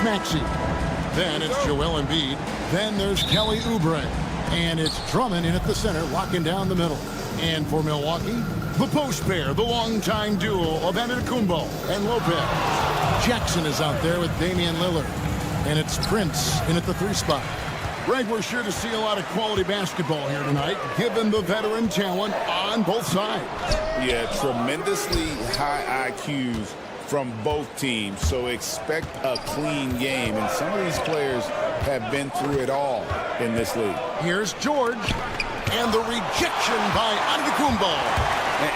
Maxey. Then it's Joel Embiid. Then there's Kelly Oubre. And it's Drummond in at the center, locking down the middle. And for Milwaukee, the post pair, the longtime duo of Antetokounmpo and Lopez. Jackson is out there with Damian Lillard. And it's Prince in at the 3 spot. Greg, we're sure to see a lot of quality basketball here tonight, given the veteran talent on both sides. Yeah, tremendously high IQs from both teams, so expect a clean game. And some of these players have been through it all in this league. Here's George, and the rejection by Antetokounmpo.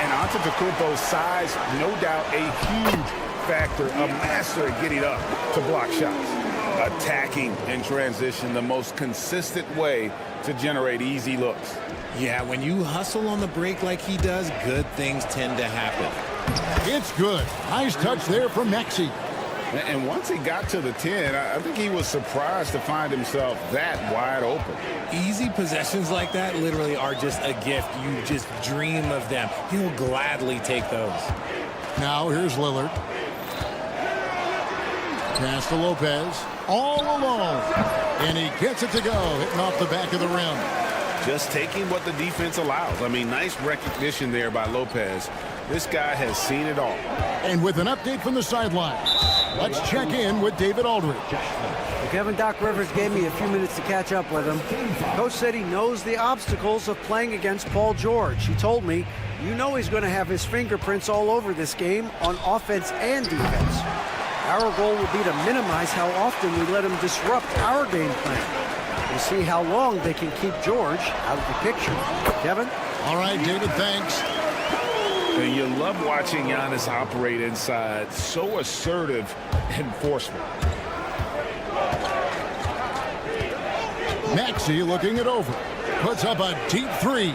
And Antetokounmpo's size, no doubt, a huge factor, a master at getting up to block shots. Attacking in transition, the most consistent way to generate easy looks. Yeah, when you hustle on the break like he does, good things tend to happen. It's good. Nice touch there from Maxey. And once he got to the 10, I think he was surprised to find himself that wide open. Easy possessions like that literally are just a gift. You just dream of them. He'll gladly take those. Now here's Lillard. Pass to Lopez. All alone. And he gets it to go, hitting off the back of the rim. Just taking what the defense allows. I mean, nice recognition there by Lopez. This guy has seen it all. And with an update from the sideline, let's check in with David Aldridge. Kevin, Doc Rivers gave me a few minutes to catch up with him. Coach said he knows the obstacles of playing against Paul George. He told me, you know he's going to have his fingerprints all over this game on offense and defense. Our goal will be to minimize how often we let him disrupt our game plan. We'll see how long they can keep George out of the picture. Kevin? All right, David, thanks. And you love watching Giannis operate inside. So assertive and forceful. Maxey looking it over. Puts up a deep 3.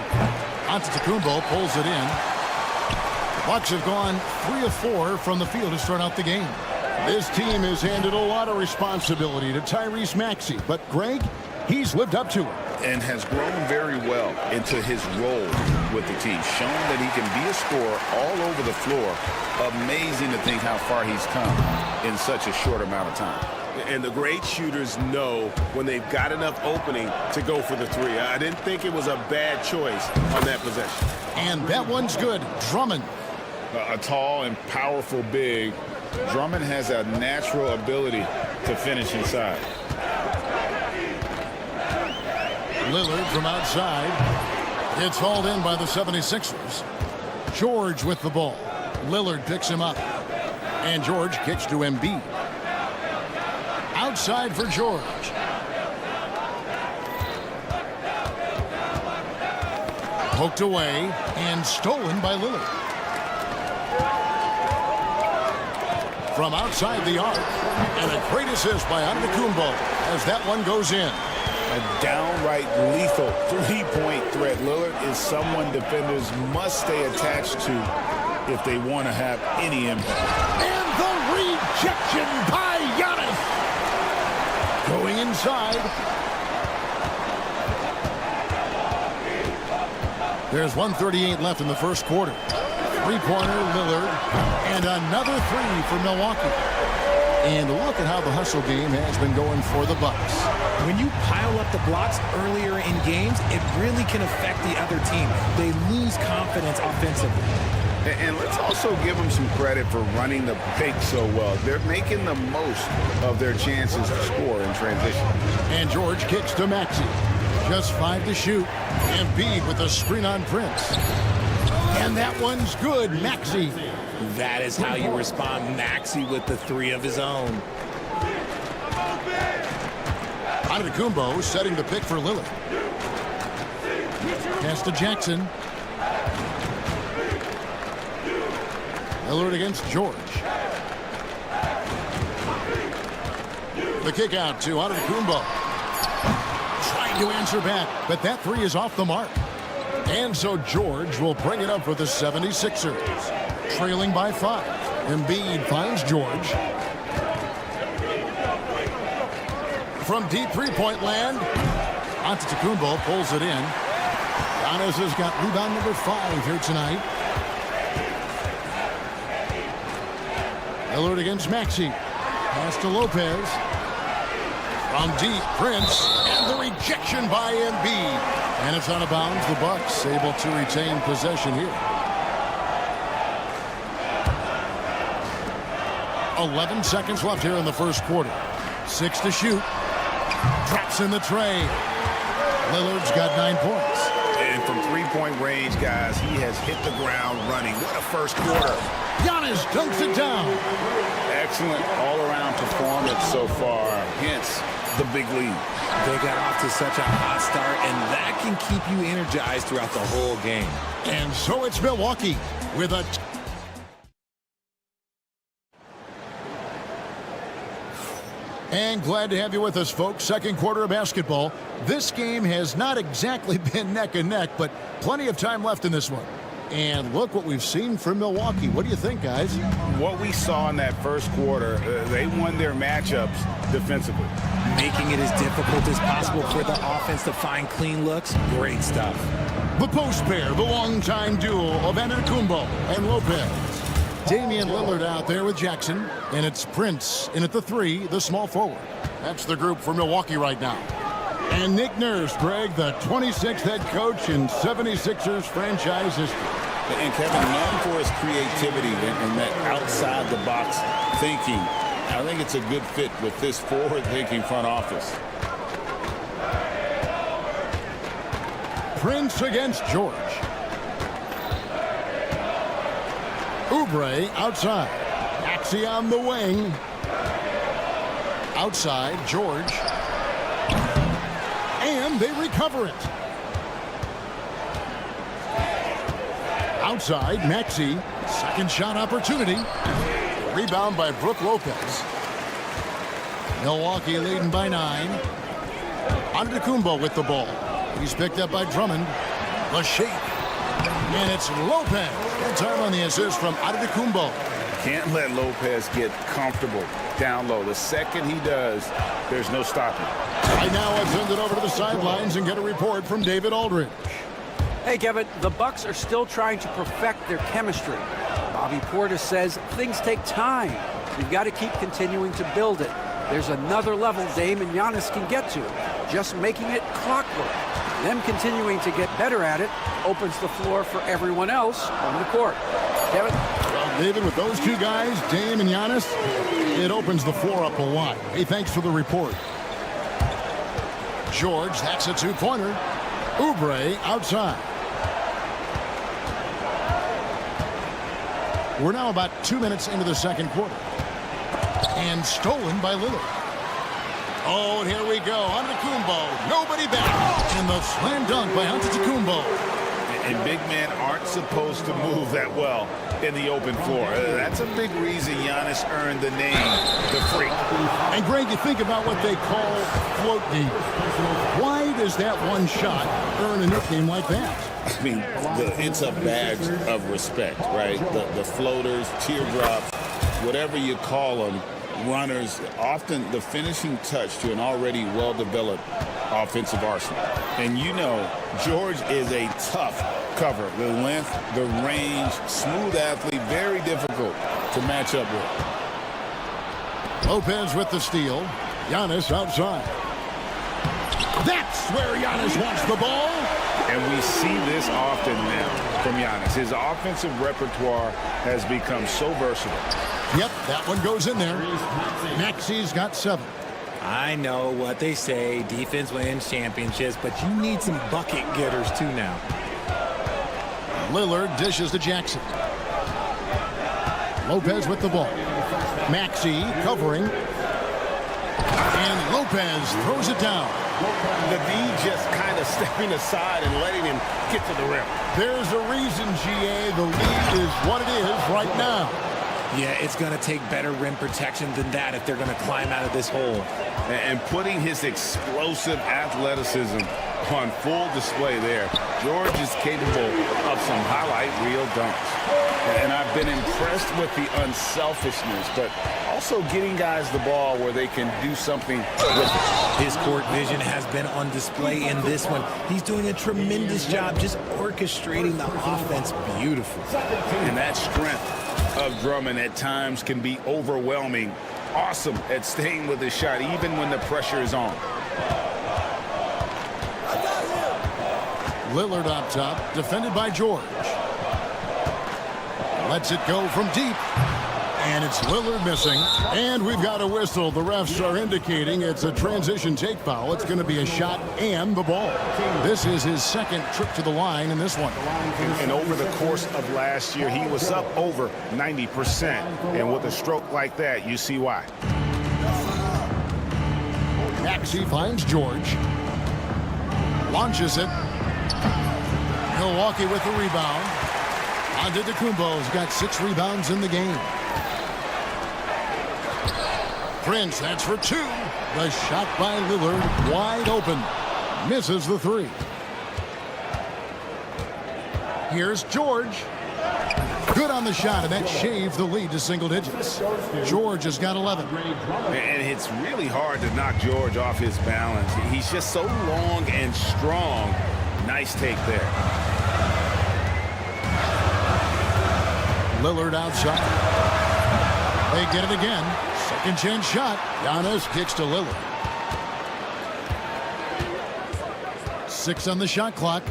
Antetokounmpo pulls it in. Bucks have gone 3 of 4 from the field to start out the game. This team has handed a lot of responsibility to Tyrese Maxey, but Greg, he's lived up to it. And has grown very well into his role with the team. Shown that he can be a scorer all over the floor. Amazing to think how far he's come in such a short amount of time. And the great shooters know when they've got enough opening to go for the 3. I didn't think it was a bad choice on that possession. And that one's good. Drummond. A tall and powerful big. Drummond has a natural ability to finish inside. Lillard from outside. It's hauled in by the 76ers. George with the ball. Lillard picks him up. And George kicks to Embiid. Outside for George. Poked away and stolen by Lillard. From outside the arc. And a great assist by Antetokounmpo as that one goes in. A downright lethal three-point threat. Lillard is someone defenders must stay attached to if they want to have any impact. And the rejection by Giannis. Going inside. There's 1:38 left in the first quarter. Three-pointer, Lillard, and another 3 for Milwaukee. And look at how the hustle game has been going for the Bucks. When you pile up the blocks earlier in games, it really can affect the other team. They lose confidence offensively. And let's also give them some credit for running the pick so well. They're making the most of their chances to score in transition. And George kicks to Maxey. Just 5 to shoot. Embiid with a screen on Prince. And that one's good, Maxey. That is how you respond. Maxey with the 3 of his own. Antetokounmpo setting the pick for Lillard. Pass to Jackson. Lillard against George. The kick out to Antetokounmpo. Trying to answer back, but that 3 is off the mark. And so George will bring it up for the 76ers. Trailing by 5. Embiid finds George. From deep three-point land, Antetokounmpo pulls it in. Giannis has got rebound number 5 here tonight. Lillard against Maxey. Pass to Lopez. From deep, Prince, and the rejection by Embiid. And it's out of bounds. The Bucks able to retain possession here. 11 seconds left here in the first quarter. 6 to shoot. Drops in the tray. Lillard's got 9 points. And from three-point range, guys, he has hit the ground running. What a first quarter. Giannis dunks it down. Excellent all-around performance so far. Hence, the big lead. They got off to such a hot start, and that can keep you energized throughout the whole game. And so it's Milwaukee with a... And glad to have you with us, folks. Second quarter of basketball. This game has not exactly been neck and neck, but plenty of time left in this one. And look what we've seen from Milwaukee. What do you think, guys? What we saw in that first quarter, they won their matchups defensively. Making it as difficult as possible for the offense to find clean looks. Great stuff. The post pair, the longtime duo of Antetokounmpo and Lopez. Damian Lillard out there with Jackson, and it's Prince in at the 3, the small forward. That's the group for Milwaukee right now. And Nick Nurse, Greg, the 26th head coach in 76ers franchise history. And Kevin, known for his creativity and that outside-the-box thinking, I think it's a good fit with this forward-thinking front office. Prince against George. Oubre outside. Maxey on the wing. Outside, George. And they recover it. Outside, Maxey. Second shot opportunity. Rebound by Brook Lopez. Milwaukee leading by 9. Antetokounmpo with the ball. He's picked up by Drummond. The shape. And it's Lopez. Good time on the assist from Antetokounmpo. Can't let Lopez get comfortable down low. The second he does, there's no stopping. Right now, I've send it over to the sidelines and get a report from David Aldridge. Hey, Kevin, the Bucks are still trying to perfect their chemistry. Bobby Portis says things take time. You've got to keep continuing to build it. There's another level Dame and Giannis can get to, just making it clockwork. Them continuing to get better at it opens the floor for everyone else on the court. Kevin? Well, David, with those two guys, Dame and Giannis, it opens the floor up a lot. Hey, thanks for the report. George, that's a two-pointer. Oubre outside. We're now about 2 minutes into the second quarter. And stolen by Lillard. Oh, and here we go. Antetokounmpo. Nobody back. And the slam dunk by Antetokounmpo. And big men aren't supposed to move that well in the open floor. That's a big reason Giannis earned the name, the Freak. And, Greg, you think about what they call float games. Why does that one shot earn a nickname like that? I mean, it's a badge of respect, right? The floaters, teardrops, whatever you call them, runners, often the finishing touch to an already well-developed offensive arsenal. And you know, George is a tough cover. The length, the range, smooth athlete, very difficult to match up with. Lopez with the steal. Giannis outside. That's where Giannis wants the ball. And we see this often now from Giannis. His offensive repertoire has become so versatile. Yep, that one goes in there. Maxey's got 7. I know what they say, defense wins championships, but you need some bucket getters too now. Lillard dishes to Jackson. Lopez with the ball. Maxey covering. And Lopez throws it down. The D just kind of stepping aside and letting him get to the rim. There's a reason, GA, the lead is what it is right now. Yeah, it's going to take better rim protection than that if they're going to climb out of this hole. And putting his explosive athleticism on full display there. George is capable of some highlight reel dunks. And I've been impressed with the unselfishness, but also getting guys the ball where they can do something with it. His court vision has been on display in this one. He's doing a tremendous job just orchestrating the offense beautifully. And that strength of Drummond at times can be overwhelming awesome at staying with his shot even when the pressure is on. Lillard up top, defended by George. Lets it go from deep. And it's Lillard missing. And we've got a whistle. The refs are indicating it's a transition take foul. It's going to be a shot and the ball. This is his second trip to the line in this one. And over the course of last year, he was up over 90%. And with a stroke like that, you see why. Maxey finds George. Launches it. Milwaukee with the rebound. Antetokounmpo's got 6 rebounds in the game. Prince, that's for 2. The shot by Lillard, wide open. Misses the 3. Here's George. Good on the shot, and that shaved the lead to single digits. George has got 11. And it's really hard to knock George off his balance. He's just so long and strong. Nice take there. Lillard outside. They get it again. Second chance shot. Giannis kicks to Lillard. 6 on the shot clock.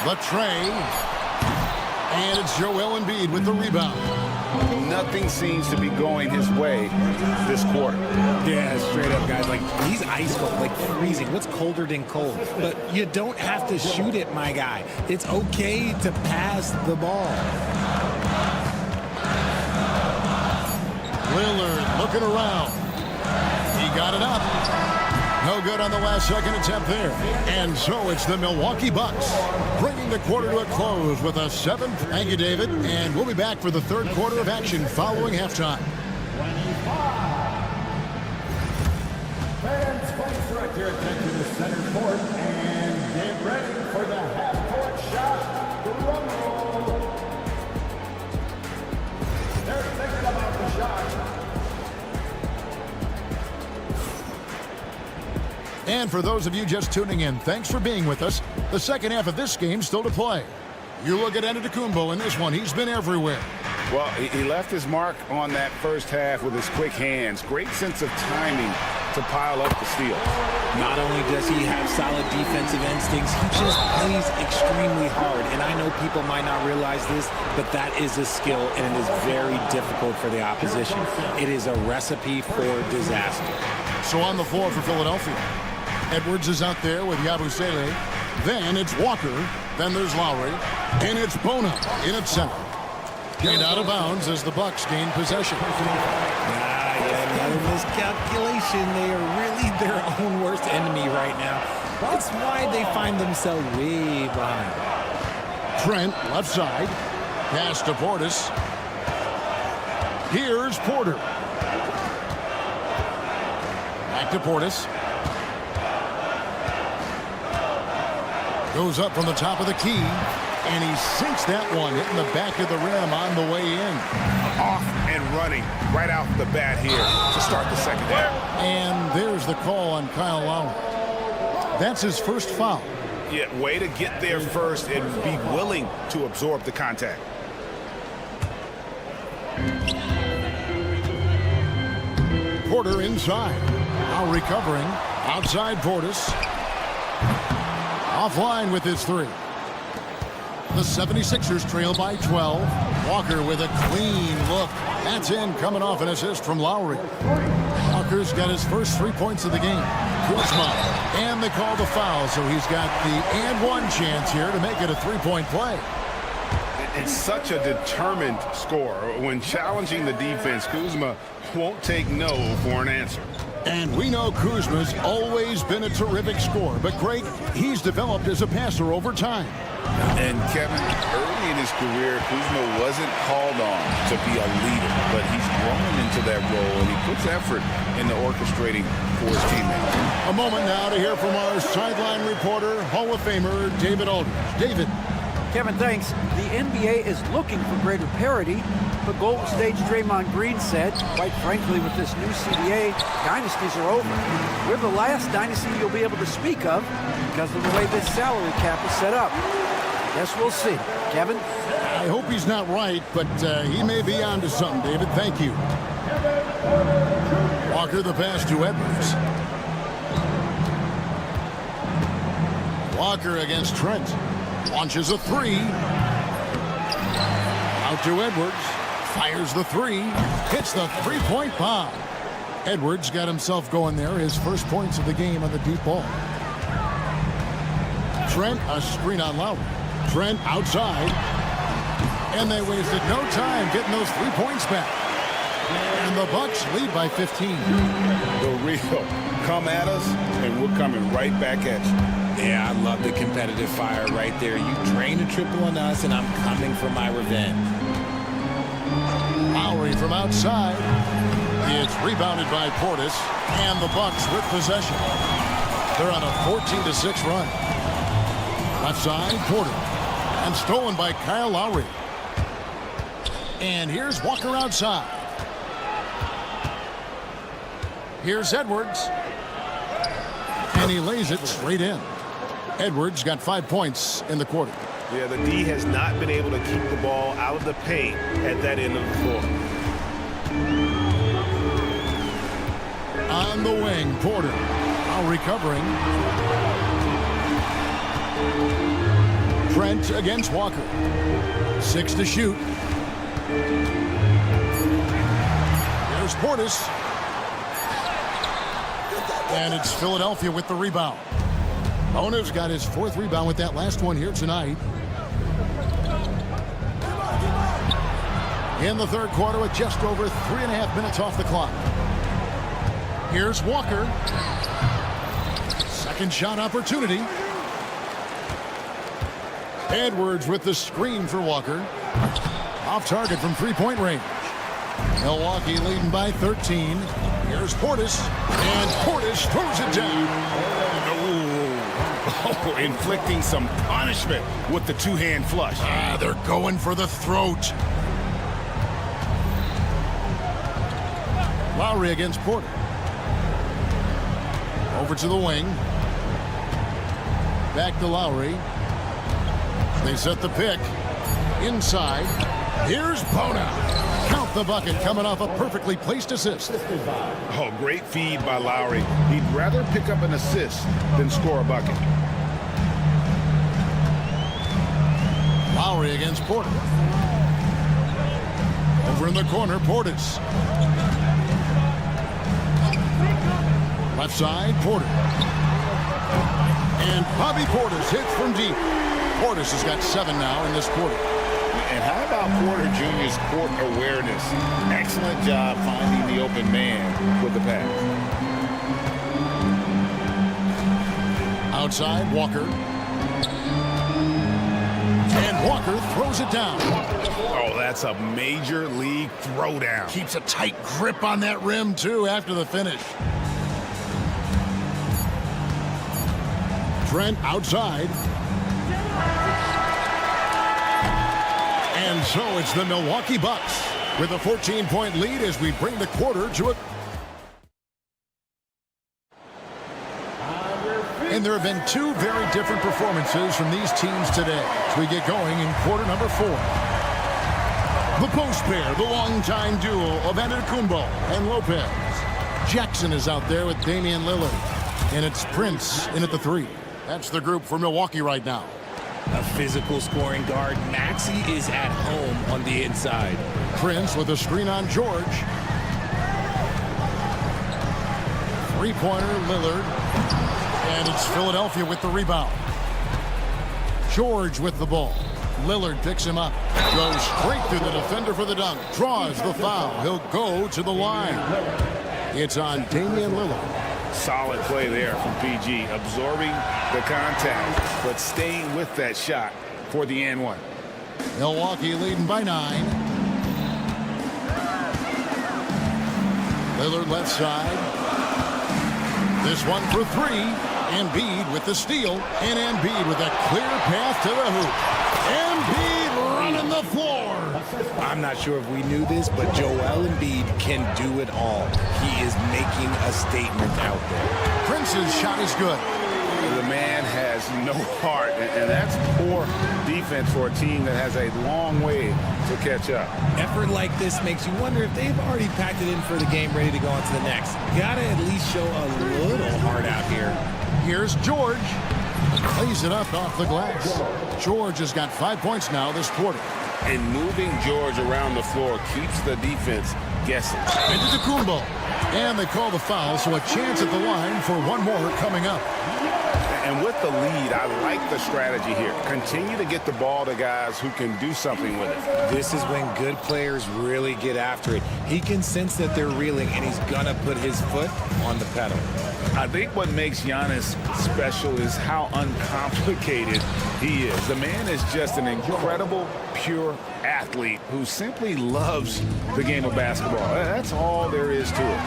The tray. And it's Joel Embiid with the rebound. Nothing seems to be going his way this quarter. Yeah, straight up, guys. Like, he's ice cold, like freezing. What's colder than cold? But you don't have to shoot it, my guy. It's okay to pass the ball. Lillard looking around. He got it up. No good on the last second attempt there. And so it's the Milwaukee Bucks bringing the quarter to a close with a 7. Thank you, David. And we'll be back for the third quarter of action following halftime. Fans, please direct your attention to center court and get ready for the half-court shot. Drum roll. They're thinking about the shot. And for those of you just tuning in, thanks for being with us. The second half of this game still to play. You look at Antetokounmpo in this one. He's been everywhere. Well, he left his mark on that first half with his quick hands. Great sense of timing to pile up the steals. Not only does he have solid defensive instincts, he just plays extremely hard. And I know people might not realize this, but that is a skill, and it is very difficult for the opposition. It is a recipe for disaster. So on the floor for Philadelphia, Edwards is out there with Yabusele. Then it's Walker. Then there's Lowry. And it's Bona in at center. And out of bounds as the Bucks gain possession. Yeah, another miscalculation. They are really their own worst enemy right now. That's why they find themselves way behind. Trent, left side. Pass to Portis. Here's Porter. Back to Portis. Goes up from the top of the key. And he sinks that one, hitting the back of the rim on the way in. Off and running right out the bat here to start the second half. And there's the call on Kyle Lowry. That's his first foul. Yeah, way to get there first and be willing to absorb the contact. Porter inside. Now recovering. Outside Portis. Offline with his 3. The 76ers trail by 12. Walker with a clean look. That's in, coming off an assist from Lowry. Walker's got his first 3 points of the game. Kuzma. And they call the foul, so he's got the and one chance here to make it a 3-point play. It's such a determined score. When challenging the defense, Kuzma won't take no for an answer. And we know Kuzma's always been a terrific scorer, but Greg, he's developed as a passer over time. And Kevin, early in his career, Kuzma wasn't called on to be a leader, but he's grown into that role, and he puts effort into orchestrating for his teammates. A moment now to hear from our sideline reporter, Hall of Famer David Aldridge. David. Kevin, thanks. The NBA is looking for greater parity, but Golden State's Draymond Green said, quite frankly, with this new CBA, dynasties are over. We're the last dynasty you'll be able to speak of because of the way this salary cap is set up. Guess we'll see. Kevin? I hope he's not right, but he may be onto something, David. Thank you. Walker the pass to Edwards. Walker against Trent. Launches a three. Out to Edwards. Fires the three. Hits the three-point bomb. Edwards got himself going there. His first points of the game on the deep ball. Trent, a screen on Lowry. Trent outside. And they wasted no time getting those 3 points back. And the Bucks lead by 15. The real come at us, and we're coming right back at you. Yeah, I love the competitive fire right there. You drain a triple on us, and I'm coming for my revenge. Lowry from outside. It's rebounded by Portis, and the Bucks with possession. They're on a 14-6 run. Left side, Porter, and stolen by Kyle Lowry. And here's Walker outside. Here's Edwards. And he lays it straight in. Edwards got 5 points in the quarter. Yeah, the D has not been able to keep the ball out of the paint at that end of the floor. On the wing, Porter. Now recovering. Trent against Walker. 6 to shoot. Here's Portis. And it's Philadelphia with the rebound. Bono's got his 4th rebound with that last one here tonight. In the 3rd quarter with just over 3.5 minutes off the clock. Here's Walker. Second shot opportunity. Edwards with the screen for Walker. Off target from 3-point range. Milwaukee leading by 13. Here's Portis. And Portis throws it down. Oh, inflicting some punishment with the two-hand flush. They're going for the throat. Lowry against Porter. Over to the wing. Back to Lowry. They set the pick. Inside. Here's Bono. Count the bucket coming off a perfectly placed assist. Oh, great feed by Lowry. He'd rather pick up an assist than score a bucket. Lowry against Porter. Over in the corner, Portis. Left side, Porter. And Bobby Portis hits from deep. Portis has got 7 now in this quarter. And how about Porter Jr.'s court awareness? Excellent job finding the open man with the pass. Outside, Walker. And Walker throws it down. Oh, that's a major league throwdown. Keeps a tight grip on that rim, too, after the finish. Trent outside. And so it's the Milwaukee Bucks with a 14-point lead as we bring the quarter to a... And there have been 2 very different performances from these teams today as we get going in quarter number 4. The post pair, the longtime duo of Antetokounmpo and Lopez. Jackson is out there with Damian Lillard. And it's Prince in at the 3. That's the group for Milwaukee right now. A physical scoring guard. Maxey is at home on the inside. Prince with a screen on George. 3-pointer, Lillard. And it's Philadelphia with the rebound. George with the ball. Lillard picks him up. Goes straight through the defender for the dunk. Draws the foul. He'll go to the line. It's on Damian Lillard. Solid play there from PG, absorbing the contact, but staying with that shot for the and one. Milwaukee leading by 9. Lillard left side. This one for 3. Embiid with the steal, and Embiid with a clear path to the hoop. Embiid running the floor. I'm not sure if we knew this, but Joel Embiid can do it all. He is making a statement out there. Prince's shot is good. The man has no apart, and that's poor defense for a team that has a long way to catch up. Effort like this makes you wonder if they've already packed it in for the game, ready to go on to the next. Gotta at least show a little heart out here. Here's George. Plays it up off the glass. George has got 5 points now this quarter. And moving George around the floor keeps the defense guessing. Into Kumbo. And they call the foul, so a chance at the line for one more coming up. And with the lead, I like the strategy here. Continue to get the ball to guys who can do something with it. This is when good players really get after it. He can sense that they're reeling, and he's going to put his foot on the pedal. I think what makes Giannis special is how uncomplicated he is. The man is just an incredible, pure athlete who simply loves the game of basketball. That's all there is to it.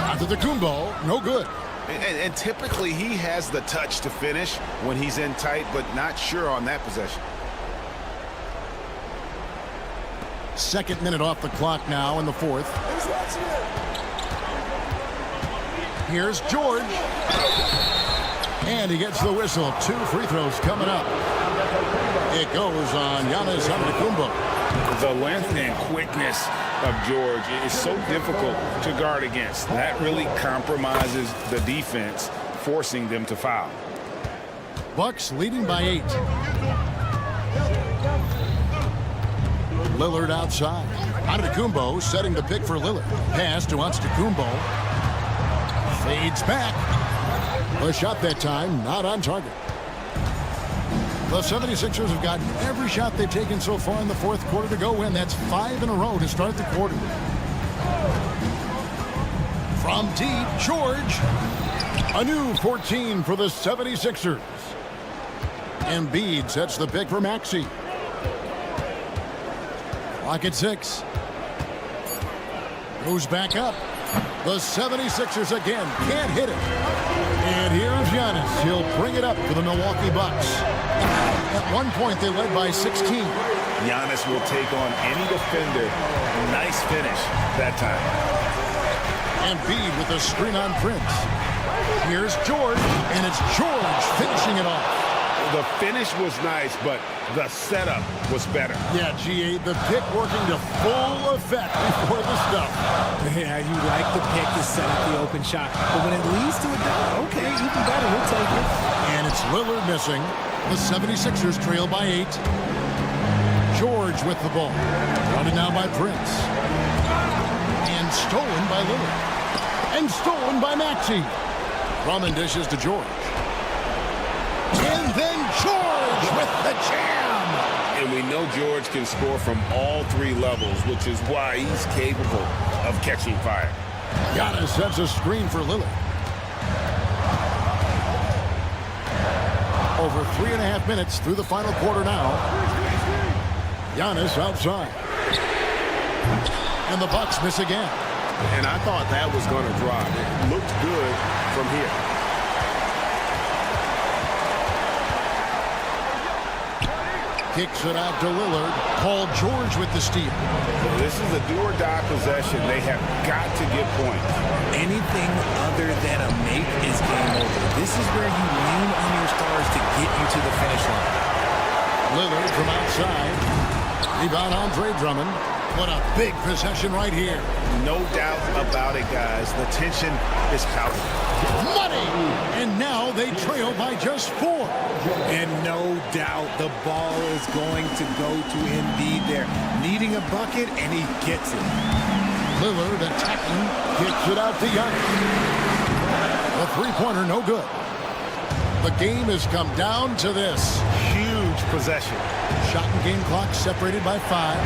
After the Kumbo, no good. And typically he has the touch to finish when he's in tight, but not sure on that possession. Second minute off the clock now in the fourth. Here's George. And he gets the whistle. 2 free throws coming up. It goes on Giannis Antetokounmpo. The length and quickness of George is so difficult to guard against. That really compromises the defense, forcing them to foul. Bucks leading by 8. Lillard outside. Antetokounmpo setting the pick for Lillard. Pass to Antetokounmpo. Fades back. The shot that time not on target. The 76ers have gotten every shot they've taken so far in the fourth quarter to go in. That's 5 in a row to start the quarter. From deep, George. A new 14 for the 76ers. Embiid sets the pick for Maxey. Clock at 6. Goes back up. The 76ers again can't hit it. And here's Giannis. He'll bring it up for the Milwaukee Bucks. At one point, they led by 16. Giannis will take on any defender. Nice finish that time. Embiid with a screen on Prince. Here's George, and it's George finishing it off. The finish was nice, but the setup was better. Yeah, GA, the pick working to full effect before the stuff. Yeah, you like the pick to set up the open shot, but when it leads to a dunk, okay, even better, we'll take it. And it's Lillard missing. The 76ers trail by 8. George with the ball. Running now by Prince. And stolen by Lillard. And stolen by Maxey. Drummond dishes to George. And then George with the jam. And we know George can score from all 3 levels, which is why he's capable of catching fire. Giannis sets a screen for Lillard. Over 3.5 minutes through the final quarter now. Giannis outside. And the Bucks miss again. And I thought that was going to drop. It looked good from here. Kicks it out to Lillard. Paul George with the steal. This is a do-or-die possession. They have got to get points. Anything other than a make is game over. This is where you lean on your stars to get you to the finish line. Lillard from outside. Rebound Andre Drummond. What a big possession right here. No doubt about it, guys. The tension is palpable. Money! And now they trail by just 4. And no doubt the ball is going to go to Embiid there. Needing a bucket, and he gets it. Lillard attacking. Kicks it out to Giannis. The three-pointer no good. The game has come down to this. Huge possession. Shot and game clock separated by 5.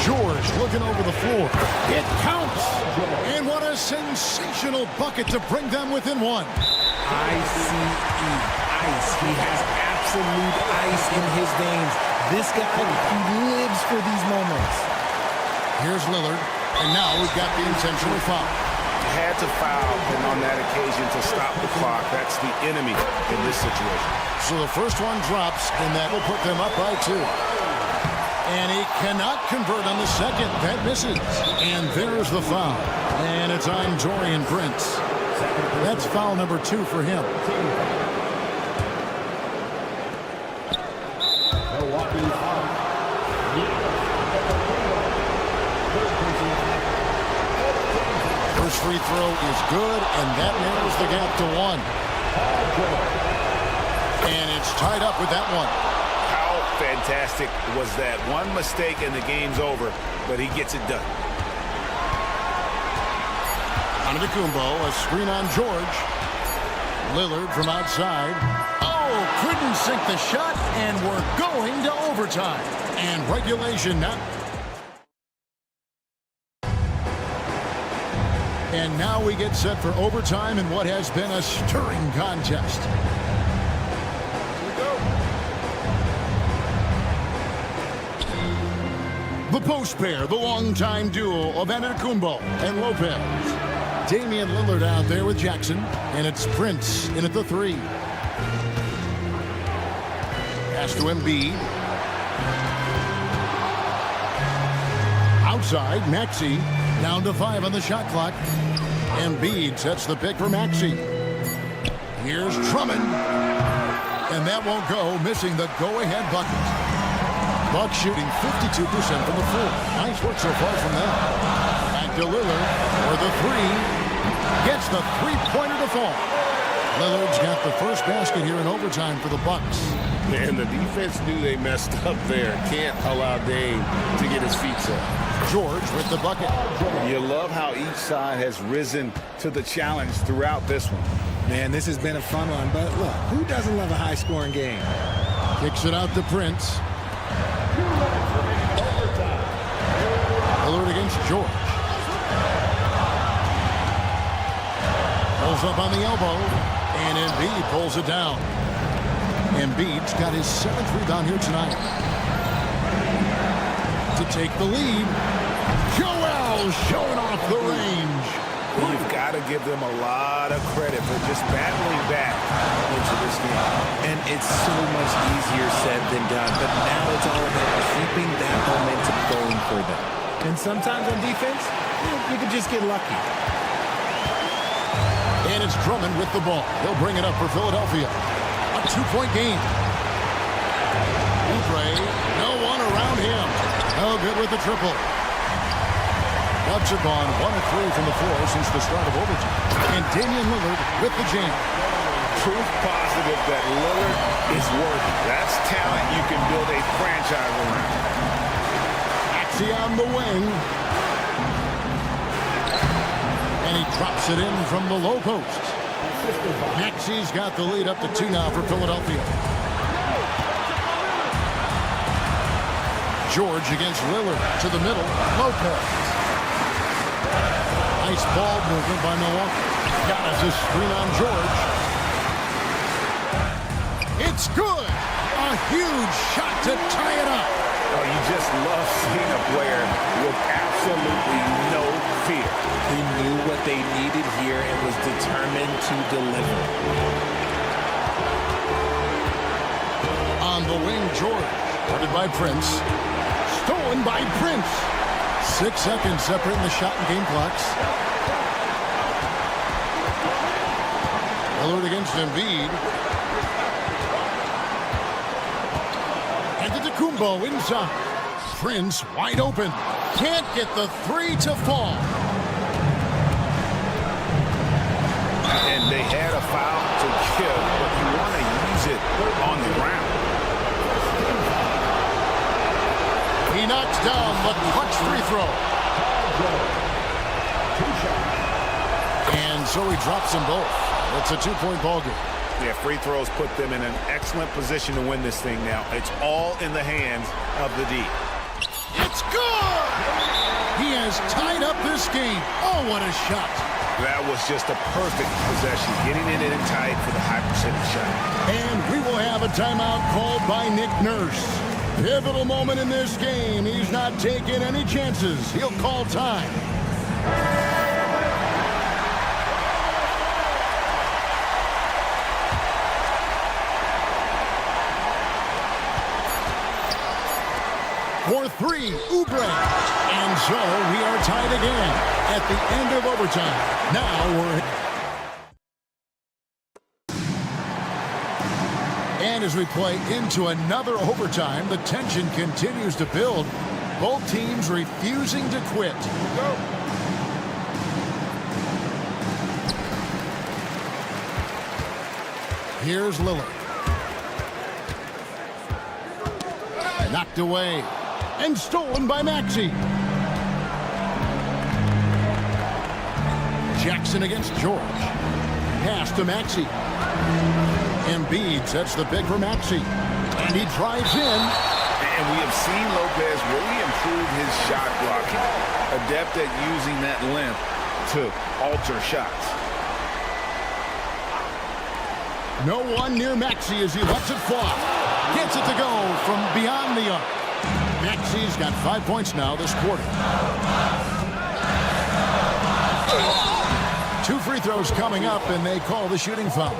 George looking over the floor. It counts. And what a sensational bucket to bring them within 1. ICE. Ice. He has absolute ice in his veins. This guy, he lives for these moments. Here's Lillard. And now we've got the intentional foul. Had to foul him on that occasion to stop the clock. That's the enemy in this situation. So the first one drops, and that will put them up by 2. And he cannot convert on the second. That misses. And there's the foul. And it's on Taurean Prince. That's foul number 2 for him. Milwaukee foul. First free throw is good, and that narrows the gap to 1. And it's tied up with that one. How fantastic was that? One mistake and the game's over, but he gets it done. Antetokounmpo, a screen on George. Lillard from outside. Oh, couldn't sink the shot, and we're going to overtime. And regulation now. And now we get set for overtime in what has been a stirring contest. The post pair, the longtime duo of Antetokounmpo and Lopez. Damian Lillard out there with Jackson, and it's Prince in at the 3. Pass to Embiid. Outside, Maxey down to 5 on the shot clock. Embiid sets the pick for Maxey. Here's Drummond, and that won't go, missing the go-ahead bucket. Bucks shooting 52% from the floor. Nice work so far from them. Back to Lillard for the 3. Gets the three-pointer to fall. Lillard's got the first basket here in overtime for the Bucks. Man, the defense knew they messed up there. Can't allow Dame to get his feet set. George with the bucket. You love how each side has risen to the challenge throughout this one. Man, this has been a fun one, but look, who doesn't love a high-scoring game? Kicks it out to Prince. Lillard against George. Pulls up on the elbow, and Embiid pulls it down. Embiid's got his 7th rebound here tonight. To take the lead, Joel showing off the range. You've got to give them a lot of credit for just battling back into this game. And it's so much easier said than done, but now it's all about keeping that momentum going for them. And sometimes on defense, you can just get lucky. And it's Drummond with the ball. He'll bring it up for Philadelphia. A 2-point game. Oubre, no one around him. No good with the triple. Bucks have gone 1 of 3 from the floor since the start of overtime. And Damian Lillard with the jam. Proof positive that Lillard is worthy. That's talent you can build a franchise around. Maxey on the wing. And he drops it in from the low post. Maxey's got the lead up to 2 now for Philadelphia. George against Lillard to the middle. Lopez. Nice ball movement by Milwaukee. Got us a screen on George. It's good. A huge shot to tie it up. Oh, you just love seeing a player with absolutely no fear. He knew what they needed here and was determined to deliver. On the wing, George. Guarded by Prince. Stolen by Prince. 6 seconds separating the shot and game clocks. Lillard against Embiid. Antetokounmpo inside. Prince wide open. Can't get the 3 to fall. And they had a foul to kill, but you want to use it on the ground. He knocks down the clutch free throw. And so he drops them both. It's a 2-point ball game. Yeah, free throws put them in an excellent position to win this thing now. It's all in the hands of the D. It's good! He has tied up this game. Oh, what a shot. That was just a perfect possession, getting it in tight for the high percentage shot. And we will have a timeout called by Nick Nurse. Pivotal moment in this game. He's not taking any chances. He'll call time. For 3, Oubre. And so we are tied again at the end of overtime. Now we're And as we play into another overtime, the tension continues to build. Both teams refusing to quit. Go. Here's Lillard. Knocked away and stolen by Maxey. Jackson against George. Pass to Maxey. Embiid sets the pick for Maxey. And he drives in. And we have seen Lopez really improve his shot blocking. Adept at using that length to alter shots. No one near Maxey as he lets it fly. Gets it to go from beyond the arc. Maxey's got 5 points now this quarter. 2 free throws coming up, and they call the shooting foul.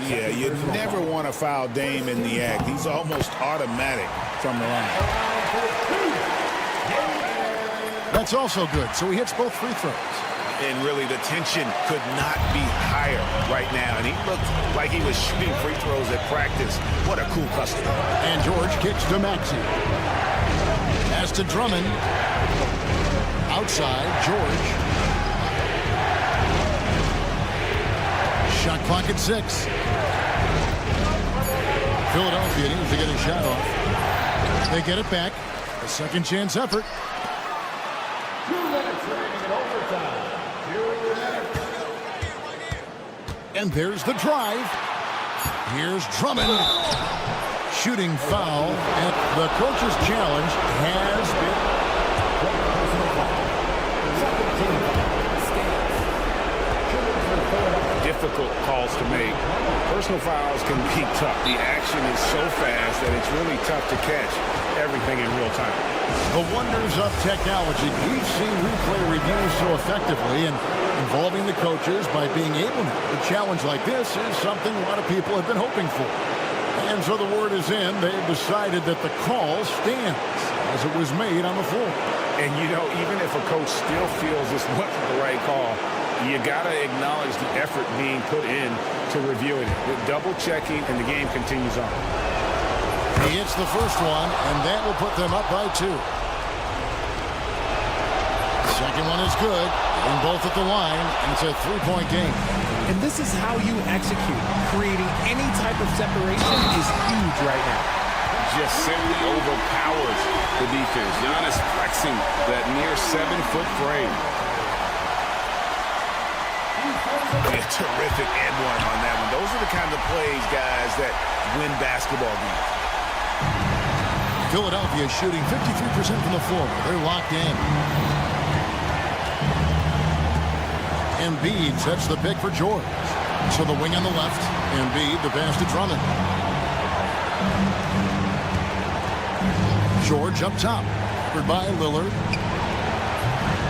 Yeah, you never want to foul Dame in the act. He's almost automatic from the line. That's also good, so he hits both free throws. And really, the tension could not be higher right now. And he looked like he was shooting free throws at practice. What a cool customer. And George kicks to Maxey. Pass to Drummond. Outside, George. Shot clock at 6. Philadelphia needs to get a shot off. They get it back. A second chance effort. 2 minutes remaining in overtime. 2 minutes. And there's the drive. Here's Drummond. Shooting foul. And the coach's challenge has been. Difficult calls to make. Personal fouls can be tough. The action is so fast that it's really tough to catch everything in real time. The wonders of technology. We've seen replay reviews so effectively and involving the coaches by being able to. A challenge like this is something a lot of people have been hoping for. And so the word is in. They've decided that the call stands as it was made on the floor. And, you know, even if a coach still feels this wasn't the right call, you got to acknowledge the effort being put in to reviewing it. The double checking, and the game continues on. He hits the first one, and that will put them up by 2. The second one is good, and both at the line, and it's a 3-point game. And this is how you execute. Creating any type of separation is huge right now. Just simply overpowers the defense. Giannis flexing that near 7-foot frame. A terrific and one on that one. Those are the kind of plays, guys, that win basketball games. Philadelphia shooting 53% from the floor. They're locked in. Embiid sets the pick for George. So the wing on the left. Embiid, the pass to Drummond. George up top. Covered by Lillard.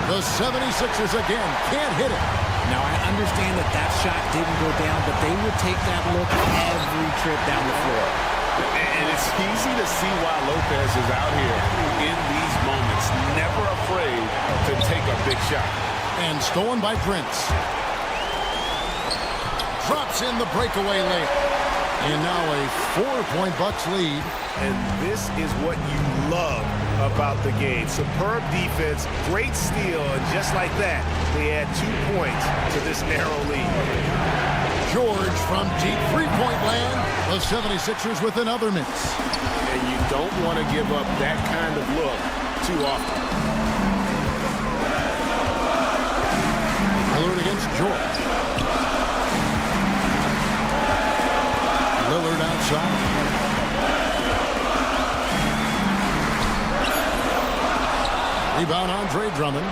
The 76ers again can't hit it. Now, I understand that that shot didn't go down, but they will take that look every trip down the floor. And it's easy to see why Lopez is out here in these moments, never afraid to take a big shot. And stolen by Prince. Drops in the breakaway layup. And now a 4-point Bucks lead. And this is what you love about the game. Superb defense, great steal, and just like that, they add 2 points to this narrow lead. George from deep three-point land. The 76ers with another miss. And you don't want to give up that kind of look too often. Lillard against George. Lillard outside. Rebound Andre Drummond.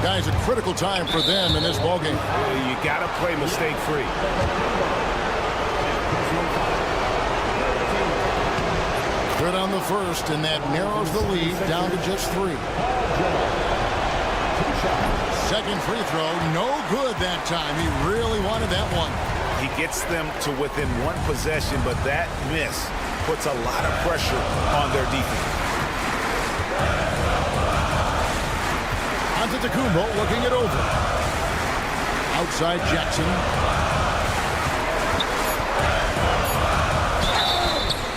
Guys, a critical time for them in this ballgame. You got to play mistake-free. Good on the first, and that narrows the lead down to just 3. Second free throw, no good that time. He really wanted that one. He gets them to within 1 possession, but that miss puts a lot of pressure on their defense. Antetokounmpo looking it over. Outside Jackson.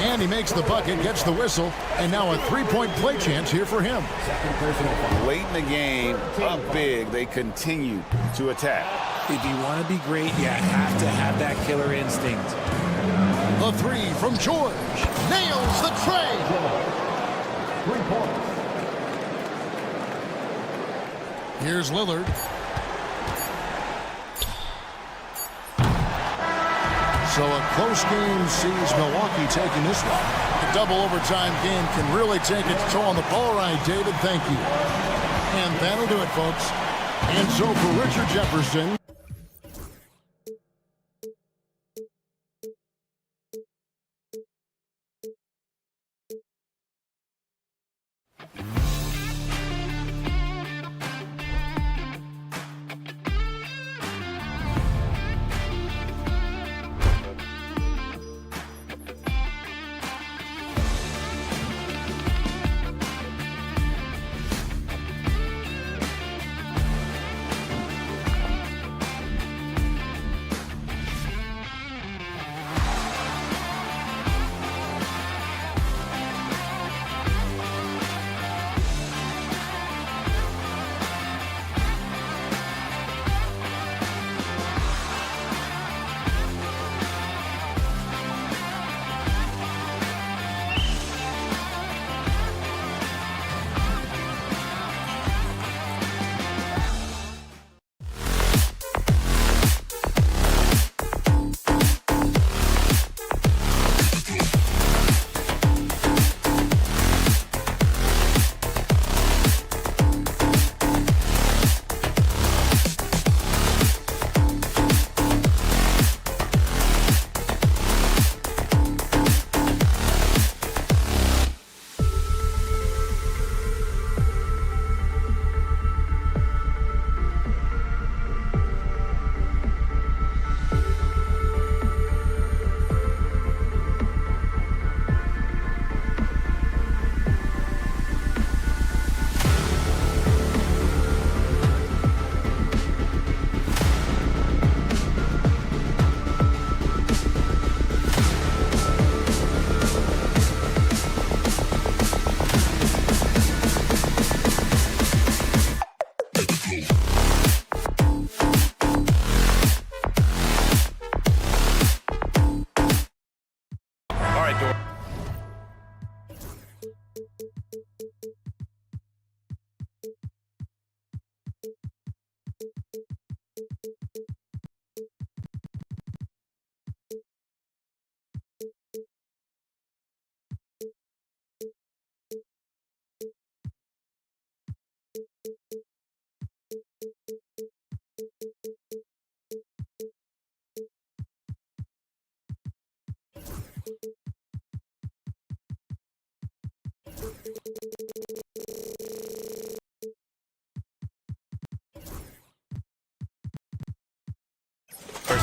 And he makes the bucket, gets the whistle, and now a three-point play chance here for him. Late in the game, up big, they continue to attack. If you want to be great, you have to have that killer instinct. The three from George. Nails the tray. 3 points. Here's Lillard. So a close game sees Milwaukee taking this one. The double overtime game can really take its toll on the ball. All right, David, thank you. And that'll do it, folks. And so for Richard Jefferson.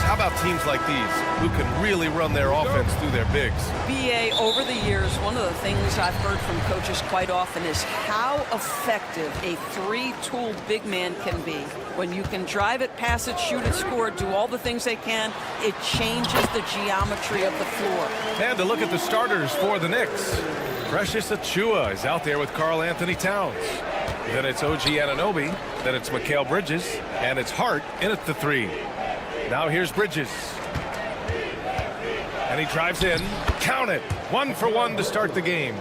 How about teams like these who can really run their offense through their bigs? BA, over the years, one of the things I've heard from coaches quite often is how effective a three-tooled big man can be. When you can drive it, pass it, shoot it, score it, do all the things they can, it changes the geometry of the floor. And to look at the starters for the Knicks. BlackJesus is out there with Karl Anthony Towns. Then it's OG Anunoby. Then it's Mikal Bridges. And it's Hart in at the three. Now here's Bridges. And he drives in. Count it. 1 for 1 to start the game.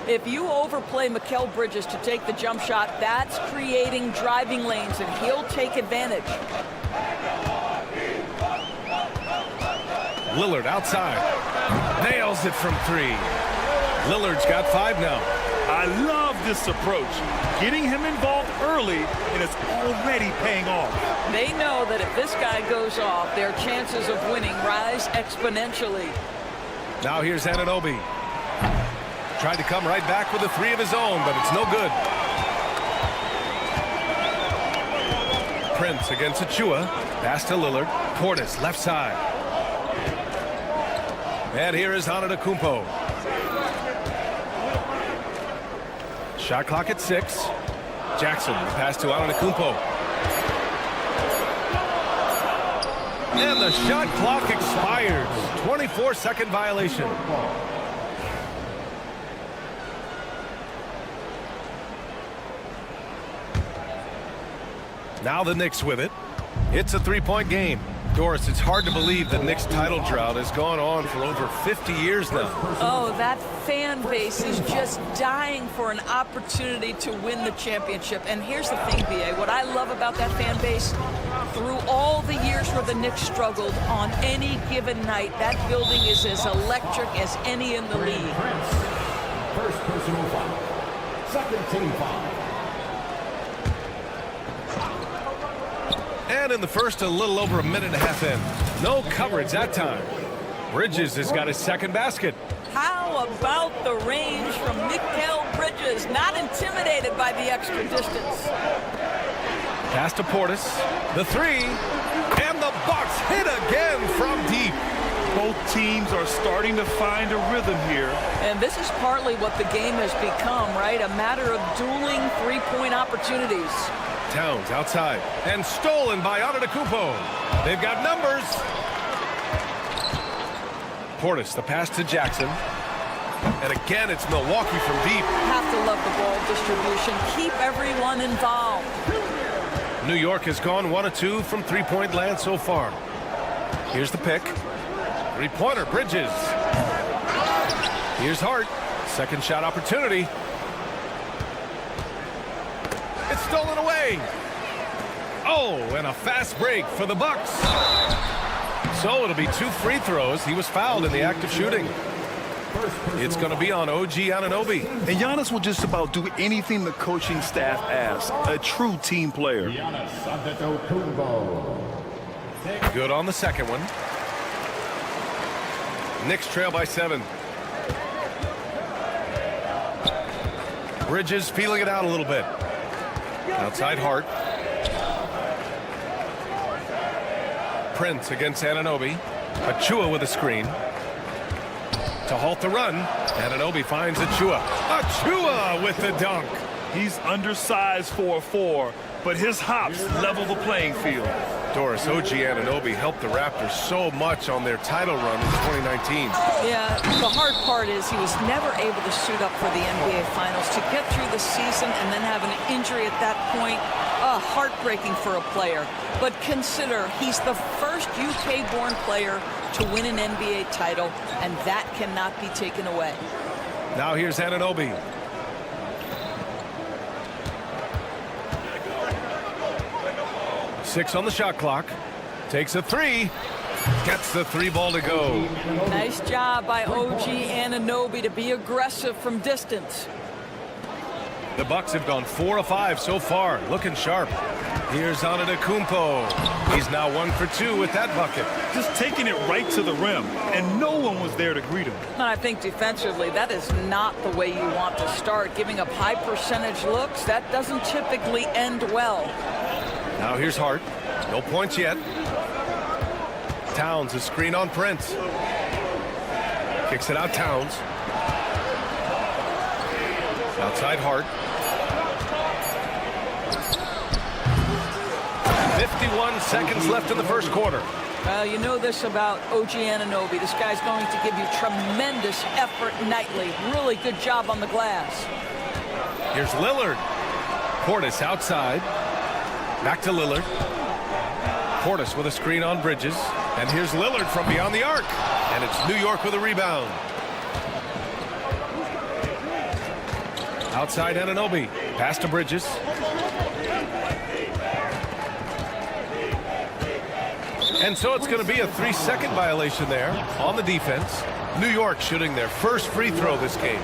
If you overplay Mikal Bridges to take the jump shot, that's creating driving lanes, and he'll take advantage. Lillard outside. Nails it from 3. Lillard's got 5 now. I love this approach. Getting him involved early, and it's already paying off. They know that if this guy goes off, their chances of winning rise exponentially. Now here's Anunoby. Tried to come right back with a 3 of his own, but it's no good. Prince against Achua. Pass to Lillard. Portis left side. And here is Antetokounmpo. Shot clock at 6. Jackson, the pass to Antetokounmpo. And the shot clock expires. 24-second violation. Now the Knicks with it. It's a three-point game. Doris, it's hard to believe the Knicks title drought has gone on for over 50 years now. Oh, that fan base is just dying for an opportunity to win the championship. And here's the thing, B.A. What I love about that fan base, through all the years where the Knicks struggled, on any given night, that building is as electric as any in the league. First personal foul. Second team foul. And in the first, a little over a minute and a half in. No coverage that time. Bridges has got his second basket. How about the range from Mikal Bridges? Not intimidated by the extra distance. Pass to Portis. The three. And the Bucks hit again from deep. Both teams are starting to find a rhythm here. And this is partly what the game has become, right? A matter of dueling three-point opportunities. Towns outside. And stolen by Antetokounmpo. They've got numbers. Portis, the pass to Jackson. And again, it's Milwaukee from deep. Have to love the ball distribution. Keep everyone involved. New York has gone 1 of 2 from three-point land so far. Here's the pick. Three-pointer, Bridges. Here's Hart. Second shot opportunity. It's stolen away. Oh, and a fast break for the Bucks. So it'll be 2 free throws. He was fouled in the act of shooting. It's going to be on OG Anunoby. And Giannis will just about do anything the coaching staff asks. A true team player. Good on the second one. Knicks trail by 7. Bridges feeling it out a little bit. Outside Hart. Prince against Anunoby. Achua with a screen. To halt the run, Anunoby finds Achua. Achua with the dunk. He's undersized for a 4, but his hops level the playing field. Doris, OG Anunoby helped the Raptors so much on their title run in 2019. Yeah, the hard part is he was never able to suit up for the NBA Finals. To get through the season and then have an injury at that point, heartbreaking for a player. But consider, he's the first UK-born player to win an NBA title, and that cannot be taken away. Now here's Anunoby. Six on the shot clock. Takes a three. Gets the 3 ball to go. Nice job by OG Anunoby to be aggressive from distance. The Bucks have gone 4 of 5 so far. Looking sharp. Here's Antetokounmpo. He's now 1 for 2 with that bucket. Just taking it right to the rim, and no one was there to greet him. And I think defensively, that is not the way you want to start. Giving up high percentage looks, that doesn't typically end well. Now here's Hart. No points yet. Towns, a screen on Prince. Kicks it out, Towns. Outside Hart. 51 seconds left in the first quarter. Well, you know this about OG Anunoby. This guy's going to give you tremendous effort nightly. Really good job on the glass. Here's Lillard. Portis outside. Back to Lillard. Portis with a screen on Bridges. And here's Lillard from beyond the arc. And it's New York with a rebound. Outside Anunoby. Pass to Bridges. And so it's going to be a 3-second violation there on the defense. New York shooting their first free throw this game.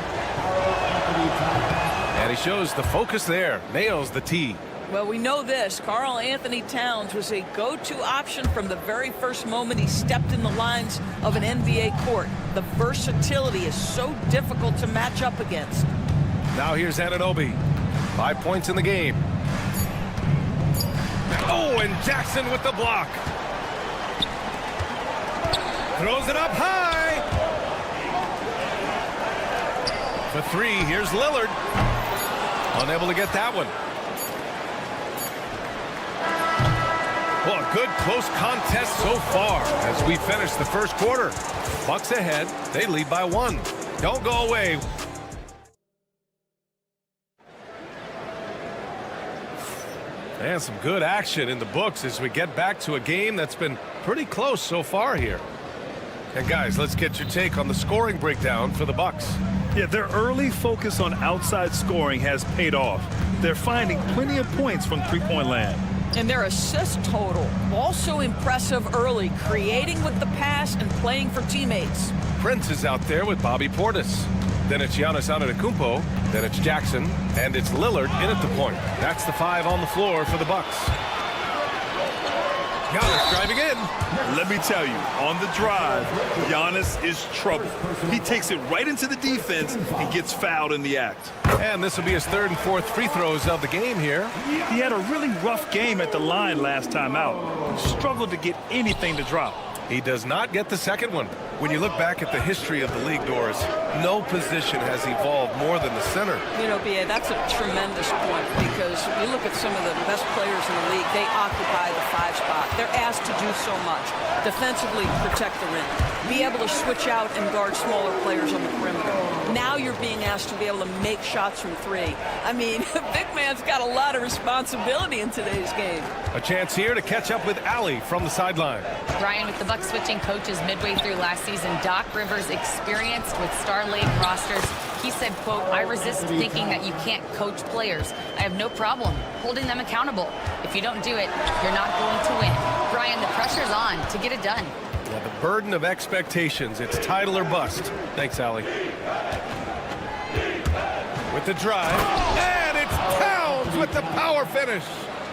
And he shows the focus there. Nails the tee. Well, we know this. Karl Anthony Towns was a go-to option from the very first moment he stepped in the lines of an NBA court. The versatility is so difficult to match up against. Now here's Anunoby. 5 points in the game. Oh, and Jackson with the block. Throws it up high. For 3, here's Lillard. Unable to get that one. Well, a good close contest so far as we finish the first quarter. Bucks ahead. They lead by 1. Don't go away. And some good action in the books as we get back to a game that's been pretty close so far here. And guys, let's get your take on the scoring breakdown for the Bucks. Yeah, their early focus on outside scoring has paid off. They're finding plenty of points from three-point land. And their assist total, also impressive early, creating with the pass and playing for teammates. Prince is out there with Bobby Portis. Then it's Giannis Antetokounmpo. Then it's Jackson. And it's Lillard in at the point. That's the 5 on the floor for the Bucks. Giannis driving in. Let me tell you, on the drive, Giannis is trouble. He takes it right into the defense and gets fouled in the act. And this will be his 3rd and 4th free throws of the game here. He had a really rough game at the line last time out. Struggled to get anything to drop. He does not get the 2nd one. When you look back at the history of the league, Doris, no position has evolved more than the center. You know, B.A., that's a tremendous point because you look at some of the best players in the league, they occupy the 5 spot. They're asked to do so much. Defensively, protect the rim. Be able to switch out and guard smaller players on the perimeter. Now you're being asked to be able to make shots from 3. I mean, big man's got a lot of responsibility in today's game. A chance here to catch up with Allie from the sideline. Brian, with the Bucks switching coaches midway through last season, Doc Rivers' experience with star-laden rosters, he said, quote, "I resist thinking that you can't coach players. I have no problem holding them accountable. If you don't do it, you're not going to win." Brian, the pressure's on to get it done. Yeah, the burden of expectations. It's title or bust. Thanks, Allie. With the drive. And it's Towns with the power finish.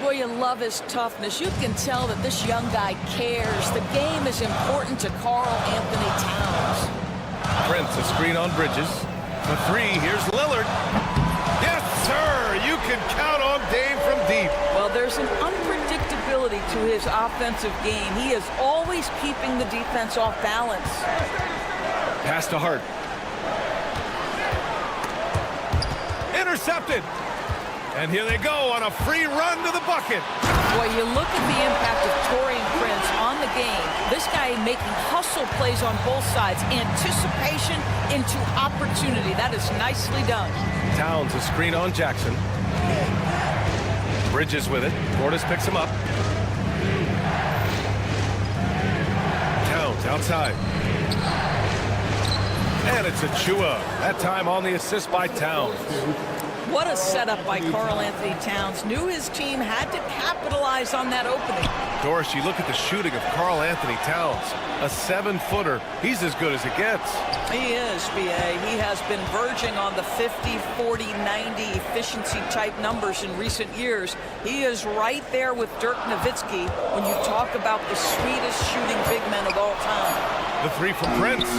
Boy, you love his toughness. You can tell that this young guy cares. The game is important to Karl Anthony Towns. Prince, a screen on Bridges. For 3, here's Lillard. Yes, sir! You can count on Dame from deep. Well, there's an unpredictability to his offensive game. He is always keeping the defense off balance. Pass to Hart. Intercepted. And here they go on a free run to the bucket. Boy, you look at the impact of Taurean Prince on the game. This guy making hustle plays on both sides. Anticipation into opportunity. That is nicely done. Towns, a screen on Jackson. Bridges with it. Portis picks him up. Towns outside. And it's Achua. That time on the assist by Towns. What a setup by Karl Anthony Towns. Knew his team had to capitalize on that opening. Doris, you look at the shooting of Karl Anthony Towns. A 7-footer. He's as good as it gets. He is, B.A. He has been verging on the 50, 40, 90 efficiency type numbers in recent years. He is right there with Dirk Nowitzki when you talk about the sweetest shooting big men of all time. The 3 from Prince.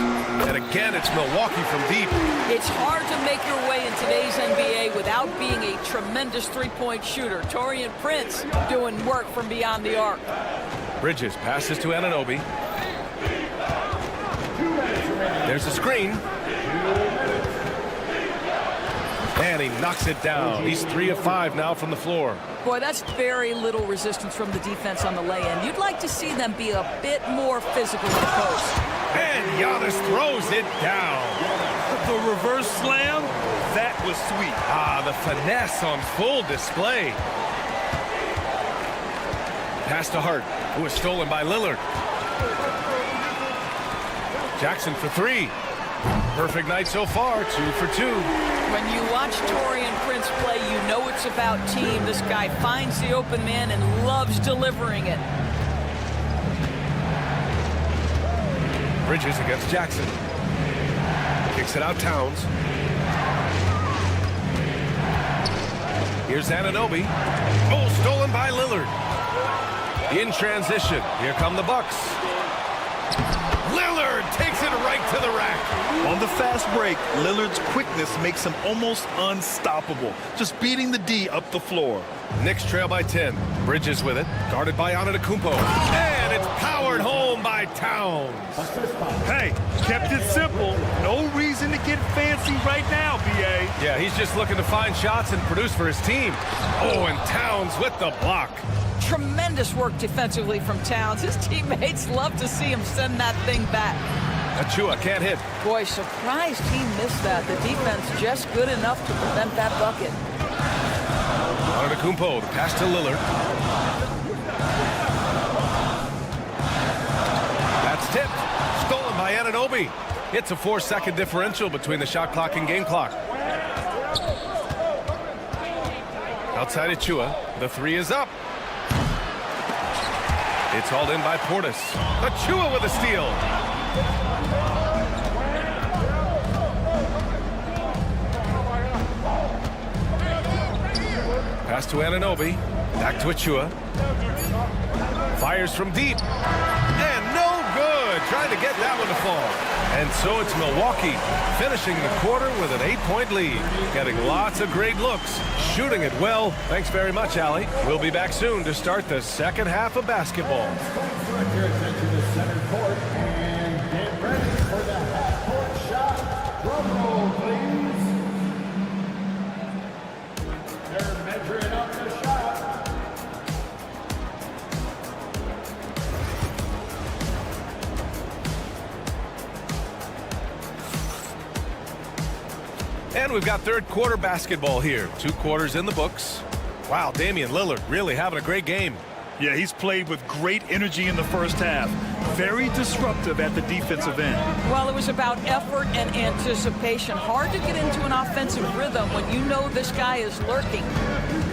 And again, it's Milwaukee from deep. It's hard to make your way in today's NBA without being a tremendous three-point shooter. Taurean Prince doing work from beyond the arc. Bridges passes to Anunoby. There's a screen. And he knocks it down. He's 3 of 5 now from the floor. Boy, that's very little resistance from the defense on the lay-in. You'd like to see them be a bit more physical in the post. And Giannis throws it down. The reverse slam, that was sweet. Ah, the finesse on full display. Pass to Hart, who is stolen by Lillard. Jackson for 3. Perfect night so far, 2 for 2. When you watch Taurean Prince play, you know it's about team. This guy finds the open man and loves delivering it. Bridges against Jackson. Kicks it out, Towns. Here's Anunoby. Oh, stolen by Lillard. In transition, here come the Bucks. Lillard takes it right to the rack. On the fast break, Lillard's quickness makes him almost unstoppable, just beating the D up the floor. Knicks trail by 10. Bridges with it, guarded by Antetokounmpo. And it's powered home by Towns. Hey, kept it simple. No reason to get fancy right now, B.A. Yeah, he's just looking to find shots and produce for his team. Oh, and Towns with the block. Tremendous work defensively from Towns. His teammates love to see him send that thing back. Achua can't hit. Boy, surprised he missed that. The defense just good enough to prevent that bucket. Antetokounmpo, the pass to Lillard. That's tipped. Stolen by Anunoby. It's a 4-second differential between the shot clock and game clock. Outside Achua. The three is up. It's hauled in by Portis. Achua with a steal. Pass to Anunoby. Back to Achua. Fires from deep. And no good. Trying to get that one to fall. And so it's Milwaukee finishing the quarter with an 8-point lead. Getting lots of great looks. Shooting it well. Thanks very much, Allie. We'll be back soon to start the second half of basketball. Direct your attention to center court and get ready for the half-court shot. Drum roll, please. They're measuring up the shot. And we've got third quarter basketball here. 2 quarters in the books. Wow, Damian Lillard really having a great game. Yeah, he's played with great energy in the first half. Very disruptive at the defensive end. Well, it was about effort and anticipation. Hard to get into an offensive rhythm when you know this guy is lurking.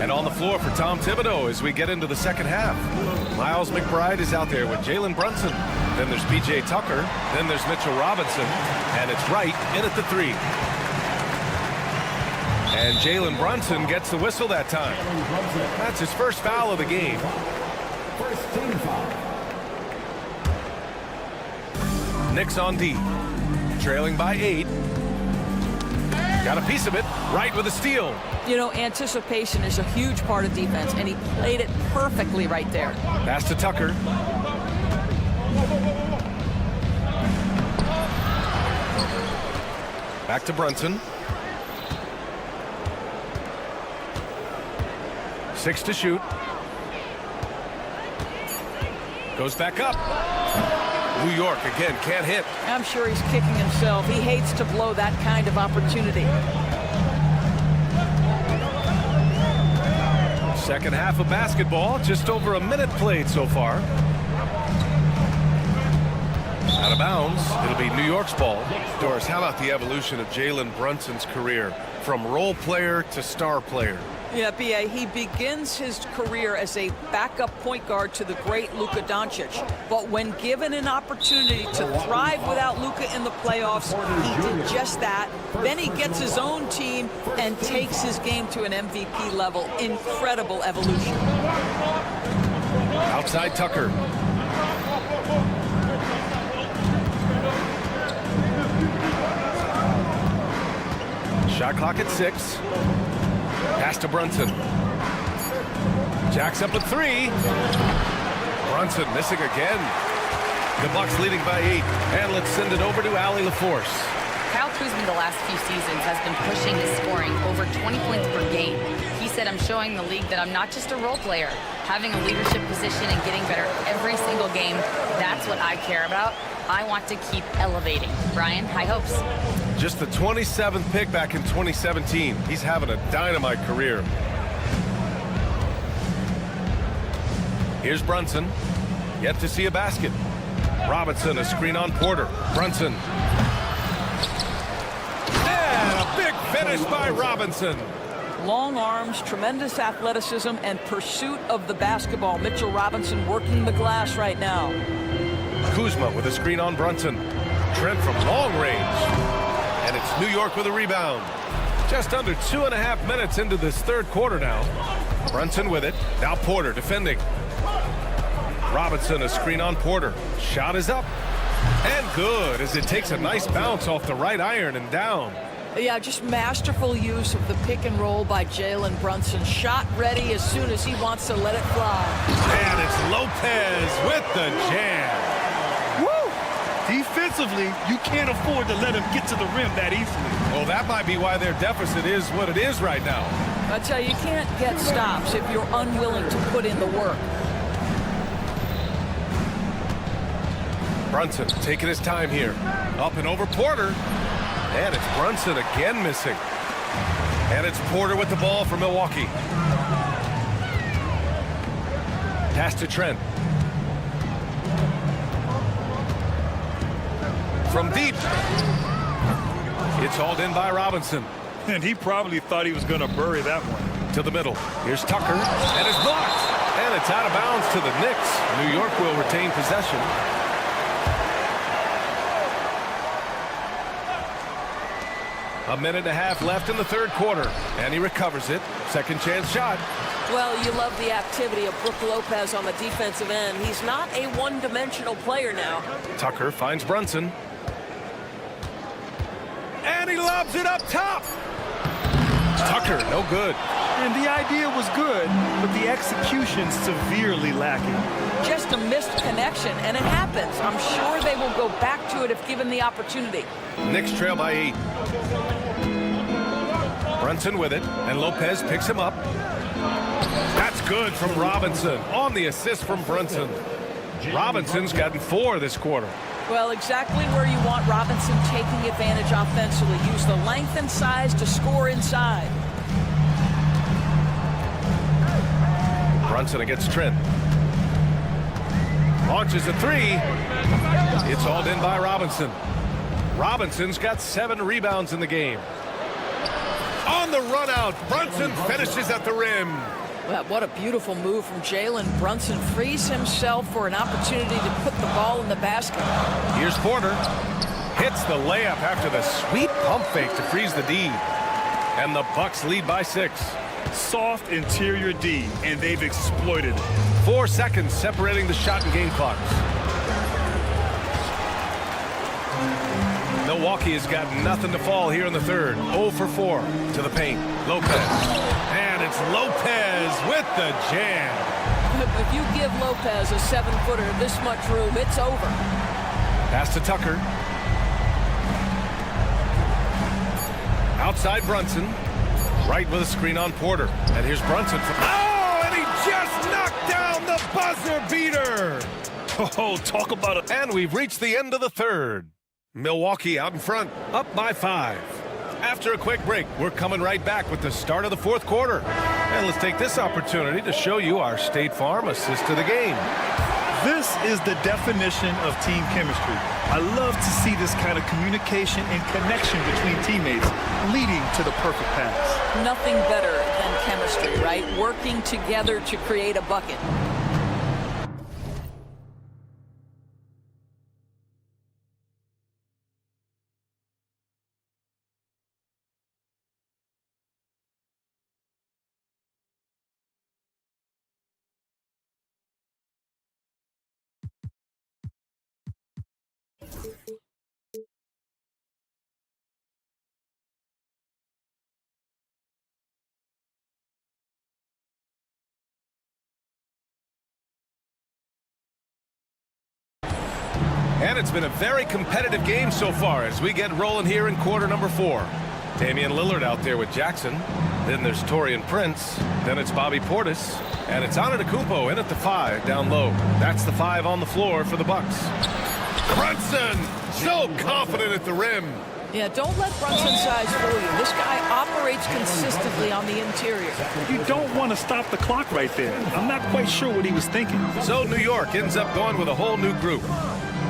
And on the floor for Tom Thibodeau as we get into the second half. Miles McBride is out there with Jalen Brunson. Then there's P.J. Tucker. Then there's Mitchell Robinson. And it's Wright in at the 3. And Jalen Brunson gets the whistle that time. That's his first foul of the game. First team foul. Knicks on D. Trailing by 8. Got a piece of it. Wright with a steal. You know, anticipation is a huge part of defense, and he played it perfectly right there. Pass to Tucker. Back to Brunson. 6 to shoot. Goes back up. New York again can't hit. I'm sure he's kicking himself. He hates to blow that kind of opportunity. Second half of basketball, just over a minute played so far. Out of bounds, it'll be New York's ball. Doris, how about the evolution of Jalen Brunson's career from role player to star player? Yeah, B.A., he begins his career as a backup point guard to the great Luka Doncic. But when given an opportunity to thrive without Luka in the playoffs, he did just that. Then he gets his own team and takes his game to an MVP level. Incredible evolution. Outside Tucker. Shot clock at 6. Pass to Brunson. Jacks up a 3. Brunson missing again. The Bucks leading by 8. And let's send it over to Allie LaForce. Kyle Kuzma the last few seasons has been pushing his scoring over 20 points per game. He said, I'm showing the league that I'm not just a role player. Having a leadership position and getting better every single game, that's what I care about. I want to keep elevating. Brian, high hopes. Just the 27th pick back in 2017. He's having a dynamite career. Here's Brunson. Yet to see a basket. Robinson, a screen on Porter. Brunson. And a big finish by Robinson. Long arms, tremendous athleticism, and pursuit of the basketball. Mitchell Robinson working the glass right now. Kuzma with a screen on Brunson. Trent from long range. And it's New York with a rebound. Just under 2.5 minutes into this third quarter now. Brunson with it. Now Porter defending. Robinson, a screen on Porter. Shot is up. And good as it takes a nice bounce off the right iron and down. Yeah, just masterful use of the pick and roll by Jalen Brunson. Shot ready as soon as he wants to let it fly. And it's Lopez with the jam. Defensively, you can't afford to let him get to the rim that easily. Well, that might be why their deficit is what it is right now. I tell you, you can't get stops if you're unwilling to put in the work. Brunson taking his time here. Up and over Porter. And it's Brunson again missing. And it's Porter with the ball for Milwaukee. Pass to Trent. From deep. It's hauled in by Robinson. And he probably thought he was going to bury that one. To the middle. Here's Tucker. And it's blocked. And it's out of bounds to the Knicks. New York will retain possession. A minute and a half left in the third quarter. And he recovers it. Second chance shot. Well, you love the activity of Brook Lopez on the defensive end. He's not a one-dimensional player now. Tucker finds Brunson. And he lobs it up top. Tucker, no good. And the idea was good, but the execution severely lacking. Just a missed connection, and it happens. I'm sure they will go back to it if given the opportunity. Knicks trail by 8. Brunson with it, and Lopez picks him up. That's good from Robinson on the assist from Brunson. Robinson's gotten 4 this quarter. Well, exactly where you want Robinson taking advantage offensively. Use the length and size to score inside. Brunson against Trent. Launches a 3. It's hauled in by Robinson. Robinson's got 7 rebounds in the game. On the run out, Brunson finishes at the rim. Well, what a beautiful move from Jalen Brunson. Frees himself for an opportunity to put the ball in the basket. Here's Porter. Hits the layup after the sweet pump fake to freeze the D. And the Bucks lead by 6. Soft interior D, and they've exploited it. 4 seconds separating the shot and game clocks. Milwaukee has got nothing to fall here in the third. 0 for 4 to the paint. Lopez. And it's Lopez with the jam. If you give Lopez a 7-footer this much room, it's over. Pass to Tucker. Outside Brunson. Right with a screen on Porter. And here's Brunson. Oh, and he just knocked down the buzzer beater. Oh, talk about it. And we've reached the end of the third. Milwaukee out in front, up by 5. After a quick break, we're coming right back with the start of the fourth quarter. And let's take this opportunity to show you our State Farm assist to the game. This is the definition of team chemistry. I love to see this kind of communication and connection between teammates leading to the perfect pass. Nothing better than chemistry, right? Working together to create a bucket. And it's been a very competitive game so far as we get rolling here in quarter number 4. Damian Lillard out there with Jackson. Then there's Taurean Prince. Then it's Bobby Portis. And it's Antetokounmpo in at the 5 down low. That's the 5 on the floor for the Bucks. Brunson, so confident at the rim. Yeah, don't let Brunson's size fool you. This guy operates consistently on the interior. You don't want to stop the clock right there. I'm not quite sure what he was thinking. So New York ends up going with a whole new group.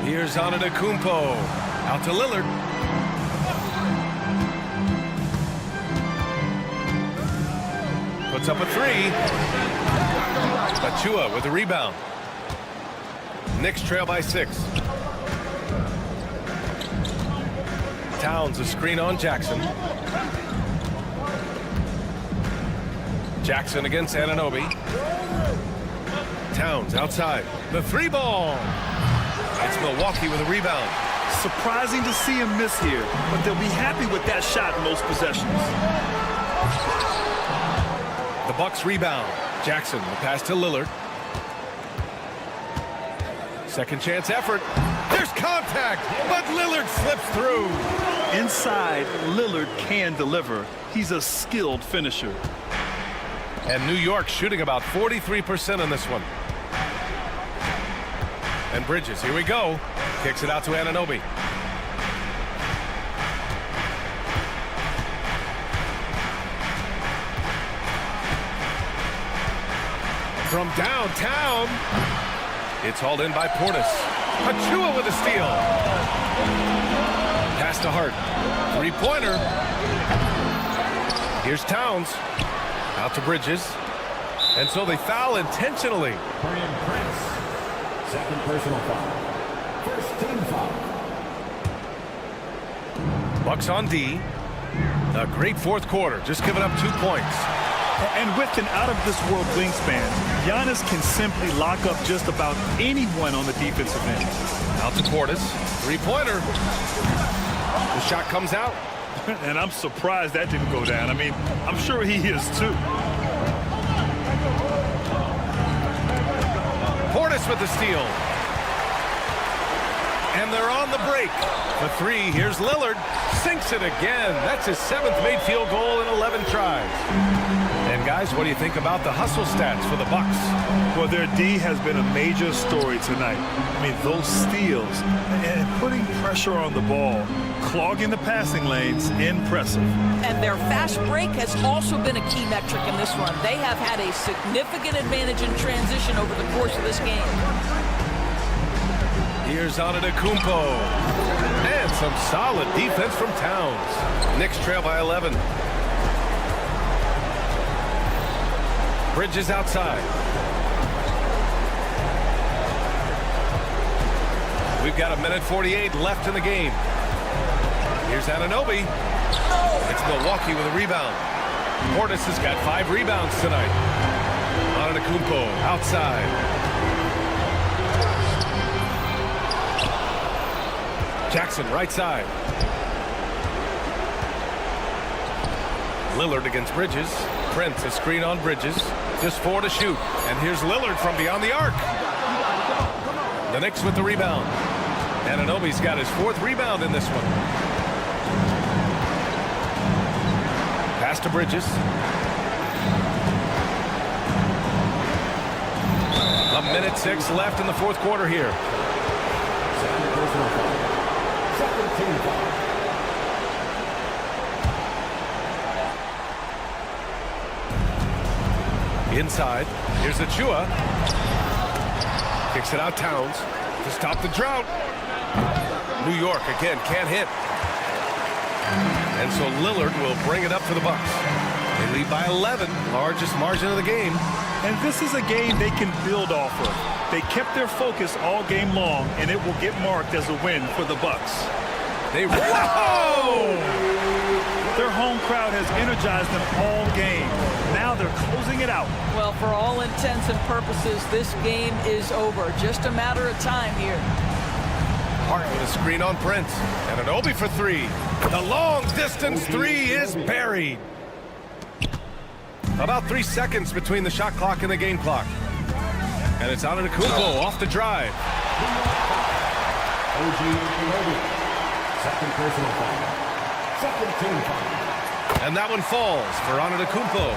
Here's Antetokounmpo. Out to Lillard. Puts up a 3. Achua with a rebound. Knicks trail by 6. Towns a screen on Jackson. Jackson against Anunoby. Towns outside. The 3 ball. It's Milwaukee with a rebound. Surprising to see him miss here, but they'll be happy with that shot in most possessions. The Bucks rebound. Jackson, the pass to Lillard. Second chance effort. There's contact, but Lillard slips through. Inside, Lillard can deliver. He's a skilled finisher. And New York shooting about 43% on this one. And Bridges, here we go. Kicks it out to Anunoby. From downtown, it's hauled in by Portis. Achua with a steal. Pass to Hart. Three-pointer. Here's Towns. Out to Bridges. And so they foul intentionally. Brian Prince, second personal foul. First team foul. Bucks on D. A great fourth quarter, just giving up 2 points. And with an out-of-this-world wingspan, Giannis can simply lock up just about anyone on the defensive end. Out to Portis. Three-pointer. The shot comes out. And I'm surprised that didn't go down. I mean, I'm sure he is too. Portis with the steal. And they're on the break. For three, here's Lillard. Sinks it again. That's his 7th made field goal in 11 tries. And guys, what do you think about the hustle stats for the Bucks? Well, their D has been a major story tonight. I mean, those steals and putting pressure on the ball, clogging the passing lanes, impressive. And their fast break has also been a key metric in this one. They have had a significant advantage in transition over the course of this game. Here's Antetokounmpo. And some solid defense from Towns. Knicks trail by 11. Bridges outside. We've got 1:48 left in the game. Here's Anunoby. It's Milwaukee with a rebound. Portis has got 5 rebounds tonight. Antetokounmpo outside. Jackson right side. Lillard against Bridges. Prince a screen on Bridges. Just 4 to shoot. And here's Lillard from beyond the arc. The Knicks with the rebound. Anunoby's got his 4th rebound in this one. Pass to Bridges. A 1:06 left in the 4th quarter here. Second personal foul. Second team foul. Inside. Here's Achua. Kicks it out Towns to stop the drought. New York again can't hit. And so Lillard will bring it up for the Bucks. They lead by 11, largest margin of the game. And this is a game they can build off of. They kept their focus all game long, and it will get marked as a win for the Bucks. Whoa! Their home crowd has energized them all game. Now they're closing it out. Well, for all intents and purposes, this game is over. Just a matter of time here. Hart with a screen on Prince. And Anunoby for 3. The long distance 3 is buried. About 3 seconds between the shot clock and the game clock. And it's Antetokounmpo off the drive. OG Anunoby. Second personal foul. Second team foul. And that one falls for Antetokounmpo.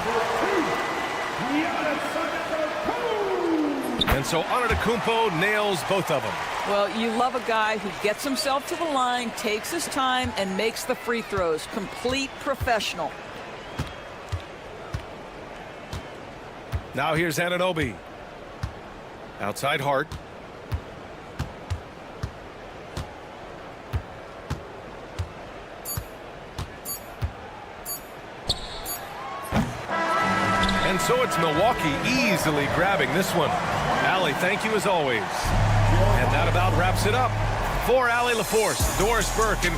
And so Antetokounmpo nails both of them. Well, you love a guy who gets himself to the line, takes his time, and makes the free throws. Complete professional. Now here's Anunoby. Outside Hart. And so it's Milwaukee easily grabbing this one. Allie, thank you as always. And that about wraps it up. For Allie LaForce, Doris Burke, and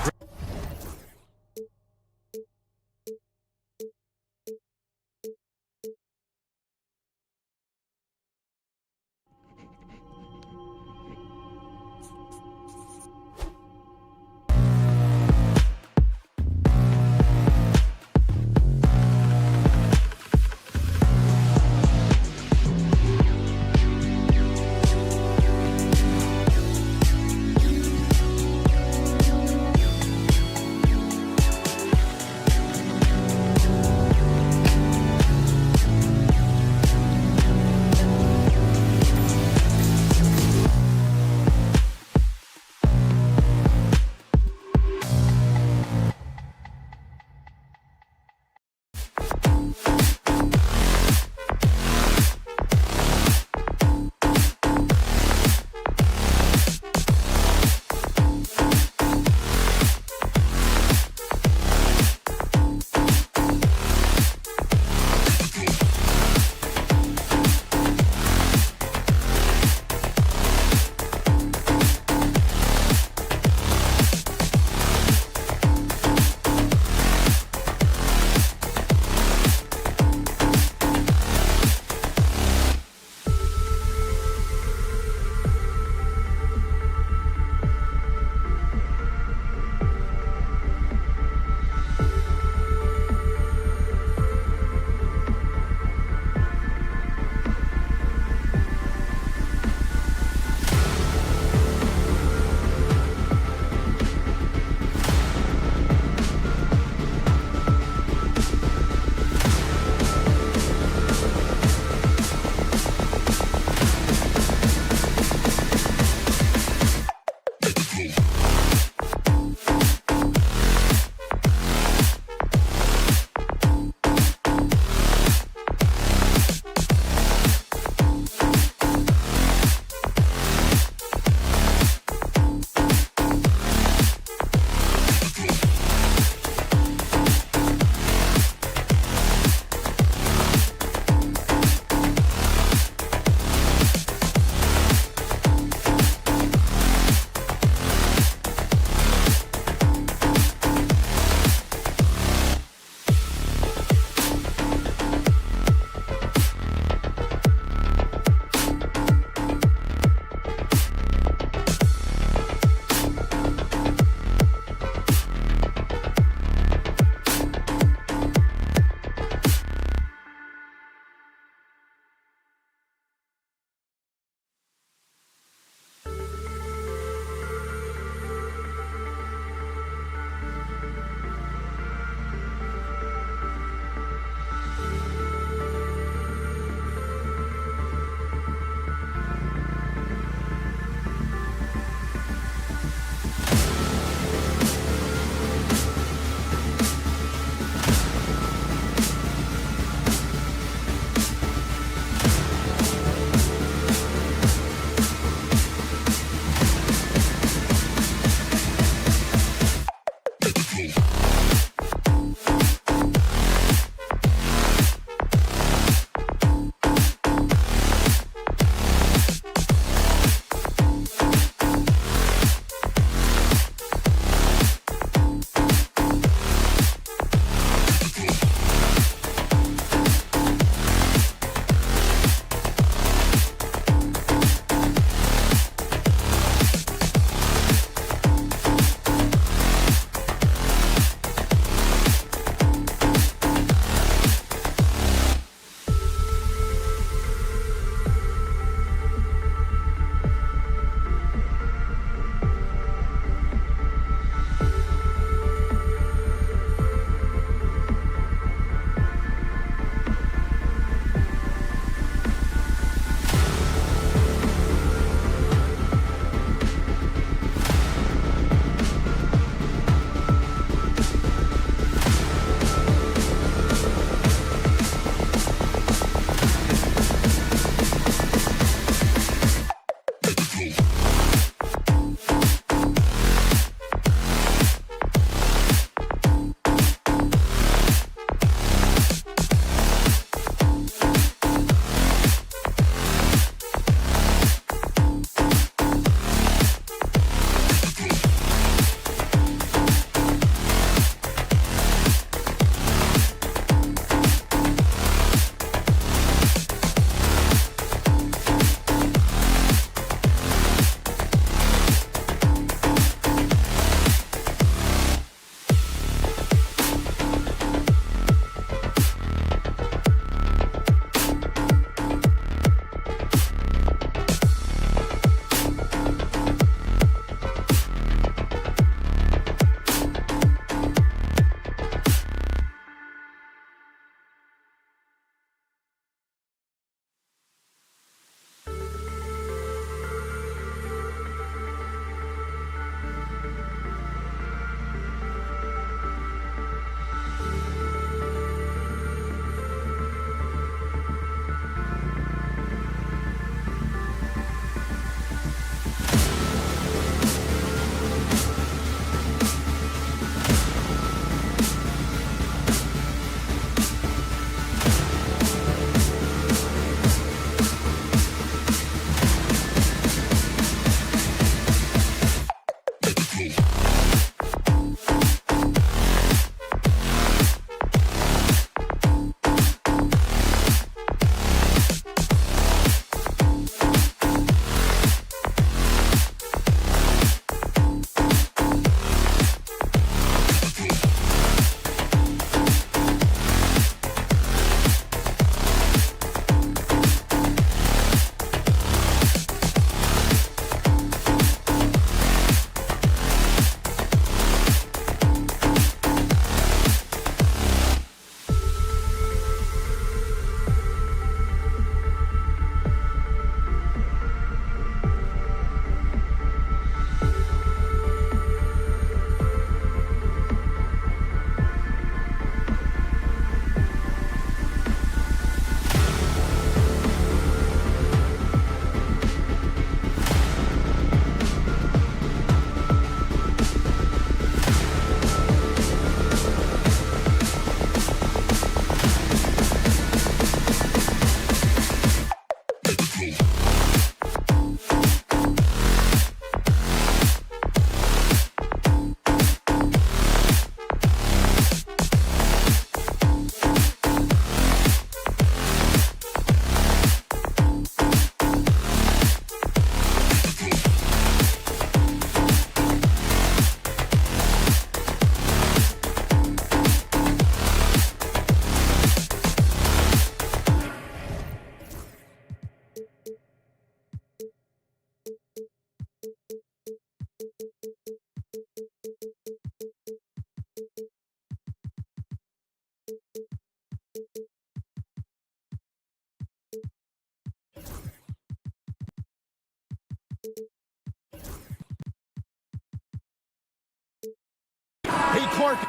Clark.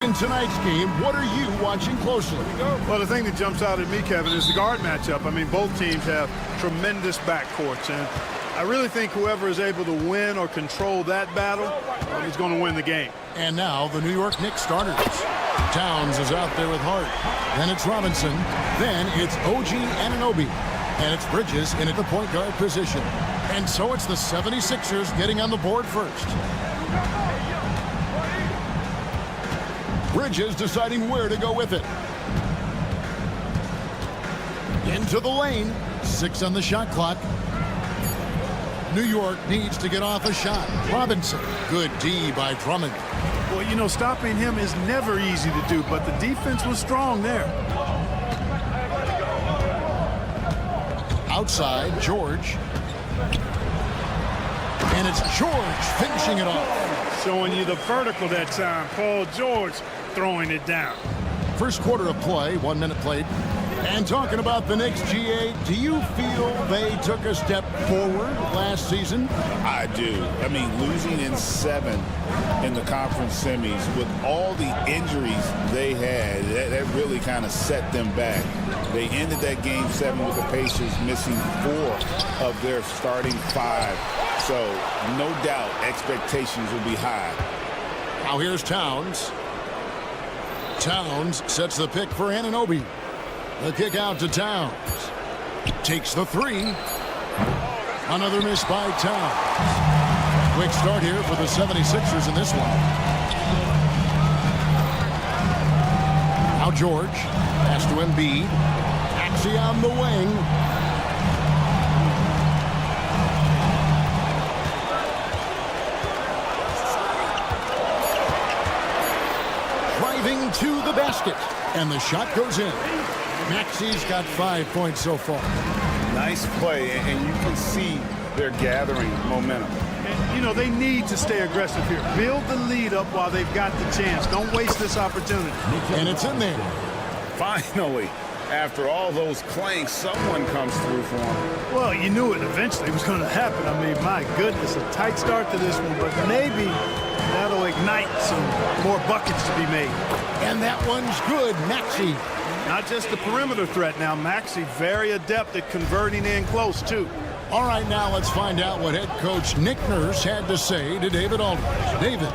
In tonight's game, what are you watching closely? Well, the thing that jumps out at me, Kevin, is the guard matchup. I mean, both teams have tremendous backcourts, and I really think whoever is able to win or control that battle is going to win the game. And now the New York Knicks starters. Towns is out there with Hart. Then it's Robinson. Then it's OG Anunoby. And it's Bridges in at the point guard position. And so it's the 76ers getting on the board first. Bridges deciding where to go with it. Into the lane. 6 on the shot clock. New York needs to get off a shot. Robinson. Good D by Drummond. Well, you know, stopping him is never easy to do, but the defense was strong there. Outside, George. And it's George finishing it off. Showing you the vertical that time. Paul George throwing it down. First quarter of play, 1 minute played. And talking about the Knicks, GA, do you feel they took a step forward last season? I do. I mean, losing in 7 in the conference semis with all the injuries they had, that really kind of set them back. They ended that game 7 with the Pacers missing 4 of their starting 5. So, no doubt, expectations will be high. Now here's Towns. Towns sets the pick for Anunoby. The kick out to Towns. Takes the 3. Another miss by Towns. Quick start here for the 76ers in this one. Now George. Pass to Embiid. Maxey on the wing. Driving to the basket. And the shot goes in. Maxey's got 5 points so far. Nice play, and you can see they're gathering momentum. And, you know, they need to stay aggressive here. Build the lead up while they've got the chance. Don't waste this opportunity. And it's in there. Finally, after all those clanks, someone comes through for them. Well, you knew it eventually was going to happen. I mean, my goodness, a tight start to this one, but maybe that'll ignite some more buckets to be made. And that one's good. Maxey. Not just the perimeter threat now. Maxey very adept at converting in close, too. All right, now let's find out what head coach Nick Nurse had to say to David Aldridge. David.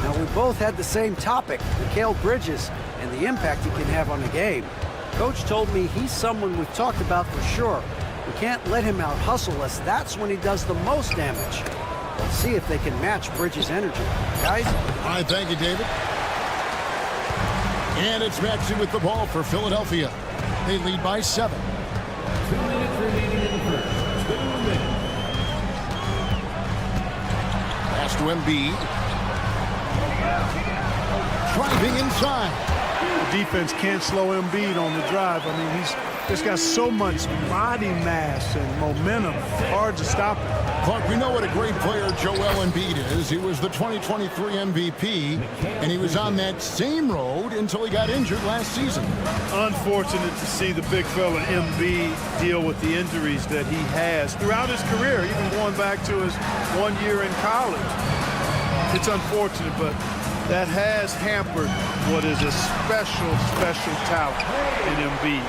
Now, we both had the same topic, Mikal Bridges, and the impact he can have on the game. Coach told me he's someone we've talked about for sure. We can't let him out-hustle us. That's when he does the most damage. Let's see if they can match Bridges' energy. Guys? All right, thank you, David. And it's Maxey with the ball for Philadelphia. They lead by 7. 2 minutes remaining in the first. 2 minutes. Pass to Embiid. Driving inside. The defense can't slow Embiid on the drive. I mean, he's just got so much body mass and momentum. Hard to stop him. Clark, we know what a great player Joel Embiid is. He was the 2023 MVP, and he was on that same road until he got injured last season. Unfortunate to see the big fella Embiid deal with the injuries that he has throughout his career, even going back to his 1 year in college. It's unfortunate, but that has hampered what is a special talent in Embiid.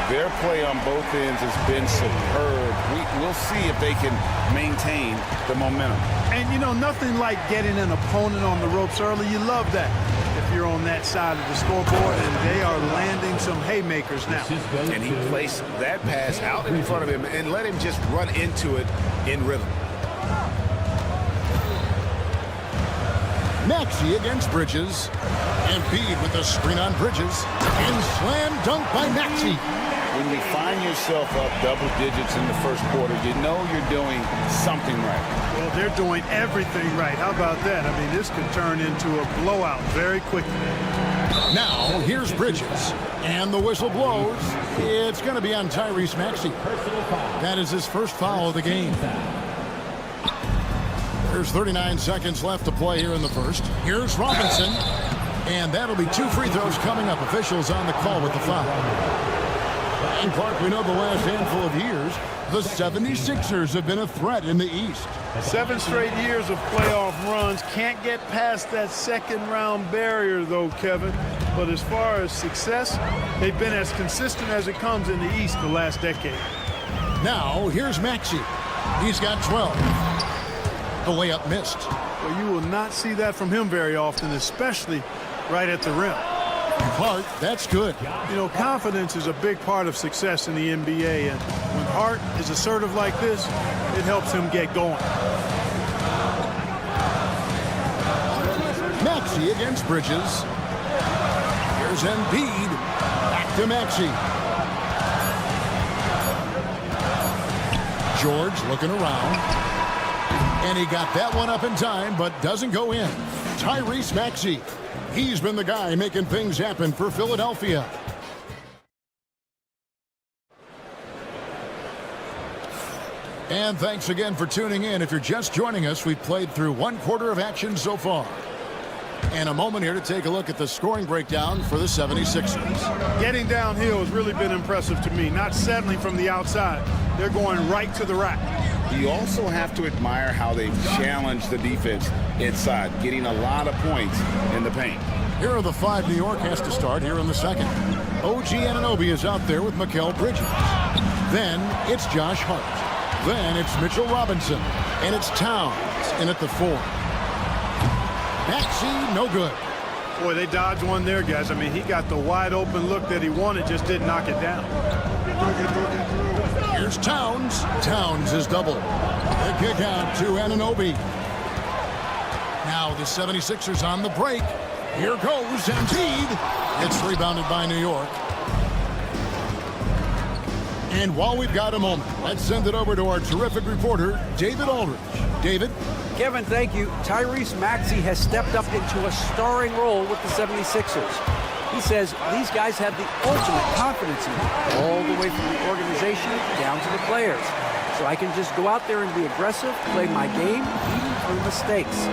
Their play on both ends has been superb. We'll see if they can maintain the momentum. And, you know, nothing like getting an opponent on the ropes early. You love that if you're on that side of the scoreboard, and they are landing some haymakers now. And he placed that pass out in front of him and let him just run into it in rhythm. Maxey against Bridges. Embiid with the screen on Bridges. And slam dunk by Maxey. when you find yourself up double digits in the first quarter, you know you're doing something right. Well, they're doing everything right. How about that? I mean, this could turn into a blowout very quickly. Now, here's Bridges. And the whistle blows. It's going to be on Tyrese Maxey. That is his first foul of the game. There's 39 seconds left to play here in the first. Here's Robinson. And that'll be 2 free throws coming up. Officials on the call with the foul. And Clark, we know the last handful of years, the 76ers have been a threat in the East. 7 straight years of playoff runs. Can't get past that second-round barrier, though, Kevin. But as far as success, they've been as consistent as it comes in the East the last decade. Now, here's Maxey. He's got 12. The layup missed. Well, you will not see that from him very often, especially right at the rim. Hart, that's good. You know, confidence is a big part of success in the NBA, and when Hart is assertive like this, it helps him get going. Maxey against Bridges. Here's Embiid. Back to Maxey. George looking around. And he got that one up in time, but doesn't go in. Tyrese Maxey. He's been the guy making things happen for Philadelphia. And thanks again for tuning in. If you're just joining us, we've played through 1 quarter of action so far. And a moment here to take a look at the scoring breakdown for the 76ers. Getting downhill has really been impressive to me, not settling from the outside. They're going right to the rack. You also have to admire how they've challenged the defense inside, getting a lot of points in the paint. Here are the 5 New York has to start here in the second. OG Anunoby is out there with Mikal Bridges. Then it's Josh Hart. Then it's Mitchell Robinson. And it's Towns in at the 4. Maxey, no good. Boy, they dodged one there, guys. I mean, he got the wide open look that he wanted, just didn't knock it down. Here's Towns. Towns is double. The kick out to Anunoby. Now the 76ers on the break. Here goes Embiid. It's rebounded by New York. And while we've got a moment, let's send it over to our terrific reporter, David Aldridge. David? Kevin, thank you. Tyrese Maxey has stepped up into a starring role with the 76ers. He says these guys have the ultimate confidence in him, all the way from the organization down to the players. So I can just go out there and be aggressive, play my game, even through mistakes.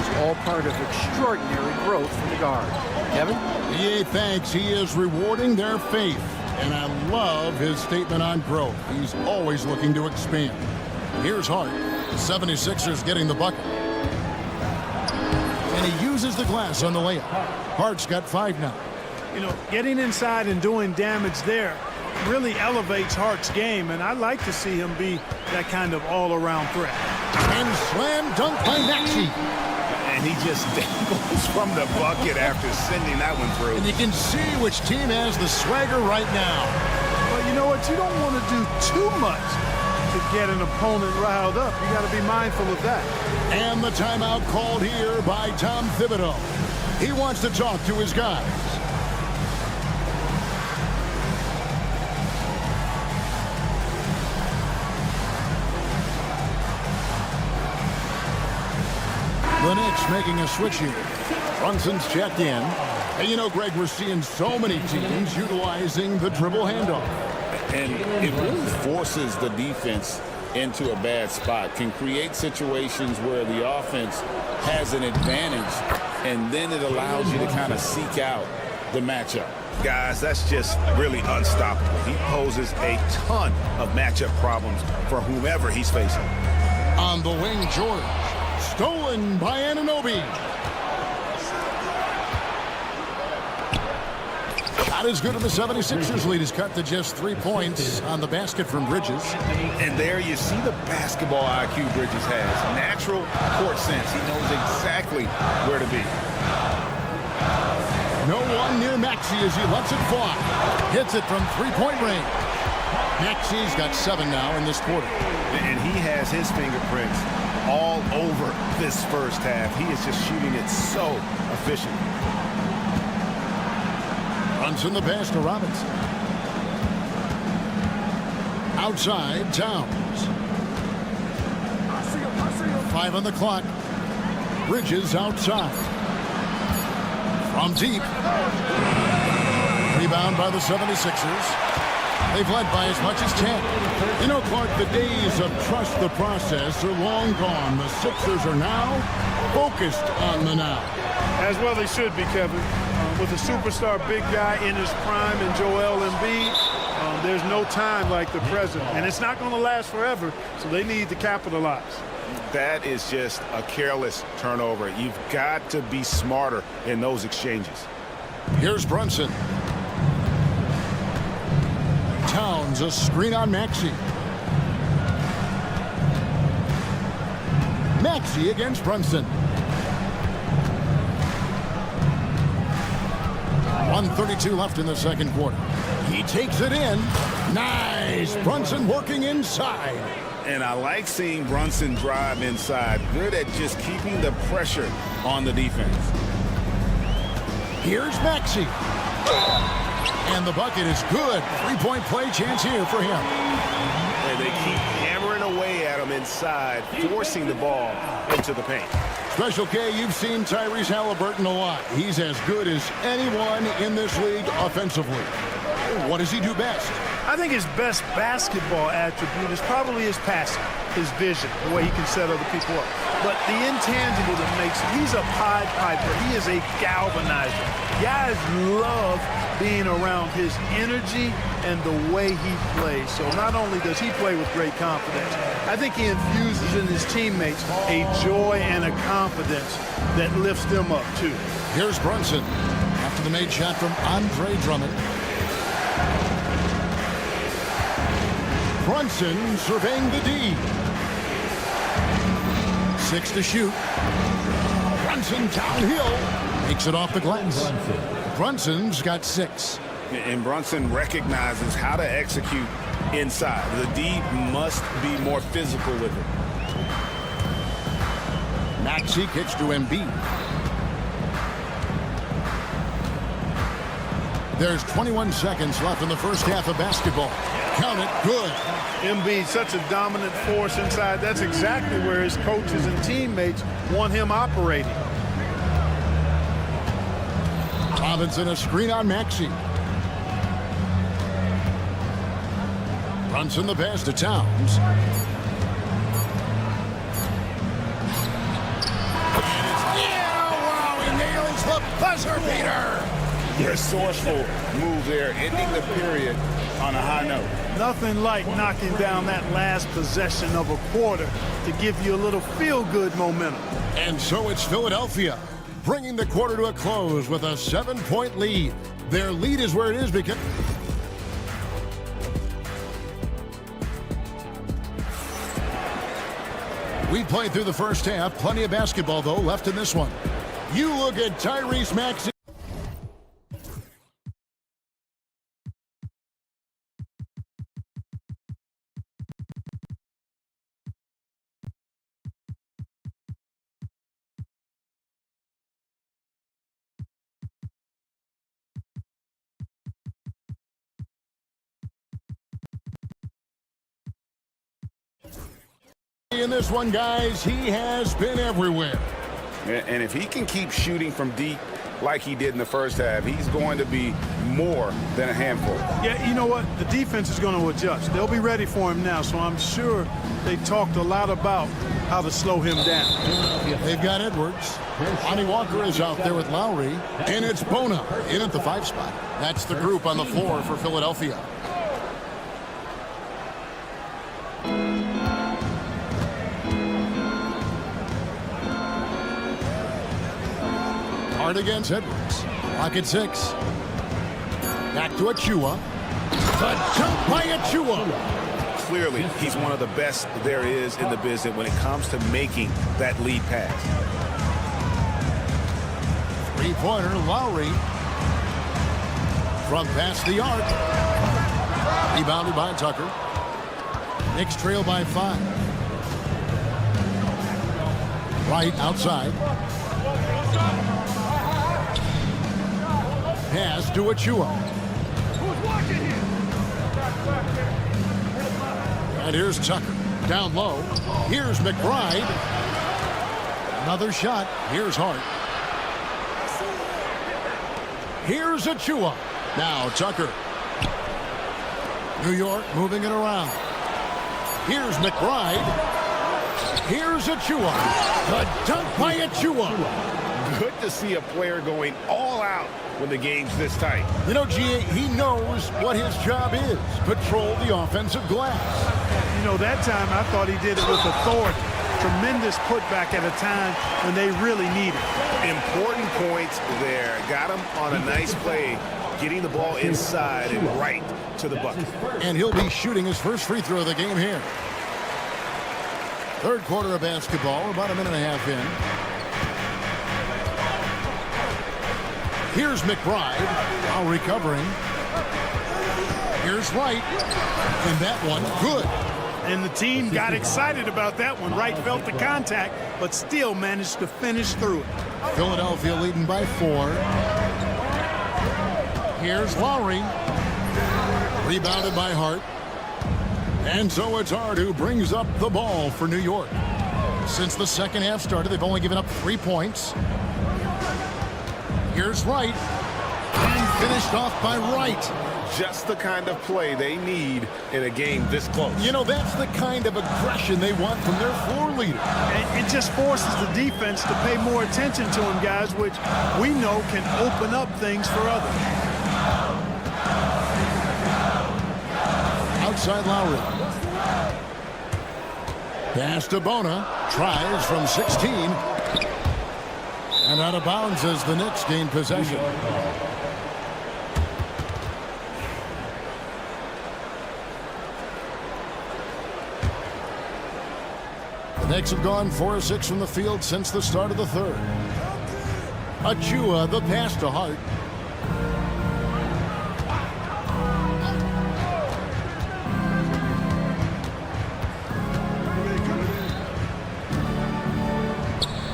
It's all part of extraordinary growth for the guard. Kevin? Yeah, thanks. He is rewarding their faith. And I love his statement on growth. He's always looking to expand. Here's Hart. The 76ers getting the bucket. And he uses the glass on the layup. Hart's got 5 now. You know, getting inside and doing damage there really elevates Hart's game, and I like to see him be that kind of all-around threat. And slam dunk by Maxey. And he just goes from the bucket after sending that one through. And you can see which team has the swagger right now. But you know what? You don't want to do too much to get an opponent riled up. You got to be mindful of that. And the timeout called here by Tom Thibodeau. He wants to talk to his guys. The Knicks making a switch here. Brunson's checked in. And you know, Greg, we're seeing so many teams utilizing the dribble handoff. And it really forces the defense into a bad spot, can create situations where the offense has an advantage, and then it allows you to kind of seek out the matchup. Guys, that's just really unstoppable. He poses a ton of matchup problems for whomever he's facing. On the wing, George. Stolen by Anunoby. Shot is good, and the 76ers lead is cut to just 3 points on the basket from Bridges. And there you see the basketball IQ Bridges has. Natural court sense. He knows exactly where to be. No one near Maxey as he lets it fly. Hits it from 3-point range. Maxey's got 7 now in this quarter. And he has his fingerprints all over this first half. He is just shooting it so efficient. Runs in the pass to Robinson. Outside, Towns. 5 on the clock. Bridges outside. From deep. Rebound by the 76ers. They've led by as much as 10. You know, Clark, the days of trust the process are long gone. The Sixers are now focused on the now. As well they should be, Kevin. With a superstar big guy in his prime in Joel Embiid, there's no time like the present. And it's not going to last forever, so they need to capitalize. That is just a careless turnover. You've got to be smarter in those exchanges. Here's Brunson. Towns, a screen on Maxey. Maxey against Brunson. 1:32 left in the second quarter. He takes it in. Nice. Brunson working inside. And I like seeing Brunson drive inside. Good at just keeping the pressure on the defense. Here's Maxey. And the bucket is good. 3-point play chance here for him. And they keep hammering away at him inside, forcing the ball into the paint. Special K, you've seen Tyrese Halliburton a lot. He's as good as anyone in this league offensively. What does he do best? I think his best basketball attribute is probably his passing, his vision, the way he can set other people up. But the intangible that makes him, he's a Pied Piper. He is a galvanizer. Guys love being around his energy and the way he plays. So not only does he play with great confidence, I think he infuses in his teammates a joy and a confidence that lifts them up too. Here's Brunson after the made shot from Andre Drummond. Brunson surveying the D. 6 to shoot. Brunson downhill. Makes it off the glass. Brunson's got 6. And Brunson recognizes how to execute inside. The D must be more physical with it. Maxey kicks to Embiid. There's 21 seconds left in the first half of basketball. Count it, good. Embiid, such a dominant force inside. That's exactly where his coaches and teammates want him operating. Robinson, a screen on Maxey. Brunson the pass to Towns. Wow, he nails the buzzer beater. Resourceful move there, ending the period on a high note. Nothing like knocking down that last possession of a quarter to give you a little feel-good momentum. And so it's Philadelphia bringing the quarter to a close with a 7-point lead. Their lead is where it is because we played through the first half. Plenty of basketball, though, left in this one. You look at Tyrese Maxey. In this one, guys, he has been everywhere. And if he can keep shooting from deep like he did in the first half, he's going to be more than a handful. Yeah, you know what? The defense is going to adjust. They'll be ready for him now, so I'm sure they talked a lot about how to slow him down. They've got Edwards. Lonnie Walker is out there with Lowry. And it's Bona in at the 5 spot. That's the group on the floor for Philadelphia. Hard against Edwards. Clock at 6. Back to Achua. The jump by Achua. Clearly, he's one of the best there is in the business when it comes to making that lead pass. 3-pointer, Lowry. From past the arc. Rebounded by Tucker. Knicks trail by 5. Right outside. Pass to Achua. And here's Tucker. Down low. Here's McBride. Another shot. Here's Hart. Here's Achua. Now Tucker. New York moving it around. Here's McBride. Here's Achua. The dunk by Achua. Good to see a player going all out when the game's this tight. You know, G.A., he knows what his job is. Patrol the offensive glass. You know, that time I thought he did it with authority. Tremendous putback at a time when they really need it. Important points there. Got him on a nice play, getting the ball inside and right to the bucket. And he'll be shooting his first free throw of the game here. Third quarter of basketball, about a minute and a half in. Here's McBride, now recovering. Here's Wright, and that one good. And the team got excited about that one. Wright felt the contact, but still managed to finish through it. Philadelphia leading by 4. Here's Lowry. Rebounded by Hart. And so it's Hart who brings up the ball for New York. Since the second half started, they've only given up 3 points. Here's Wright. And finished off by Wright. Just the kind of play they need in a game this close. You know, that's the kind of aggression they want from their floor leader. And it just forces the defense to pay more attention to him, guys, which we know can open up things for others. Outside Lowry. Pass to Bona. Tries from 16. And out of bounds as the Knicks gain possession. The Knicks have gone 4 of 6 from the field since the start of the third. Achua, the pass to Hart.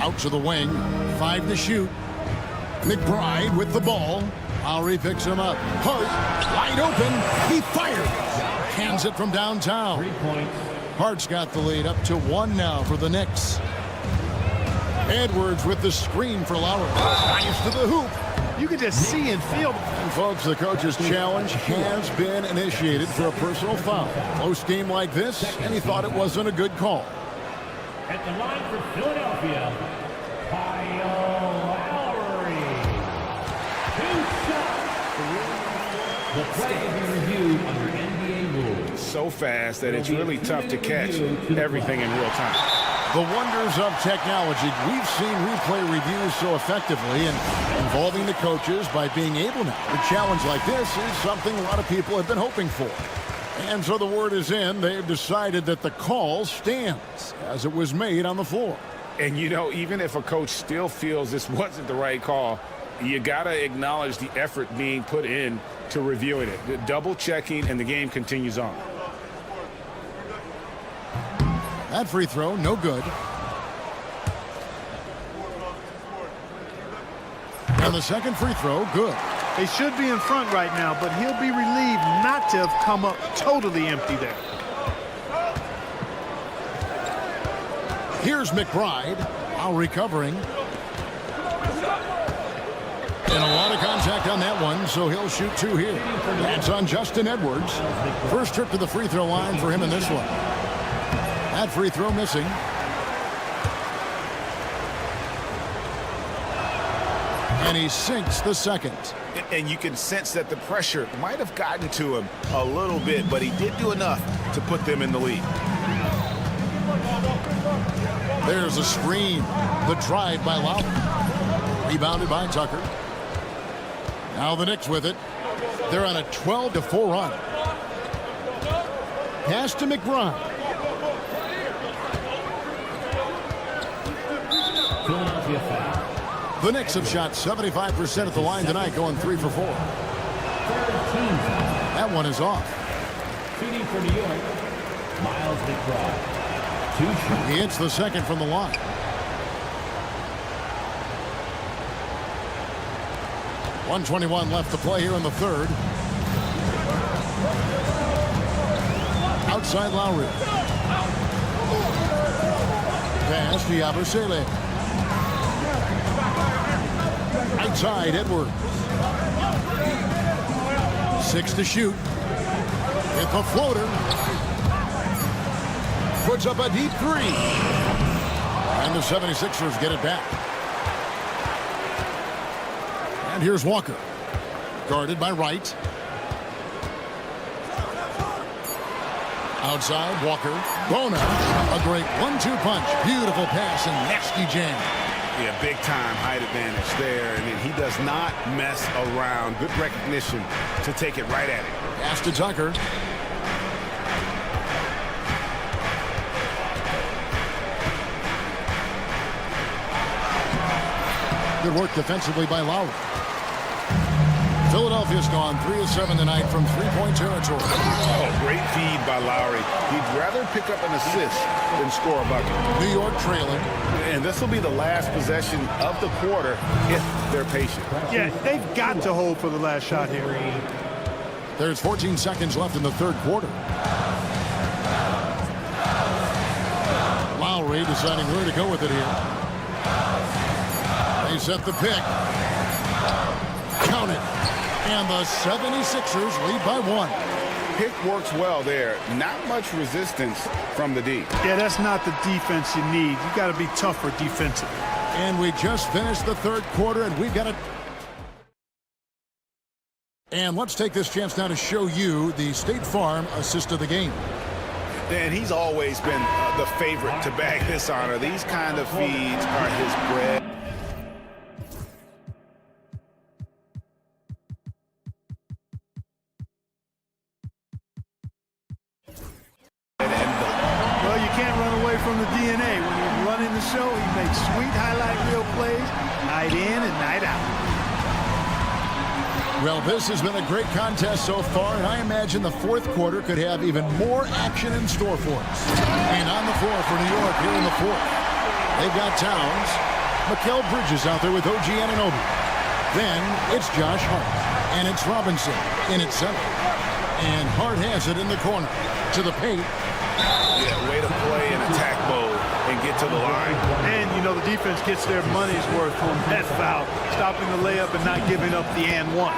Out to the wing. 5 to shoot. McBride with the ball. Lowry picks him up. Hart, wide open. He fires. Hands it from downtown. 3 points. Hart's got the lead up to 1 now for the Knicks. Edwards with the screen for Lowry. Fires to the hoop. You can just see and feel. And folks, the coach's challenge has been initiated for a personal foul. Close game like this, and he thought it wasn't a good call. At the line for Philadelphia, Kyle Lowry. 2 shots. The play will be reviewed under NBA rules. So fast that it's really tough to catch everything in real time. The wonders of technology. We've seen replay reviews so effectively and involving the coaches by being able now. A challenge like this is something a lot of people have been hoping for. And so the word is in. They've decided that the call stands as it was made on the floor. And, you know, even if a coach still feels this wasn't the right call, you got to acknowledge the effort being put in to reviewing it. The double checking, and the game continues on. That free throw, no good. And the second free throw, good. They should be in front right now, but he'll be relieved not to have come up totally empty there. Here's McBride, now recovering. And a lot of contact on that one, so he'll shoot 2 here. That's on Justin Edwards. First trip to the free throw line for him in this one. That free throw missing. And he sinks the second. And you can sense that the pressure might have gotten to him a little bit, but he did do enough to put them in the lead. There's a screen. The drive by Lowry. Rebounded by Tucker. Now the Knicks with it. They're on a 12-4 run. Pass to McBride. Philadelphia foul. The Knicks have shot 75% at the line tonight, going 3 for 4. That one is off. Shooting for New York, Miles McBride. 2 shots. He hits the second from the line. .121 left to play here in the third. outside Lowry. Pass to Yabusele. Outside Edwards. 6 to shoot. Hit the floater. Puts up a deep 3. And the 76ers get it back. And here's Walker. Guarded by Wright. Outside, Walker. Bona. A great 1-2 punch. Beautiful pass and nasty jam. Yeah, big time height advantage there. And he does not mess around. Good recognition to take it right at it. Pass to Tucker. Good work defensively by Lowry. Philadelphia's gone 3 of 7 tonight from three-point territory. Oh, great feed by Lowry. He'd rather pick up an assist than score a bucket. New York trailing. And this will be the last possession of the quarter if they're patient. Yeah, they've got to hold for the last shot here. There's 14 seconds left in the third quarter. Lowry deciding where to go with it here. They set the pick. Count it. And the 76ers lead by 1. Pick works well there. Not much resistance from the D. Yeah, that's not the defense you need. You got to be tougher defensively. And we just finished the third quarter, and we've got it. And let's take this chance now to show you the State Farm assist of the game. And he's always been the favorite to bag this honor. These kind of feeds are his bread. Well, you can't run away from the DNA. When he's running the show, he makes sweet highlight reel plays night in and night out. Well, this has been a great contest so far, and I imagine the fourth quarter could have even more action in store for us. And on the floor for New York here in the fourth, they've got Towns, Mikal Bridges out there with OG Anunoby. Then it's Josh Hart, and it's Robinson in at center. And Hart has it in the corner to the paint. Yeah, way to play in attack mode and get to the line. And, you know, the defense gets their money's worth from that foul, stopping the layup and not giving up the and one.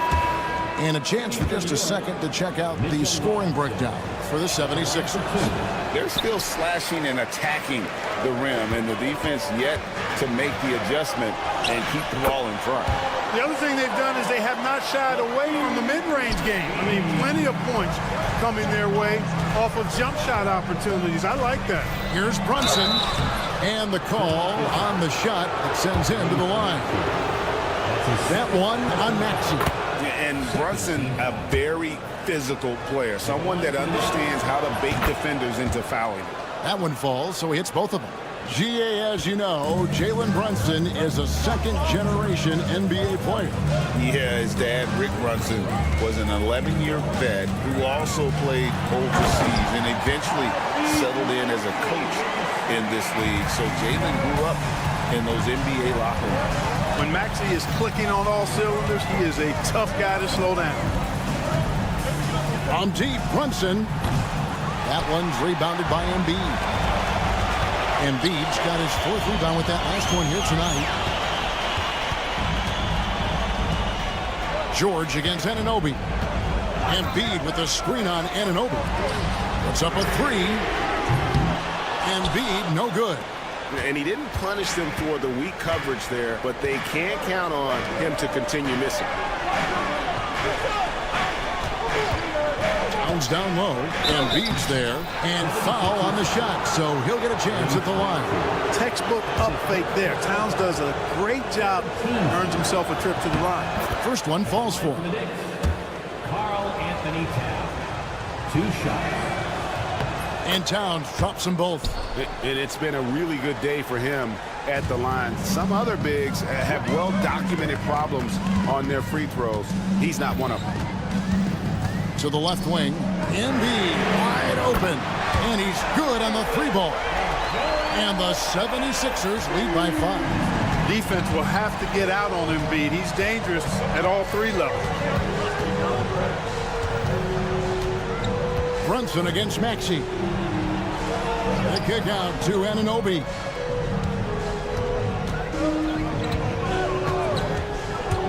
And a chance for just a second to check out the scoring breakdown for the 76ers. They're still slashing and attacking the rim, and the defense yet to make the adjustment and keep the ball in front. The other thing they've done is they have not shied away from the mid-range game. I mean, plenty of points coming their way off of jump shot opportunities. I like that. Here's Brunson, and the call on the shot that sends him to the line. That one on Maxey. And Brunson, a very physical player, someone that understands how to bait defenders into fouling. That one falls, so he hits both of them. GA, as you know, Jalen Brunson is a second-generation NBA player. Yeah, his dad, Rick Brunson, was an 11-year vet who also played overseas and eventually settled in as a coach in this league. So Jalen grew up in those NBA locker rooms. When Maxey is clicking on all cylinders, he is a tough guy to slow down. On deep, Brunson. That one's rebounded by Embiid. Embiid's got his fourth rebound with that last one here tonight. George against Anunoby. Embiid with a screen on Anunoby. Puts up a 3. Embiid, no good. And he didn't punish them for the weak coverage there, but they can't count on him to continue missing. Towns down low, and Embiid's there, and foul on the shot, so he'll get a chance at the line. Textbook up fake there. Towns does a great job, earns himself a trip to the line. First one falls for him. Carl Anthony Towns. 2 shots. And Towns drops them both. And it's been a really good day for him at the line. Some other bigs have well-documented problems on their free throws. He's not one of them. To the left wing, Embiid wide open, and he's good on the 3-ball. And the 76ers lead by 5. Defense will have to get out on Embiid. He's dangerous at all 3 levels. Brunson against Maxey. The kick out to Anunoby.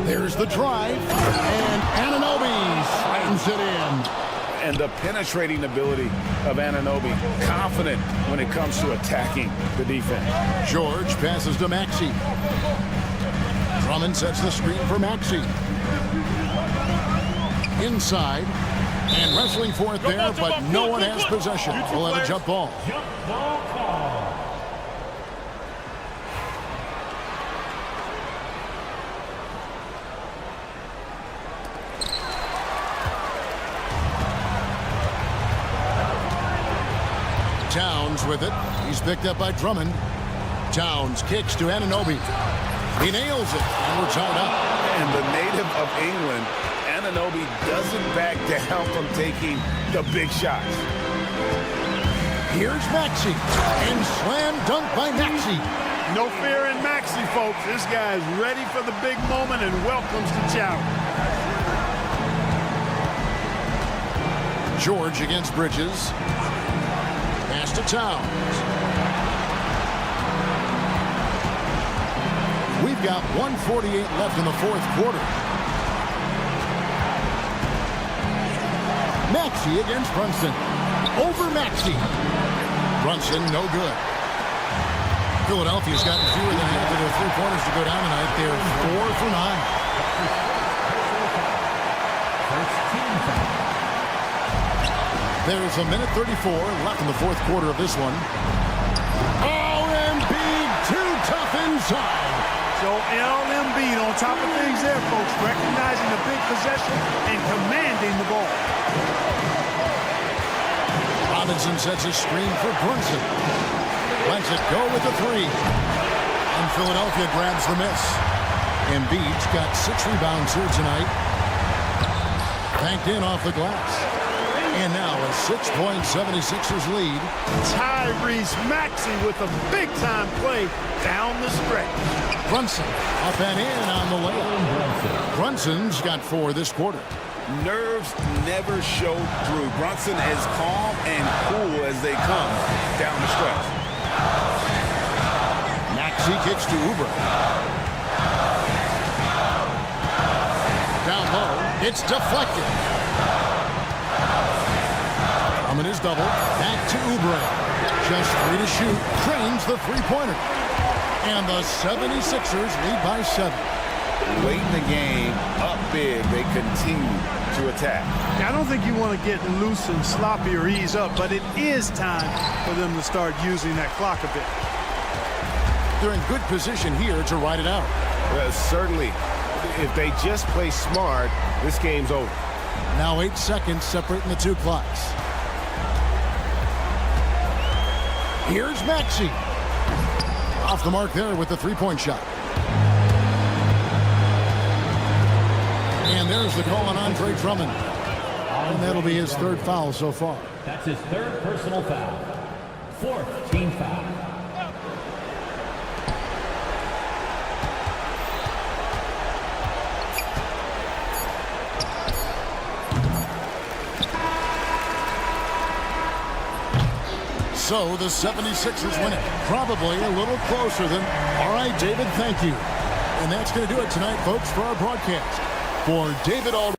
There's the drive, and Anunoby slams it in. And the penetrating ability of Anunoby, confident when it comes to attacking the defense. George passes to Maxey. Drummond sets the screen for Maxey. Inside, and wrestling for it there, but no one has possession. We'll have a jump ball. Towns with it. He's picked up by Drummond. Towns kicks to Anunoby. He nails it, and we're tied up. And the native of England, Anunoby doesn't back down from taking the big shots. Here's Maxey, and slam dunk by Maxey. No fear in Maxey, folks. This guy is ready for the big moment and welcomes the challenge. George against Bridges. Pass to Towns. We've got 1:48 left in the fourth quarter. Maxey against Brunson. Over Maxey. Brunson, no good. Philadelphia's gotten fewer than half of their three-pointers to go down tonight. They're 4 for 9. There's a minute 34 left in the fourth quarter of this one. Oh, Embiid, too tough inside. So Embiid on top of things there, folks, recognizing the big possession and commanding the ball. Robinson sets a screen for Brunson. Lets it go with the three. And Philadelphia grabs the miss. Embiid's got 6 rebounds here tonight. Banked in off the glass. And now a 6-point 76ers lead. Tyrese Maxey with a big-time play down the stretch. Brunson up and in on the layup. Brunson's got 4 this quarter. Nerves never show through. Brunson as calm and cool as they come down the stretch. Maxey kicks to Oubre. Down low, it's deflected. Drummond is double. Back to Oubre. Just 3 to shoot. Cranes the three-pointer. And the 76ers lead by 7. Late in the game, up big, they continue to attack. Now, I don't think you want to get loose and sloppy or ease up, but it is time for them to start using that clock a bit. They're in good position here to ride it out. Well, certainly, if they just play smart, this game's over. Now 8 seconds separating the 2 clocks. Here's Maxey. Off the mark there with the three-point shot. And there's the call on Andre Drummond. And that'll be his 3rd foul so far. That's his 3rd personal foul. 4th team foul. So the 76ers win it. Probably a little closer than... All right, David, thank you. And that's going to do it tonight, folks, for our broadcast. For David Aldridge.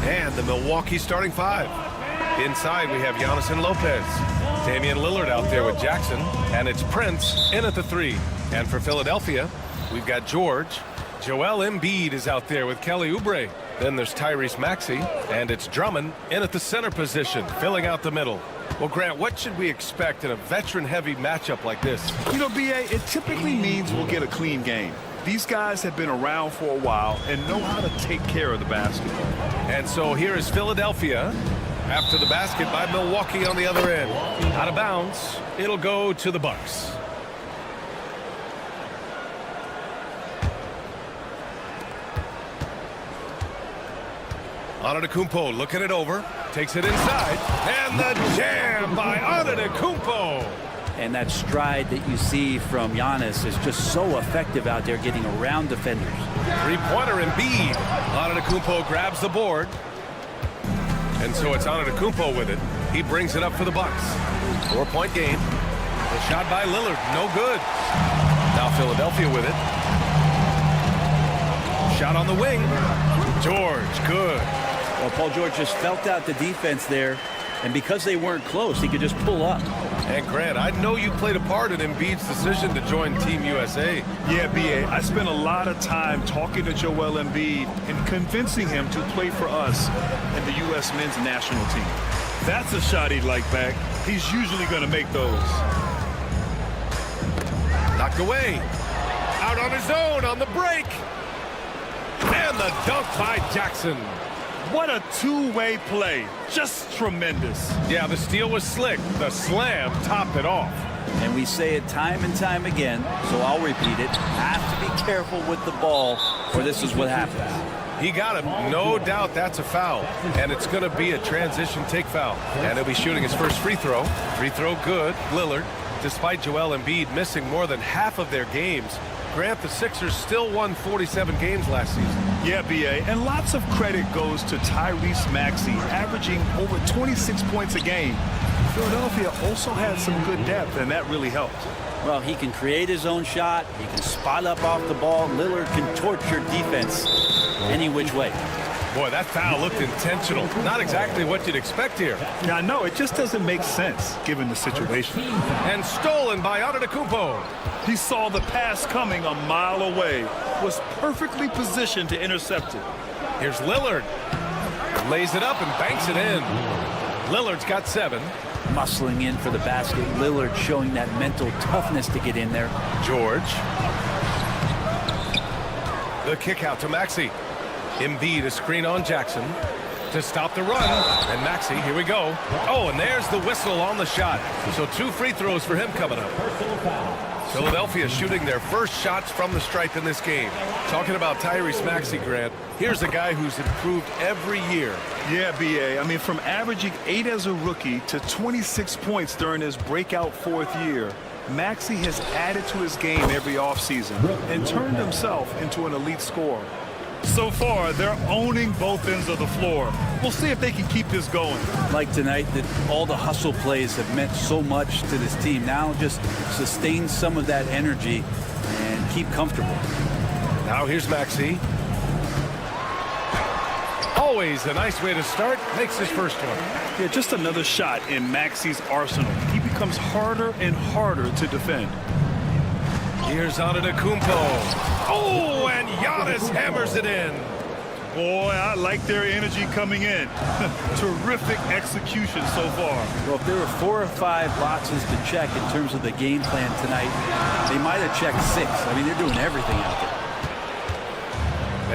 And the Milwaukee starting five. Inside, we have Giannis and Lopez. Damian Lillard out there with Jackson. And it's Prince in at the 3. And for Philadelphia, we've got George. Joel Embiid is out there with Kelly Oubre. Then there's Tyrese Maxey. And it's Drummond in at the center position, filling out the middle. Well, Grant, what should we expect in a veteran-heavy matchup like this? You know, B.A., it typically means we'll get a clean game. These guys have been around for a while and know how to take care of the basketball. And so here is Philadelphia after the basket by Milwaukee on the other end. Out of bounds. It'll go to the Bucks. Antetokounmpo looking it over. Takes it inside. And the jam by Antetokounmpo. And that stride that you see from Giannis is just so effective out there getting around defenders. Three-pointer Embiid. Antetokounmpo grabs the board. And so it's Antetokounmpo with it. He brings it up for the Bucks. 4-point game. The shot by Lillard, no good. Now Philadelphia with it. Shot on the wing. George, good. Well, Paul George just felt out the defense there. And because they weren't close, he could just pull up. And Grant, I know you played a part in Embiid's decision to join Team USA. Yeah, B.A., I spent a lot of time talking to Joel Embiid and convincing him to play for us in the U.S. men's national team. That's a shot he'd like back. He's usually going to make those. Knocked away. Out on his own on the break. And the dunk by Jackson. What a two-way play. Just tremendous. Yeah, the steal was slick. The slam topped it off. And we say it time and time again, so I'll repeat it. Have to be careful with the ball, or this is what happens. He got him. No doubt that's a foul. And it's going to be a transition take foul. And he'll be shooting his first free throw. Free throw good. Lillard. Despite Joel Embiid missing more than half of their games, Grant, the Sixers still won 47 games last season. Yeah, B.A., and lots of credit goes to Tyrese Maxey, averaging over 26 points a game. Philadelphia also had some good depth, and that really helped. Well, he can create his own shot. He can spot up off the ball. Lillard can torch your defense any which way. Boy, that foul looked intentional. Not exactly what you'd expect here. Yeah, I know. It just doesn't make sense, given the situation. And stolen by Antetokounmpo. He saw the pass coming a mile away. Was perfectly positioned to intercept it. Here's Lillard. Lays it up and banks it in. Lillard's got 7. Muscling in for the basket. Lillard showing that mental toughness to get in there. George. The kick out to Maxey. Embiid a screen on Jackson to stop the run. And Maxey, here we go. Oh, and there's the whistle on the shot. So 2 free throws for him coming up. Philadelphia shooting their first shots from the stripe in this game. Talking about Tyrese Maxey, Grant, here's a guy who's improved every year. Yeah, B.A., I mean, from averaging 8 as a rookie to 26 points during his breakout 4th year, Maxey has added to his game every offseason and turned himself into an elite scorer. So far, they're owning both ends of the floor. We'll see if they can keep this going. Like tonight, that all the hustle plays have meant so much to this team. Now just sustain some of that energy and keep comfortable. Now here's Maxey. Always a nice way to start. Makes his first one. Yeah, just another shot in Maxey's arsenal. He becomes harder and harder to defend. Here's Antetokounmpo. Oh, and Giannis hammers it in. Boy, I like their energy coming in. Terrific execution so far. Well, if there were 4 or 5 boxes to check in terms of the game plan tonight, they might have checked 6. I mean, they're doing everything out there.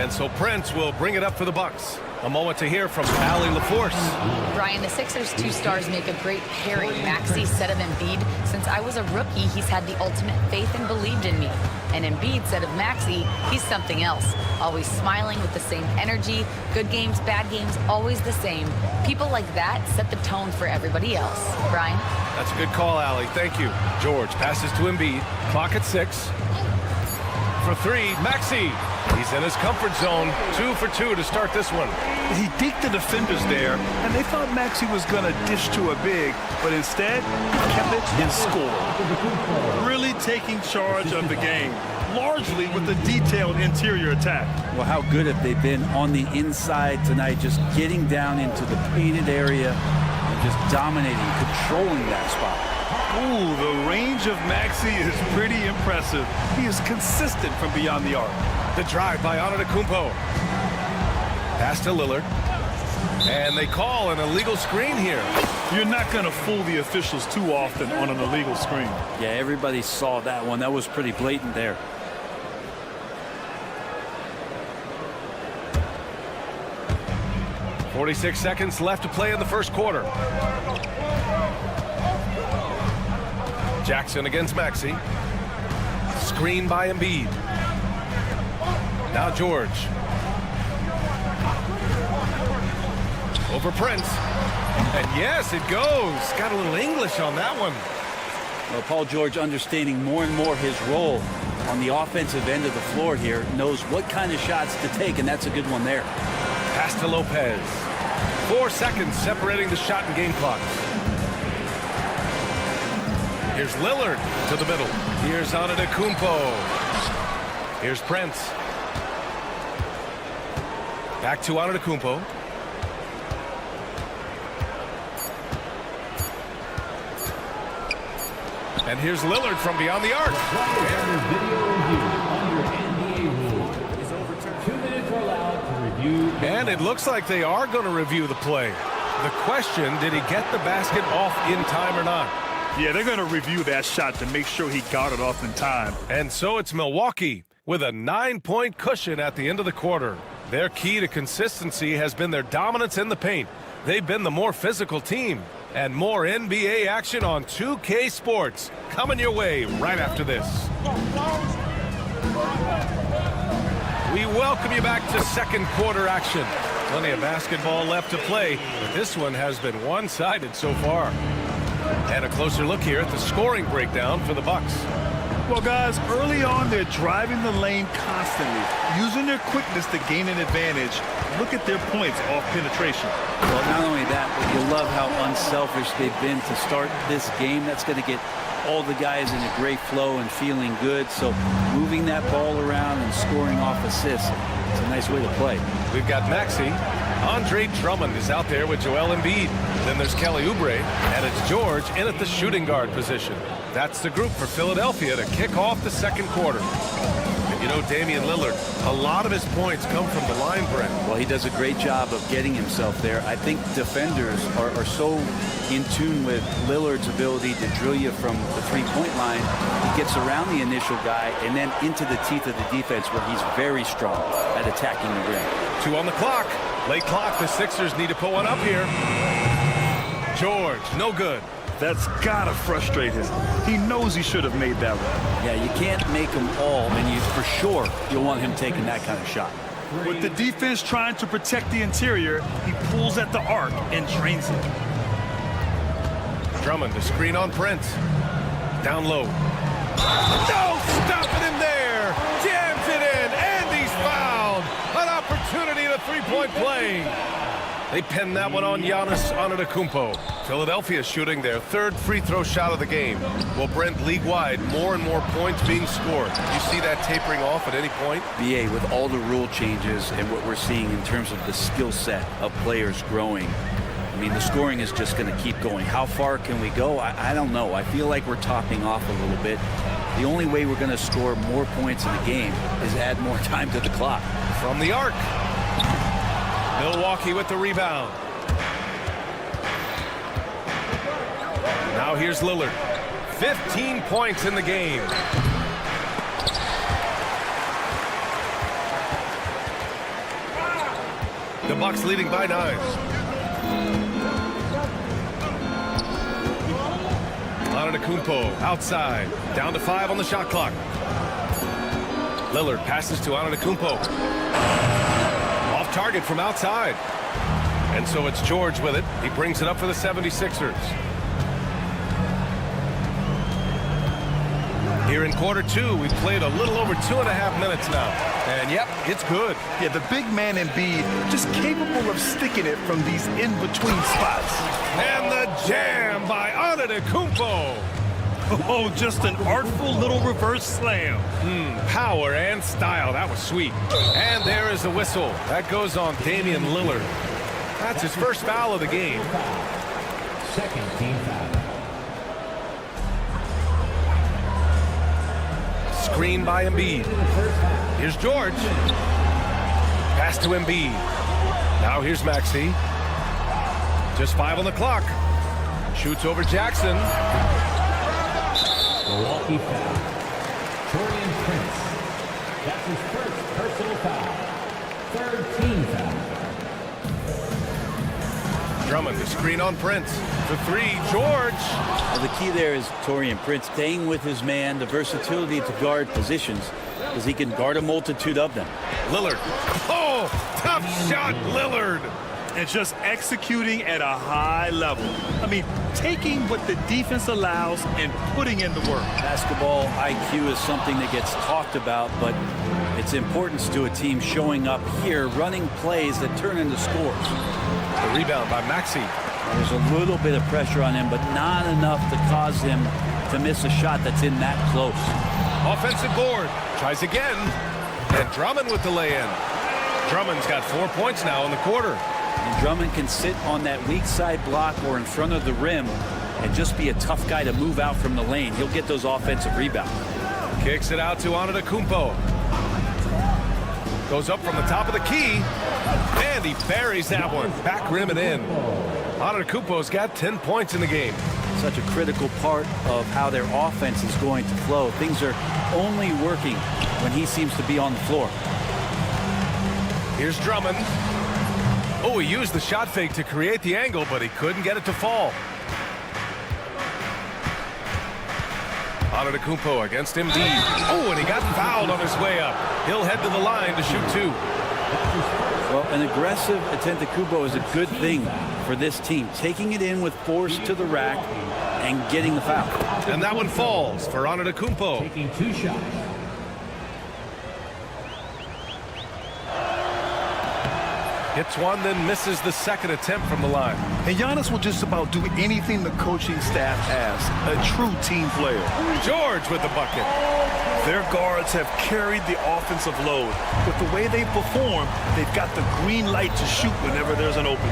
And so Prince will bring it up for the Bucks. A moment to hear from Allie LaForce. Brian, the Sixers' 2 stars make a great pairing. Maxey said of Embiid, since I was a rookie, he's had the ultimate faith and believed in me. And Embiid said of Maxey, he's something else. Always smiling with the same energy. Good games, bad games, always the same. People like that set the tone for everybody else. Brian? That's a good call, Allie. Thank you. George passes to Embiid. Clock at 6. for three. Maxey. He's in his comfort zone. 2 for 2 to start this one. He deked the defenders there, and they thought Maxey was going to dish to a big, but instead, he kept it and scored. Really taking charge of the game, largely with the detailed interior attack. Well, how good have they been on the inside tonight, just getting down into the painted area and just dominating, controlling that spot. Ooh, the range of Maxey is pretty impressive. He is consistent from beyond the arc. The drive by Antetokounmpo. Pass to Lillard. And they call an illegal screen here. You're not going to fool the officials too often on an illegal screen. Yeah, everybody saw that one. That was pretty blatant there. .46 seconds left to play in the first quarter. Jackson against Maxey. Screen by Embiid. Now George. Over Prince. And yes, it goes. Got a little English on that one. Well, Paul George, understanding more and more his role on the offensive end of the floor here, knows what kind of shots to take, and that's a good one there. Pass to Lopez. 4 seconds separating the shot and game clock. Here's Lillard to the middle. Here's Antetokounmpo. Here's Prince. Back to Antetokounmpo. And here's Lillard from beyond the arc. And it looks like they are going to review the play. The question, did he get the basket off in time or not? Yeah, they're going to review that shot to make sure he got it off in time. And so it's Milwaukee with a 9-point cushion at the end of the quarter. Their key to consistency has been their dominance in the paint. They've been the more physical team. And more NBA action on 2K Sports coming your way right after this. We welcome you back to second quarter action. Plenty of basketball left to play, but this one has been one-sided so far. And a closer look here at the scoring breakdown for the Bucks. Well, guys, early on, they're driving the lane constantly, using their quickness to gain an advantage. Look at their points off penetration. Well, not only that, but you love how unselfish they've been to start this game. That's going to get all the guys in a great flow and feeling good. So moving that ball around and scoring off assists, it's a nice way to play. We've got Maxey. Andre Drummond is out there with Joel Embiid. Then there's Kelly Oubre, and it's George in at the shooting guard position. That's the group for Philadelphia to kick off the second quarter. And you know, Damian Lillard, a lot of his points come from the line, Brent. Well, he does a great job of getting himself there. I think defenders are so in tune with Lillard's ability to drill you from the three-point line. He gets around the initial guy and then into the teeth of the defense where he's very strong at attacking the rim. 2 on the clock. Late clock. The Sixers need to put one up here. George, no good. That's got to frustrate him. He knows he should have made that one. Yeah, you can't make them all, and you for sure you'll want him taking that kind of shot. With the defense trying to protect the interior, he pulls at the arc and drains it. Drummond, the screen on Prince. Down low. No, stopping him there. Jams it in, and he's fouled. An opportunity to three-point play. They pinned that one on Giannis Antetokounmpo. Philadelphia shooting their third free throw shot of the game. Well, Brent, league-wide, more and more points being scored. You see that tapering off at any point? BA, with all the rule changes and what we're seeing in terms of the skill set of players growing, I mean, the scoring is just going to keep going. How far can we go? I don't know. I feel like we're topping off a little bit. The only way we're going to score more points in the game is add more time to the clock. From the arc. Milwaukee with the rebound. Now here's Lillard. 15 points in the game. The Bucks leading by 9. Antetokounmpo outside. Down to 5 on the shot clock. Lillard passes to Antetokounmpo. Off target from outside. And so it's George with it. He brings it up for the 76ers. Here in quarter two, we've played a little over 2.5 minutes now. And yep, it's good. Yeah, the big man Embiid just capable of sticking it from these in-between spots. And the jam by Antetokounmpo. Oh, just an artful little reverse slam. Power and style. That was sweet. And there is the whistle. That goes on Damian Lillard. That's his first foul of the game. Second team foul. Screen by Embiid. Here's George. Pass to Embiid. Now here's Maxey. Just 5 on the clock. Shoots over Jackson. Milwaukee foul. Taurean Prince. That's his first personal foul. Third team foul. Drummond to screen on Prince. For 3, George. Well, the key there is Taurean Prince staying with his man, the versatility to guard positions, because he can guard a multitude of them. Lillard. Oh, tough shot, Lillard. And just executing at a high level. I mean, taking what the defense allows and putting in the work. Basketball IQ is something that gets talked about, but its importance to a team showing up here, running plays that turn into scores. The rebound by Maxey. There's a little bit of pressure on him, but not enough to cause him to miss a shot that's in that close. Offensive board. Tries again. And Drummond with the lay-in. Drummond's got 4 points now in the quarter. And Drummond can sit on that weak side block or in front of the rim and just be a tough guy to move out from the lane. He'll get those offensive rebounds. Kicks it out to Antetokounmpo. Goes up from the top of the key. And he buries that one. Back rim and in. Antetokounmpo's got 10 points in the game. Such a critical part of how their offense is going to flow. Things are only working when he seems to be on the floor. Here's Drummond. Oh, he used the shot fake to create the angle, but he couldn't get it to fall. Antetokounmpo against Embiid. Oh, and he got fouled on his way up. He'll head to the line to shoot 2. Well, an aggressive Antetokounmpo is a good thing for this team. Taking it in with force to the rack and getting the foul. And that one falls for Antetokounmpo. Taking 2 shots. Hits one, then misses the second attempt from the line. And Giannis will just about do anything the coaching staff asks. A true team player. George with the bucket. Their guards have carried the offensive load. With the way they perform, they've got the green light to shoot whenever there's an opening.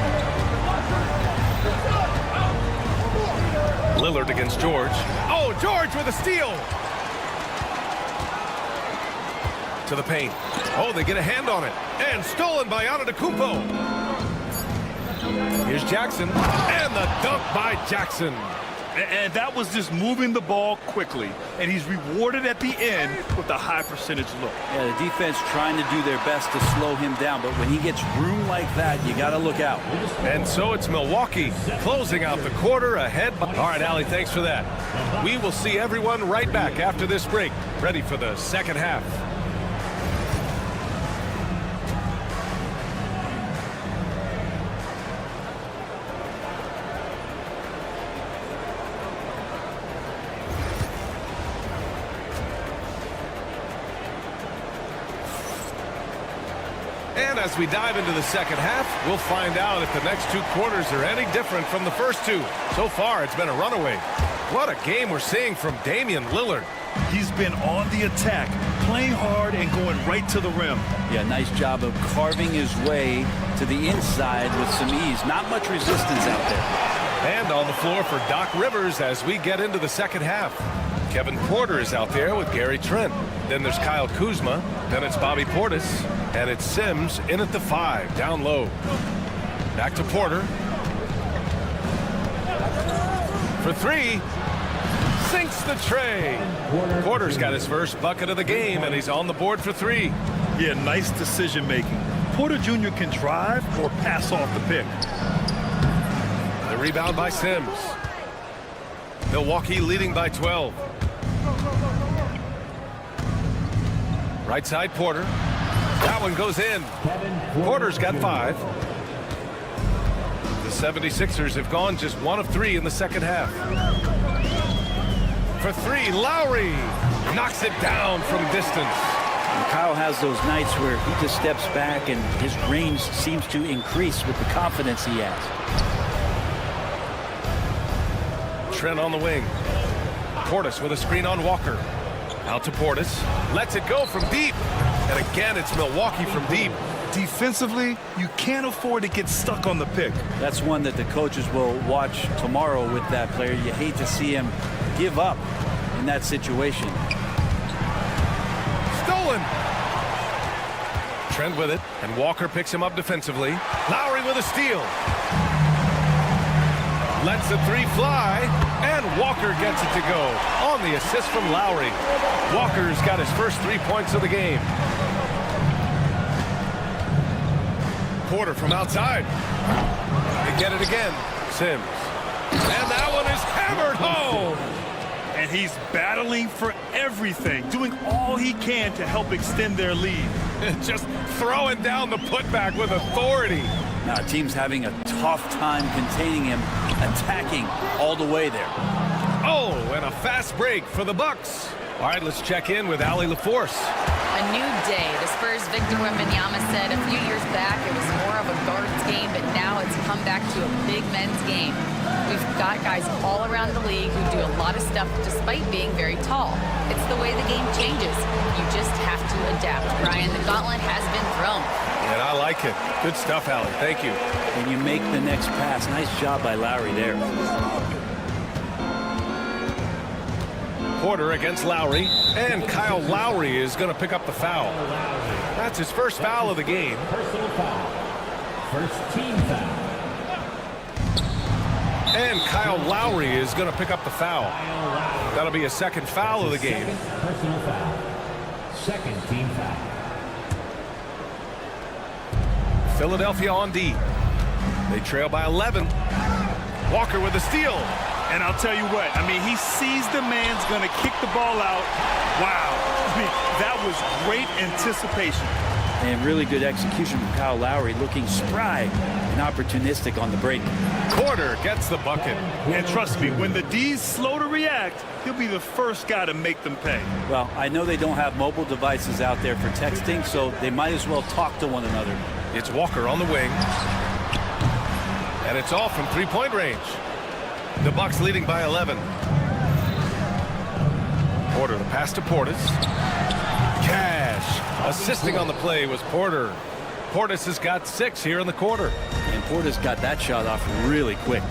Lillard against George. Oh, George with a steal. To the paint. Oh, they get a hand on it. And stolen by Antetokounmpo. Here's Jackson. And the dunk by Jackson. And that was just moving the ball quickly. And he's rewarded at the end with a high percentage look. Yeah, the defense trying to do their best to slow him down. But when he gets room like that, you got to look out. And so it's Milwaukee closing out the quarter ahead. All right, Allie, thanks for that. We will see everyone right back after this break. Ready for the second half. And as we dive into the second half, we'll find out if the next 2 quarters are any different from the first 2. So far, it's been a runaway. What a game we're seeing from Damian Lillard. He's been on the attack, playing hard and going right to the rim. Yeah, nice job of carving his way to the inside with some ease. Not much resistance out there. And on the floor for Doc Rivers as we get into the second half. Kevin Porter is out there with Gary Trent. Then there's Kyle Kuzma. Then it's Bobby Portis. And it's Sims in at the 5, down low. Back to Porter. For 3. Sinks the tray. Porter's got his first bucket of the game, and he's on the board for 3. Yeah, nice decision making. Porter Jr. can drive or pass off the pick. The rebound by Sims. Milwaukee leading by 12. Right side Porter. That one goes in. Porter's got 5. The 76ers have gone just 1 of 3 in the second half. For 3, Lowry. Knocks it down from distance. And Kyle has those nights where he just steps back and his range seems to increase with the confidence he has. Trent on the wing. Portis with a screen on Walker. Out to Portis. Lets it go from deep. And again, it's Milwaukee from deep. Defensively, you can't afford to get stuck on the pick. That's one that the coaches will watch tomorrow with that player. You hate to see him give up in that situation. Stolen. Trent with it, and Walker picks him up defensively. Lowry with a steal. Lets the three fly, and Walker gets it to go on the assist from Lowry. Walker's got his first 3 points of the game. Porter from outside. They get it again. Sims. And that one is hammered home. And he's battling for everything, doing all he can to help extend their lead. Just throwing down the putback with authority. Now, the team's having a tough time containing him, attacking all the way there. Oh, and a fast break for the Bucks. All right, let's check in with Allie LaForce. A new day. The Spurs' Victor Wembanyama said a few years back it was more of a guards game, but now it's come back to a big men's game. We've got guys all around the league who do a lot of stuff despite being very tall. It's the way the game changes. You just have to adapt. Brian, the gauntlet has been thrown. And I like it. Good stuff, Allie. Thank you. And you make the next pass. Nice job by Lowry there. Porter against Lowry, and Kyle Lowry is going to pick up the foul. That's his first foul of the game. Personal foul. First team foul. And Kyle Lowry is going to pick up the foul. That'll be a second foul of the game. Personal foul. Second team foul. Philadelphia on D. They trail by 11. Walker with the steal. And I'll tell you what, I mean, he sees the man's going to kick the ball out. Wow. I mean, that was great anticipation. And really good execution from Kyle Lowry, looking spry and opportunistic on the break. Porter gets the bucket. And trust me, when the D's slow to react, he'll be the first guy to make them pay. Well, I know they don't have mobile devices out there for texting, so they might as well talk to one another. It's Walker on the wing. And it's all from three-point range. The Bucks leading by 11. Porter, the pass to Portis. Cash. Assisting on the play was Porter. Portis has got 6 here in the quarter. And Portis got that shot off really quick.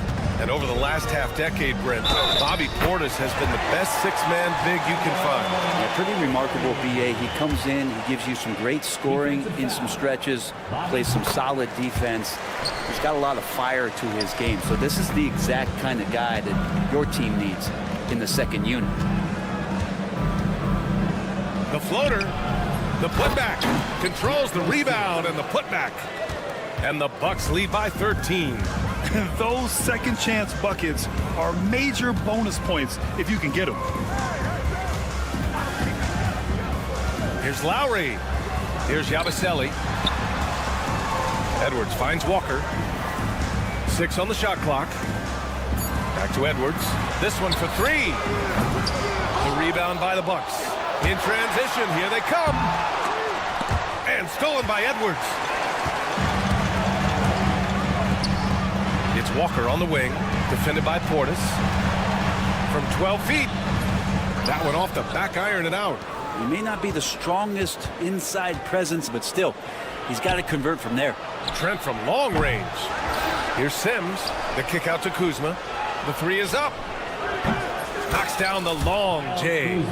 And over the last half-decade, Brent, Bobby Portis has been the best six-man big you can find. Yeah, pretty remarkable, B.A. He comes in, he gives you some great scoring in some stretches, plays some solid defense. He's got a lot of fire to his game. So this is the exact kind of guy that your team needs in the second unit. The floater, the putback, controls the rebound and the putback. And the Bucks lead by 13. Those second chance buckets are major bonus points if you can get them. Here's Lowry. Here's Yabusele. Edwards finds Walker. 6 on the shot clock. Back to Edwards. This one for 3. The rebound by the Bucks. In transition, here they come. And stolen by Edwards. It's Walker on the wing, defended by Portis. From 12 feet. That one off the back iron and out. He may not be the strongest inside presence, but still, he's got to convert from there. Trent from long range. Here's Sims. The kick out to Kuzma. The 3 is up. Knocks down the long J.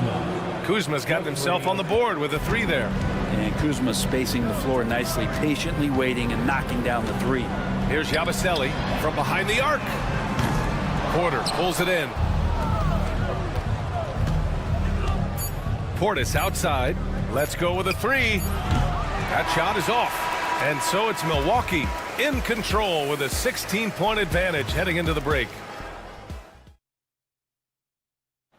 Kuzma's got himself on the board with a 3 there. And Kuzma spacing the floor nicely, patiently waiting and knocking down the 3. Here's Yabusele from behind the arc. Porter pulls it in. Portis outside. Let's go with a 3. That shot is off. And so it's Milwaukee in control with a 16-point advantage heading into the break.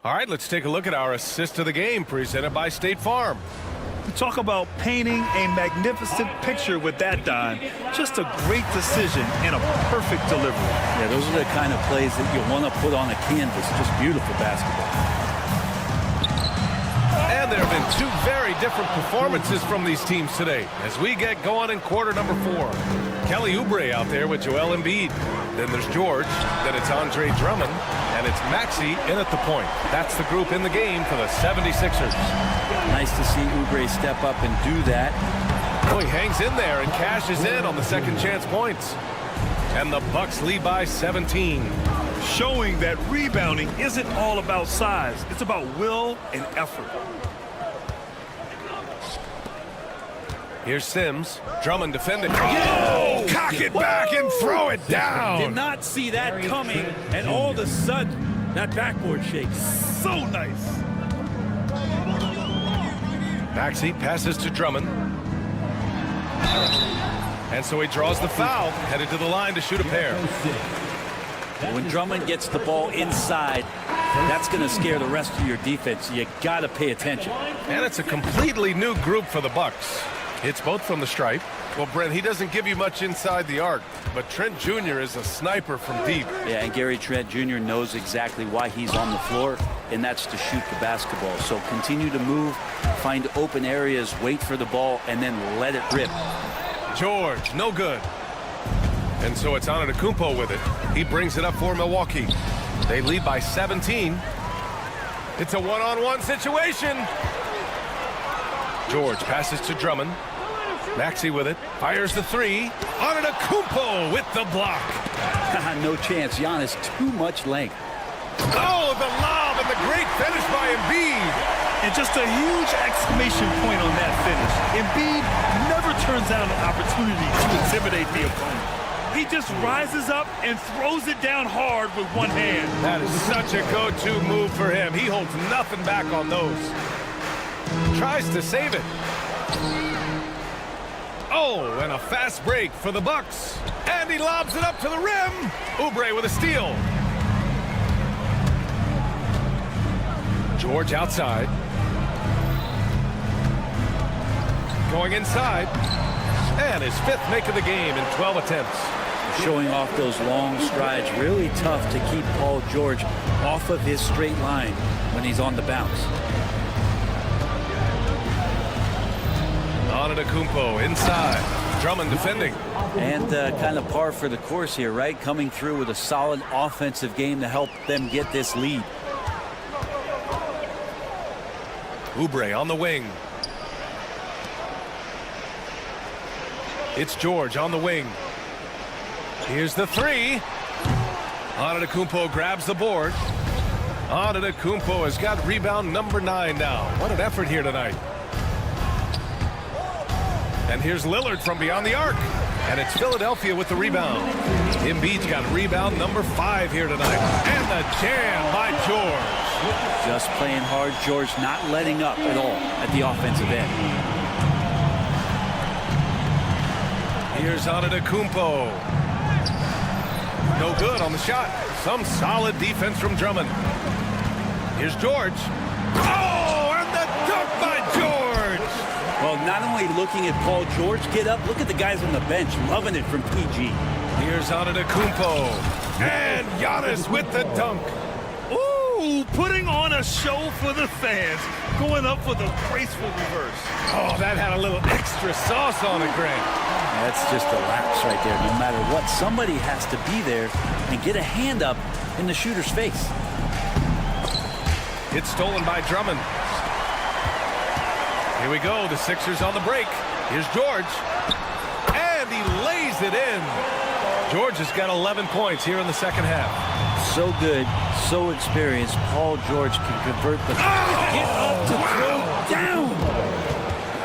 All right, let's take a look at our assist of the game presented by State Farm. You talk about painting a magnificent picture with that, Don. Just a great decision and a perfect delivery. Yeah, those are the kind of plays that you want to put on a canvas. Just beautiful basketball. been two very different performances from these teams today as we get going in quarter number 4. Kelly Oubre out there with Joel Embiid. Then there's George. Then it's Andre Drummond. And it's Maxey in at the point. That's the group in the game for the 76ers. Nice to see Oubre step up and do that. Oh, he hangs in there and cashes in on the second chance points. And the Bucks lead by 17. Showing that rebounding isn't all about size. It's about will and effort. Here's Sims. Drummond defending. Oh! Cock it back and throw it down. Did not see that coming, and all of a sudden, that backboard shakes. So nice. Maxey passes to Drummond. And so he draws the foul, headed to the line to shoot a pair. When Drummond gets the ball inside, that's going to scare the rest of your defense. You got to pay attention. And it's a completely new group for the Bucks. It's both from the stripe. Well, Brent, he doesn't give you much inside the arc, but Trent Jr. is a sniper from deep. Yeah, and Gary Trent Jr. knows exactly why he's on the floor, and that's to shoot the basketball. So continue to move, find open areas, wait for the ball, and then let it rip. George, no good. And so it's Antetokounmpo with it. He brings it up for Milwaukee. They lead by 17. It's a one-on-one situation. George passes to Drummond. Maxey with it. Fires the three. Antetokounmpo with the block. No chance. Giannis, too much length. Oh, the lob and the great finish by Embiid. And just a huge exclamation point on that finish. Embiid never turns down an opportunity to intimidate the opponent. He just rises up and throws it down hard with one hand. That is such a go-to move for him. He holds nothing back on those. Tries to save it. Oh, and a fast break for the Bucks. And he lobs it up to the rim. Oubre with a steal. George outside. Going inside. And his 5th make of the game in 12 attempts. Showing off those long strides. Really tough to keep Paul George off of his straight line when he's on the bounce. Antetokounmpo inside. Drummond defending. And kind of par for the course here, right? Coming through with a solid offensive game to help them get this lead. Oubre on the wing. It's George on the wing. Here's the three. Antetokounmpo grabs the board. Antetokounmpo has got rebound number 9 now. What an effort here tonight. And here's Lillard from beyond the arc. And it's Philadelphia with the rebound. Embiid's got rebound number 5 here tonight. And the jam by George. Just playing hard. George not letting up at all at the offensive end. Here's Antetokounmpo. No good on the shot. Some solid defense from Drummond. Here's George. Oh, and the dunk by George. Well, not only looking at Paul George get up, look at the guys on the bench loving it from PG. Here's Antetokounmpo. And Giannis with the dunk. Ooh, putting on a show for the fans. Going up for the graceful reverse. Oh, that had a little extra sauce on it, Grant. That's just a lapse right there. No matter what, somebody has to be there and get a hand up in the shooter's face. It's stolen by Drummond. Here we go. The Sixers on the break. Here's George. And he lays it in. George has got 11 points here in the second half. So good, so experienced. Paul George can convert the... Get up to throw down.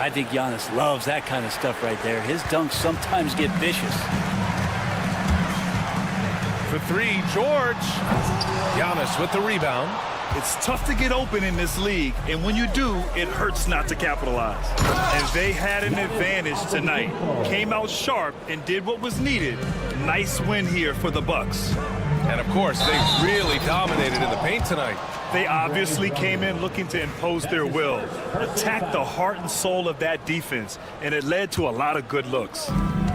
I think Giannis loves that kind of stuff right there. His dunks sometimes get vicious. For 3, George. Giannis with the rebound. It's tough to get open in this league, and when you do, it hurts not to capitalize. And they had an advantage tonight. Came out sharp and did what was needed. Nice win here for the Bucks. And of course, they really dominated in the paint tonight. They obviously came in looking to impose their will, attack the heart and soul of that defense, and it led to a lot of good looks.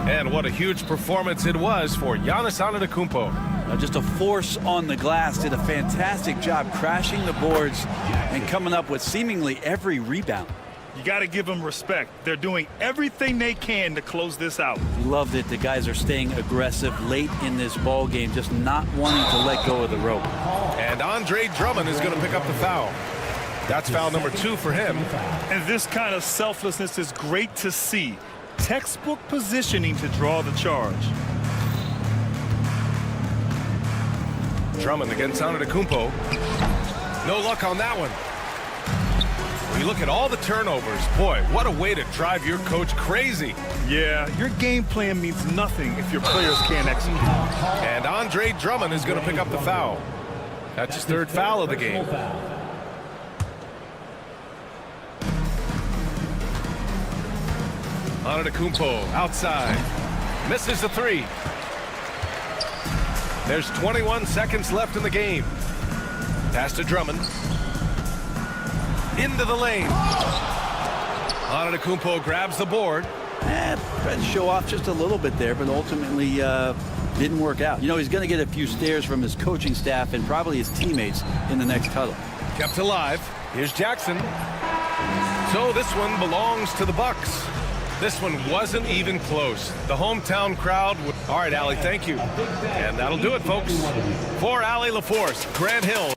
And what a huge performance it was for Giannis Antetokounmpo. Just a force on the glass. Did a fantastic job crashing the boards and coming up with seemingly every rebound. You got to give them respect. They're doing everything they can to close this out. Love that the guys are staying aggressive late in this ball game, just not wanting to let go of the rope. And Andre Drummond is going to pick up the foul. That's foul number 2 for him. And this kind of selflessness is great to see. Textbook positioning to draw the charge. Drummond against Antetokounmpo. No luck on that one. When you look at all the turnovers, boy, what a way to drive your coach crazy. Yeah, your game plan means nothing if your players can't execute. And Andre Drummond is going to pick up the foul. That's his 3rd foul of the game. Antetokounmpo outside. Misses the 3. There's 21 seconds left in the game. Pass to Drummond. Into the lane. Antetokounmpo grabs the board. Tried to show off just a little bit there, but ultimately didn't work out. You know, he's going to get a few stares from his coaching staff and probably his teammates in the next huddle. Kept alive. Here's Jackson. So this one belongs to the Bucks. This one wasn't even close. The hometown crowd. All right, Allie, thank you. And that'll do it, folks. For Allie LaForce, Grant Hill.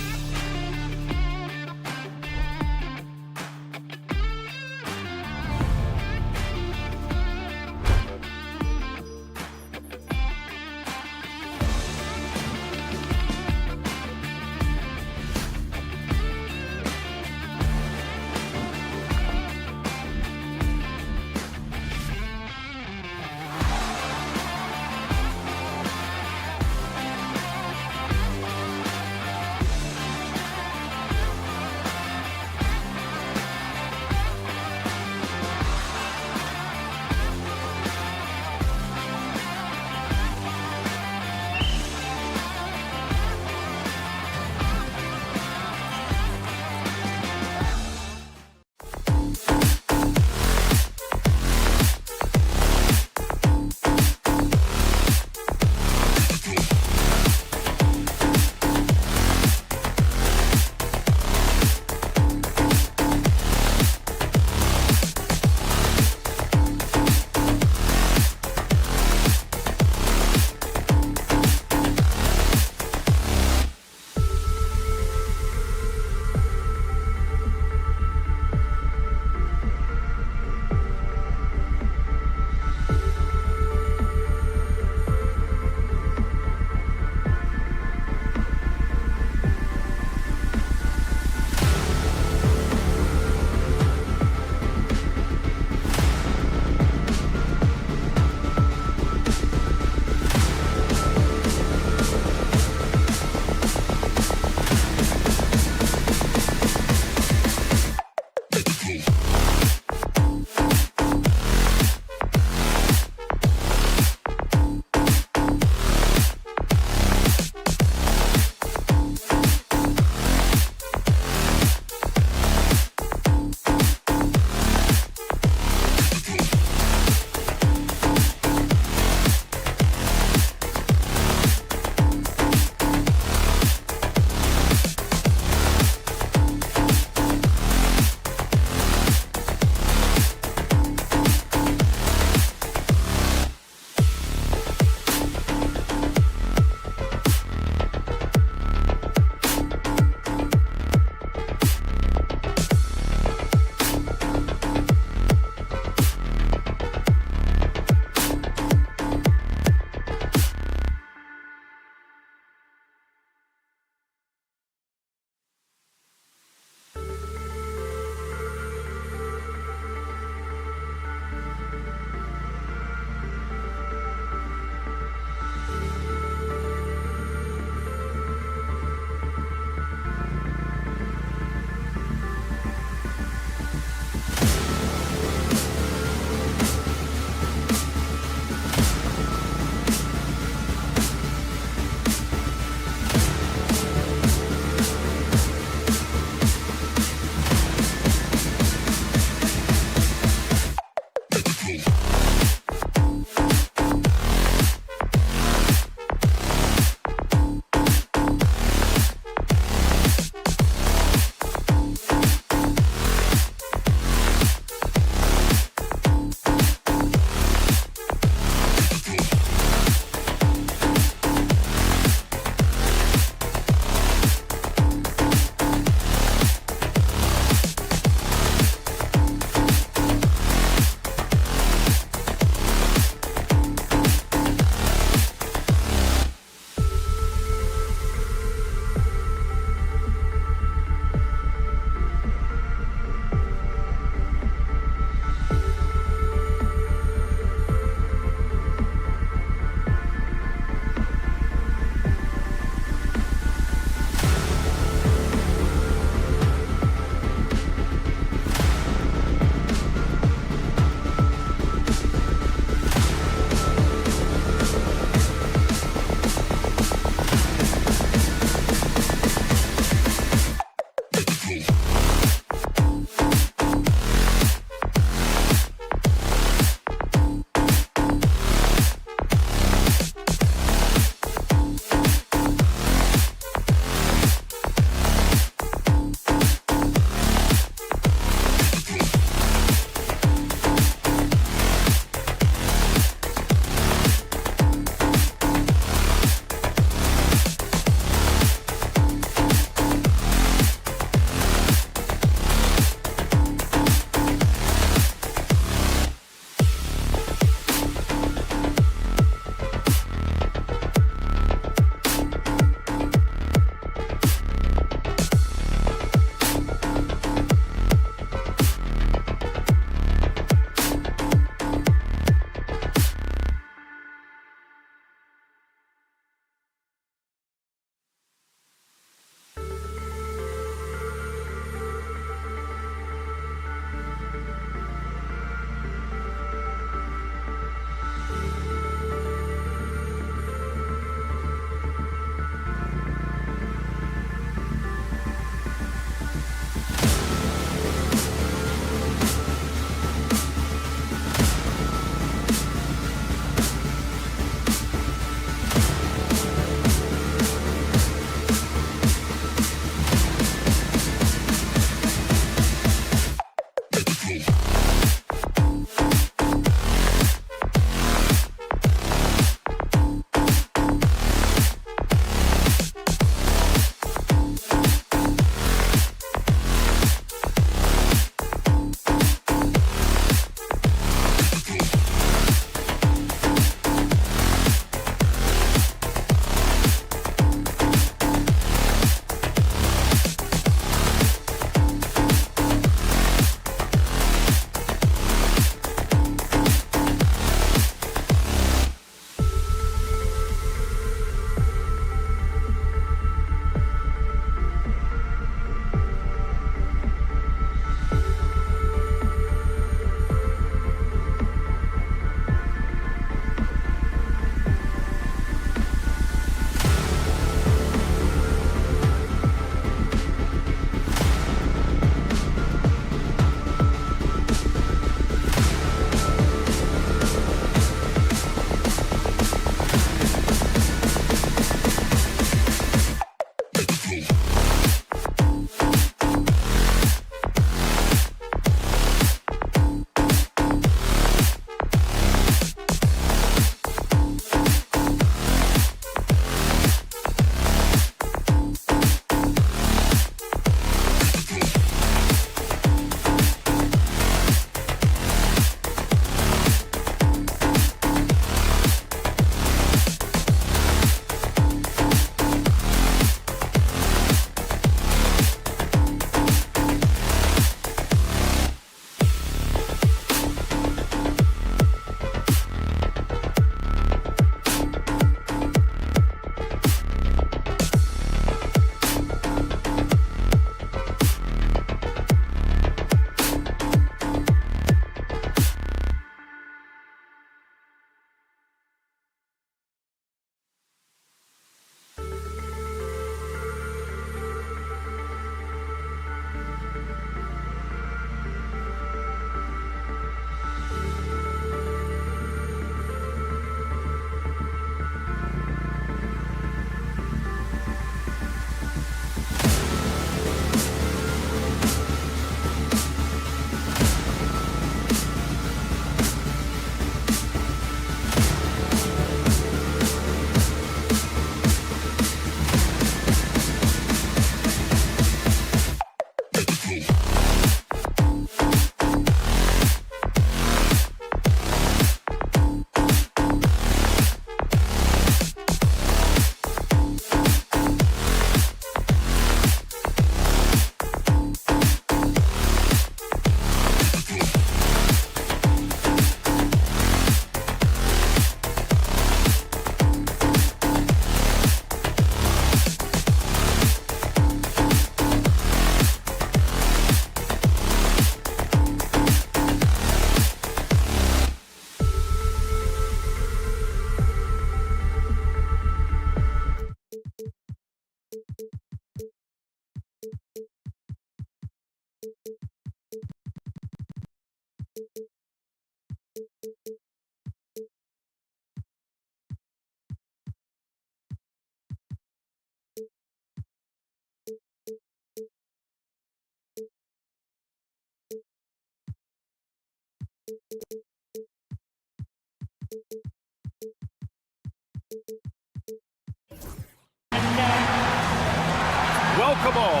Welcome all.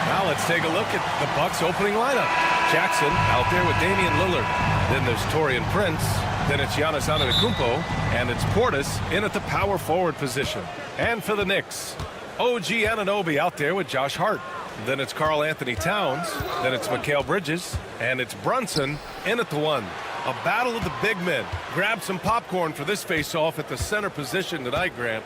Now let's take a look at the Bucks opening lineup. Jackson out there with Damian Lillard. Then there's Taurean Prince. Then it's Giannis Antetokounmpo. And it's Portis in at the power forward position. And for the Knicks, OG Anunoby out there with Josh Hart. Then it's Karl Anthony Towns. Then it's Mikal Bridges. And it's Brunson in at the 1. A battle of the big men. Grab some popcorn for this face-off at the center position tonight, Grant.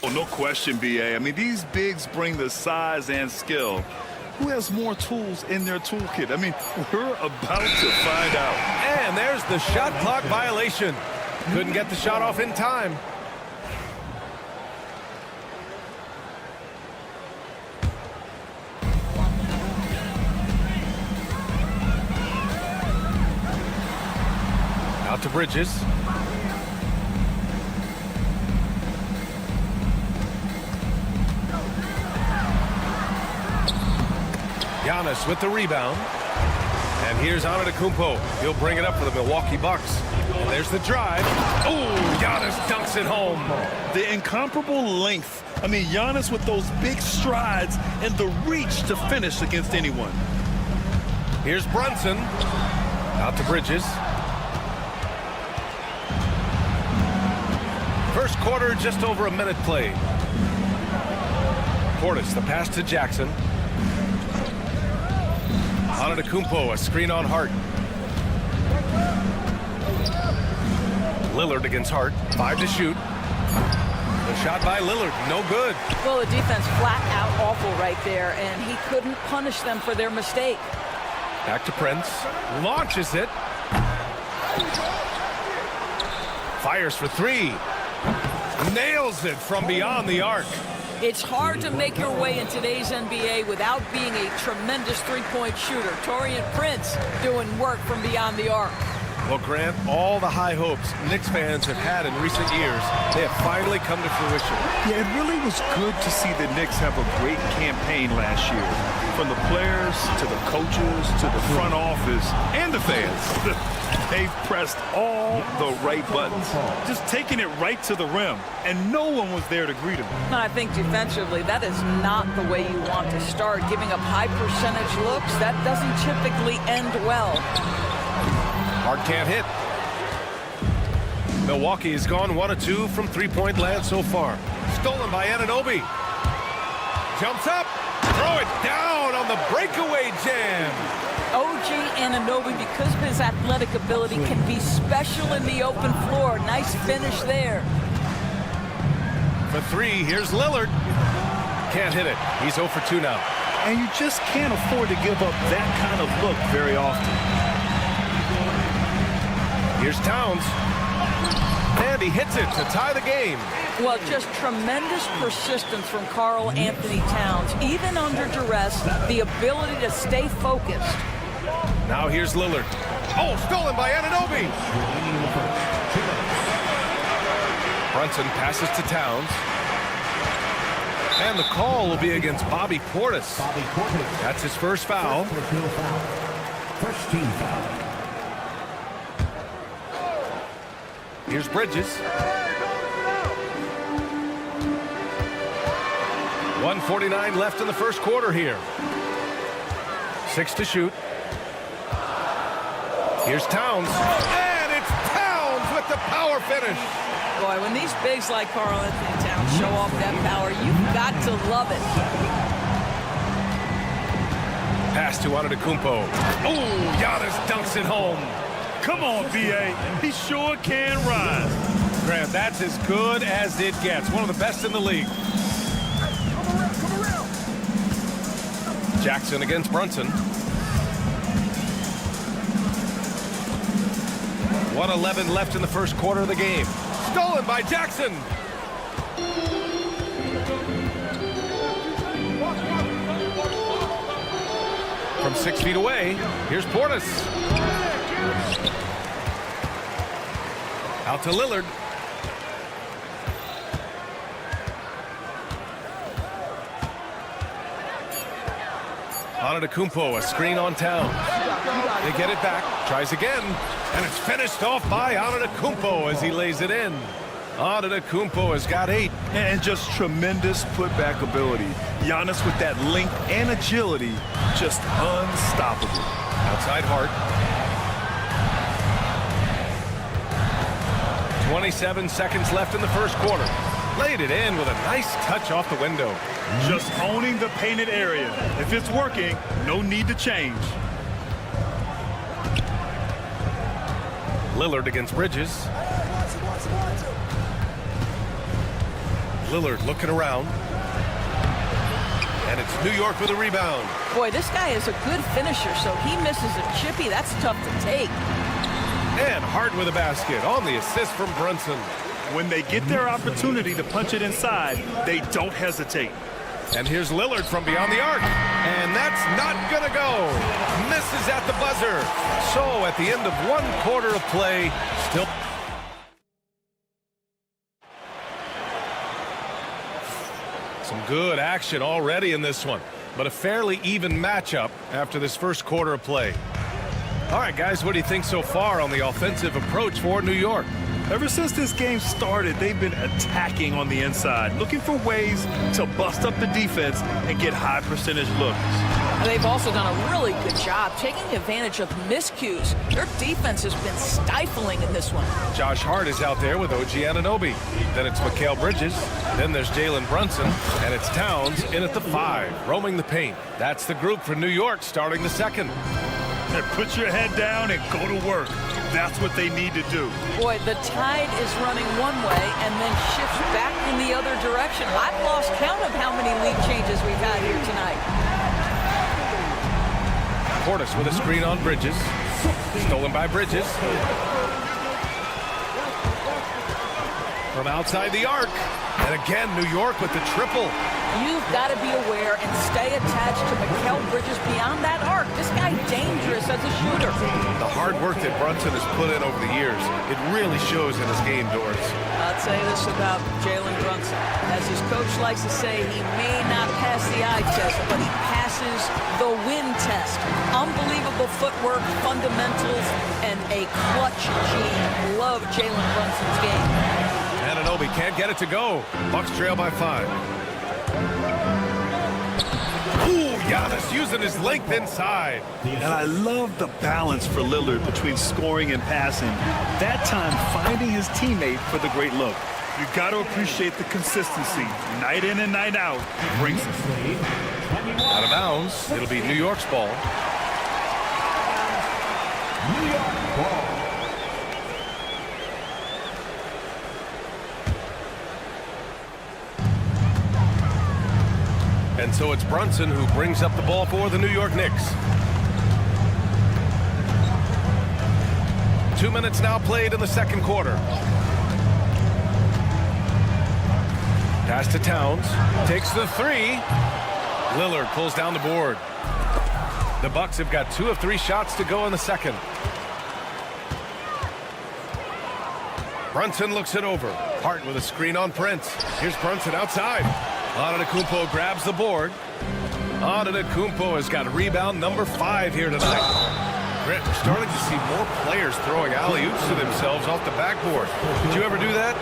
Oh, no question, B.A. I mean, these bigs bring the size and skill. Who has more tools in their toolkit? I mean, we're about to find out. And there's the shot clock violation. Couldn't get the shot off in time. Out to Bridges. Giannis with the rebound. And here's Antetokounmpo. He'll bring it up for the Milwaukee Bucks. And there's the drive. Oh, Giannis dunks it home. The incomparable length. I mean, Giannis with those big strides and the reach to finish against anyone. Here's Brunson. Out to Bridges. First quarter, just over a minute played. Portis, the pass to Jackson. Antetokounmpo, a screen on Hart. Lillard against Hart. 5 to shoot. The shot by Lillard, no good. Well, the defense flat out awful right there, and he couldn't punish them for their mistake. Back to Prince. Launches it. Fires for 3. Nails it from beyond the arc. It's hard to make your way in today's NBA without being a tremendous three-point shooter. Taurean Prince doing work from beyond the arc. Well, Grant, all the high hopes Knicks fans have had in recent years, they have finally come to fruition. Yeah, it really was good to see the Knicks have a great campaign last year. From the players to the coaches to the front office and the fans. They've pressed all the right buttons, just taking it right to the rim, and no one was there to greet him. And I think defensively, that is not the way you want to start. Giving up high percentage looks, that doesn't typically end well. Hart can't hit. Milwaukee has gone 1 of 2 from three-point land so far. Stolen by Anunoby. Jumps up. Throw it down on the breakaway jam. OG Anunoby, because of his athletic ability, can be special in the open floor. Nice finish there. For 3, here's Lillard. Can't hit it. He's 0 for 2 now. And you just can't afford to give up that kind of look very often. Here's Towns. And he hits it to tie the game. Well, just tremendous persistence from Karl Anthony Towns. Even under duress, the ability to stay focused. Now here's Lillard. Oh, stolen by Anunoby. Brunson passes to Towns. And the call will be against Bobby Portis. That's his first foul. First team foul. Here's Bridges. 1:49 left in the first quarter here. 6 to shoot. Here's Towns. And it's Towns with the power finish. Boy, when these bigs like Karl Anthony Towns show off that power, you've got to love it. Pass to Antetokounmpo. Oh, Giannis dunks it home. Come on, B.A. He sure can run. Grant, that's as good as it gets. One of the best in the league. Jackson against Brunson. 1:11 left in the first quarter of the game. Stolen by Jackson. From 6 feet away, here's Portis. Out to Lillard. Antetokounmpo, a screen on Towns. They get it back, tries again, and it's finished off by Antetokounmpo as he lays it in. Antetokounmpo has got 8. And just tremendous putback ability. Giannis with that length and agility, just unstoppable. Outside Hart. 27 seconds left in the first quarter. Laid it in with a nice touch off the window. Just owning the painted area. If it's working, no need to change. Lillard against Bridges. Lillard looking around. And it's New York with a rebound. Boy, this guy is a good finisher, so he misses a chippy. That's tough to take. And Hart with a basket on the assist from Brunson. When they get their opportunity to punch it inside, they don't hesitate. And here's Lillard from beyond the arc. And that's not going to go. Misses at the buzzer. So at the end of 1 quarter of play, still... Some good action already in this one, but a fairly even matchup after this first quarter of play. All right, guys, what do you think so far on the offensive approach for New York? Ever since this game started, they've been attacking on the inside, looking for ways to bust up the defense and get high percentage looks. They've also done a really good job taking advantage of miscues. Their defense has been stifling in this one. Josh Hart is out there with OG Anunoby. Then it's Mikal Bridges. Then there's Jalen Brunson. And it's Towns in at the 5, roaming the paint. That's the group for New York starting the second. And put your head down and go to work. That's what they need to do. Boy, the tide is running one way and then shifts back in the other direction. I've lost count of how many lead changes we've had here tonight. Portis with a screen on Bridges. Stolen by Bridges. From outside the arc. And again, New York with the triple. You've got to be aware and stay attached to Mikal Bridges beyond that arc. This guy's dangerous as a shooter. The hard work that Brunson has put in over the years, it really shows in his game, Doris. I'd say this about Jalen Brunson. As his coach likes to say, he may not pass the eye test, but he passes the win test. Unbelievable footwork, fundamentals, and a clutch gene. Love Jalen Brunson's game. Anunoby can't get it to go. Bucks trail by 5. Ooh, Giannis using his length inside. And I love the balance for Lillard between scoring and passing. That time finding his teammate for the great look. You got to appreciate the consistency. Night in and night out, he brings it. Out of bounds. It'll be New York's ball. New York ball. And so it's Brunson who brings up the ball for the New York Knicks. 2 minutes now played in the second quarter. Pass to Towns. Takes the 3. Lillard pulls down the board. The Bucks have got 2 of 3 shots to go in the second. Brunson looks it over. Hart with a screen on Prince. Here's Brunson outside. Antetokounmpo grabs the board. Antetokounmpo has got rebound number 5 here tonight. Grant, we're starting to see more players throwing alley-oops to themselves off the backboard. Did you ever do that?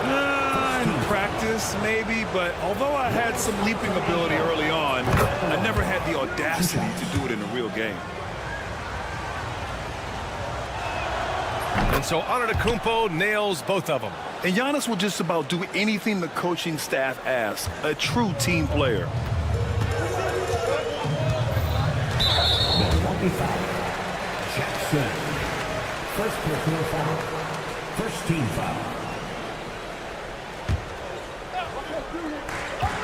In practice, maybe, but although I had some leaping ability early on, I never had the audacity to do it in a real game. And so Antetokounmpo nails both of them. And Giannis will just about do anything the coaching staff asks. A true team player. Jackson. First personal foul. First team foul.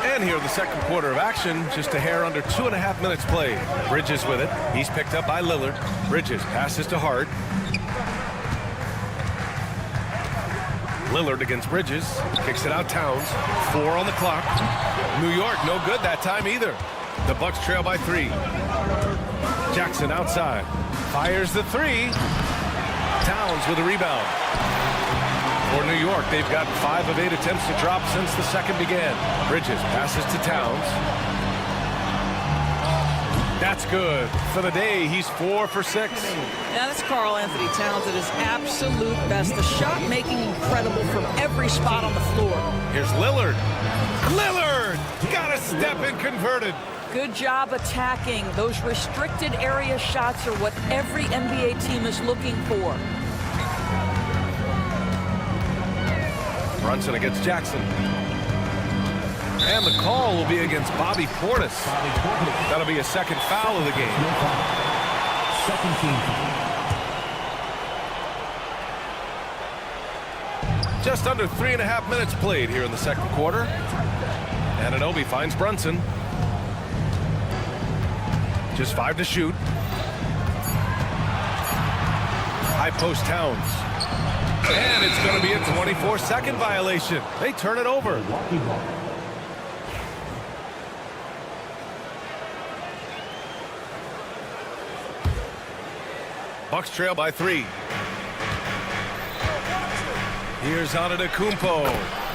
And here the second quarter of action, just a hair under 2.5 minutes played. Bridges with it. He's picked up by Lillard. Bridges passes to Hart. Lillard against Bridges. Kicks it out Towns. 4 on the clock. New York no good that time either. The Bucks trail by 3. Jackson outside. Fires the 3. Towns with a rebound. For New York, they've got 5 of 8 attempts to drop since the second began. Bridges passes to Towns. That's good. For the day, he's 4 for 6. Yeah, that's Karl Anthony Towns at his absolute best. The shot making incredible from every spot on the floor. Here's Lillard. Lillard! Got a step and converted. Good job attacking. Those restricted area shots are what every NBA team is looking for. Brunson against Jackson. And the call will be against Bobby Portis. That'll be a second foul of the game. Second team. Just under 3.5 minutes played here in the second quarter. Anunoby finds Brunson. Just 5 to shoot. High post Towns. And it's going to be a 24-second violation. They turn it over. Bucks trail by 3. Here's Antetokounmpo.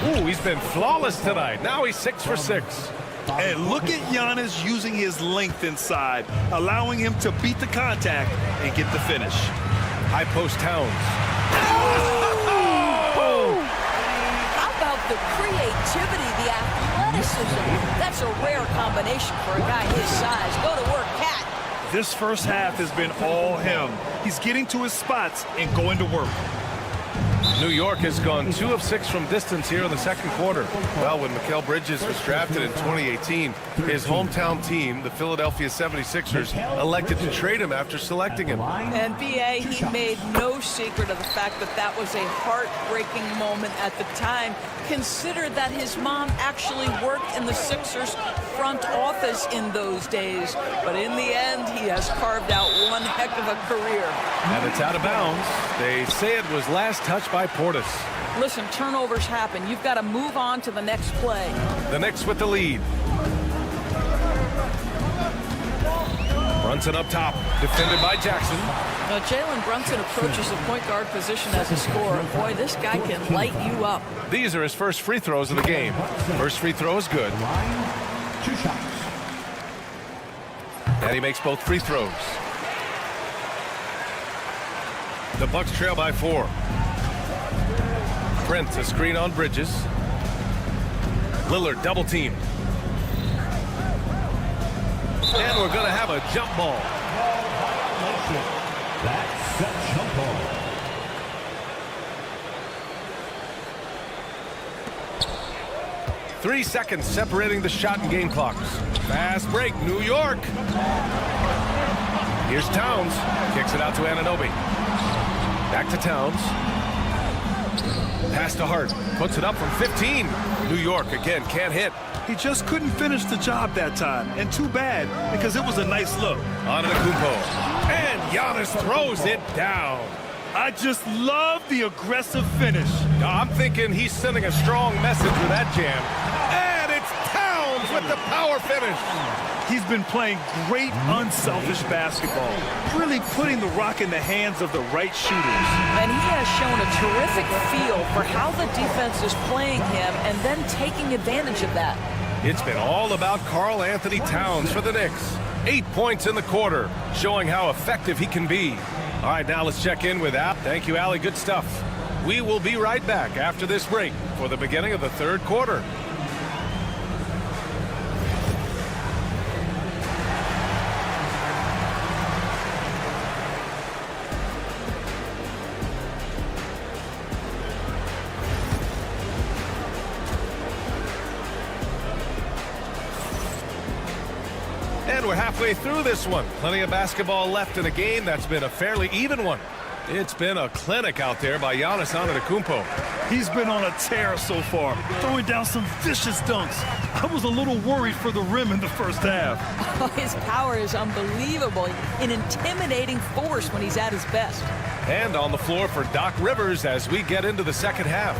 Ooh, he's been flawless tonight. Now he's 6 for 6. And look at Giannis using his length inside, allowing him to beat the contact and get the finish. High post Towns. How about the creativity, the athleticism? That's a rare combination for a guy his size. Go to work, Cat. This first half has been all him. He's getting to his spots and going to work. New York has gone 2 of 6 from distance here in the second quarter. Well, when Mikal Bridges was drafted in 2018, his hometown team, the Philadelphia 76ers, elected to trade him after selecting him. And B.A., he made no secret of the fact that that was a heartbreaking moment at the time. Consider that his mom actually worked in the Sixers front office in those days. But in the end, he has carved out one heck of a career. And it's out of bounds. They say it was last touched by Portis. Listen, turnovers happen. You've got to move on to the next play. The Knicks with the lead. Brunson up top, defended by Jackson. Now, Jalen Brunson approaches the point guard position as a scorer. Boy, this guy can light you up. These are his first free throws of the game. First free throw is good. 2 shots. And he makes both free throws. The Bucks trail by 4. Trent, a screen on Bridges. Lillard double team. And we're going to have a jump ball. That's a jump ball. Three seconds separating the shot and game clocks. Fast break, New York. Here's Towns. Kicks it out to Anunoby. Back to Towns. Pass to Hart. Puts it up from 15. New York again can't hit. He just couldn't finish the job that time. And too bad, because it was a nice look. Antetokounmpo. And Giannis throws it down. I just love the aggressive finish. I'm thinking he's sending a strong message with that jam. And it's Towns with the power finish. He's been playing great, unselfish basketball, really putting the rock in the hands of the right shooters. And he has shown a terrific feel for how the defense is playing him and then taking advantage of that. It's been all about Karl Anthony Towns for the Knicks. 8 points in the quarter, showing how effective he can be. All right, now let's check in with Al. Thank you, Allie. Good stuff. We will be right back after this break for the beginning of the third quarter. And we're halfway through this one. Plenty of basketball left in a game that's been a fairly even one. It's been a clinic out there by Giannis Antetokounmpo. He's been on a tear so far, throwing down some vicious dunks. I was a little worried for the rim in the first half. Oh, his power is unbelievable. An intimidating force when he's at his best. And on the floor for Doc Rivers as we get into the second half.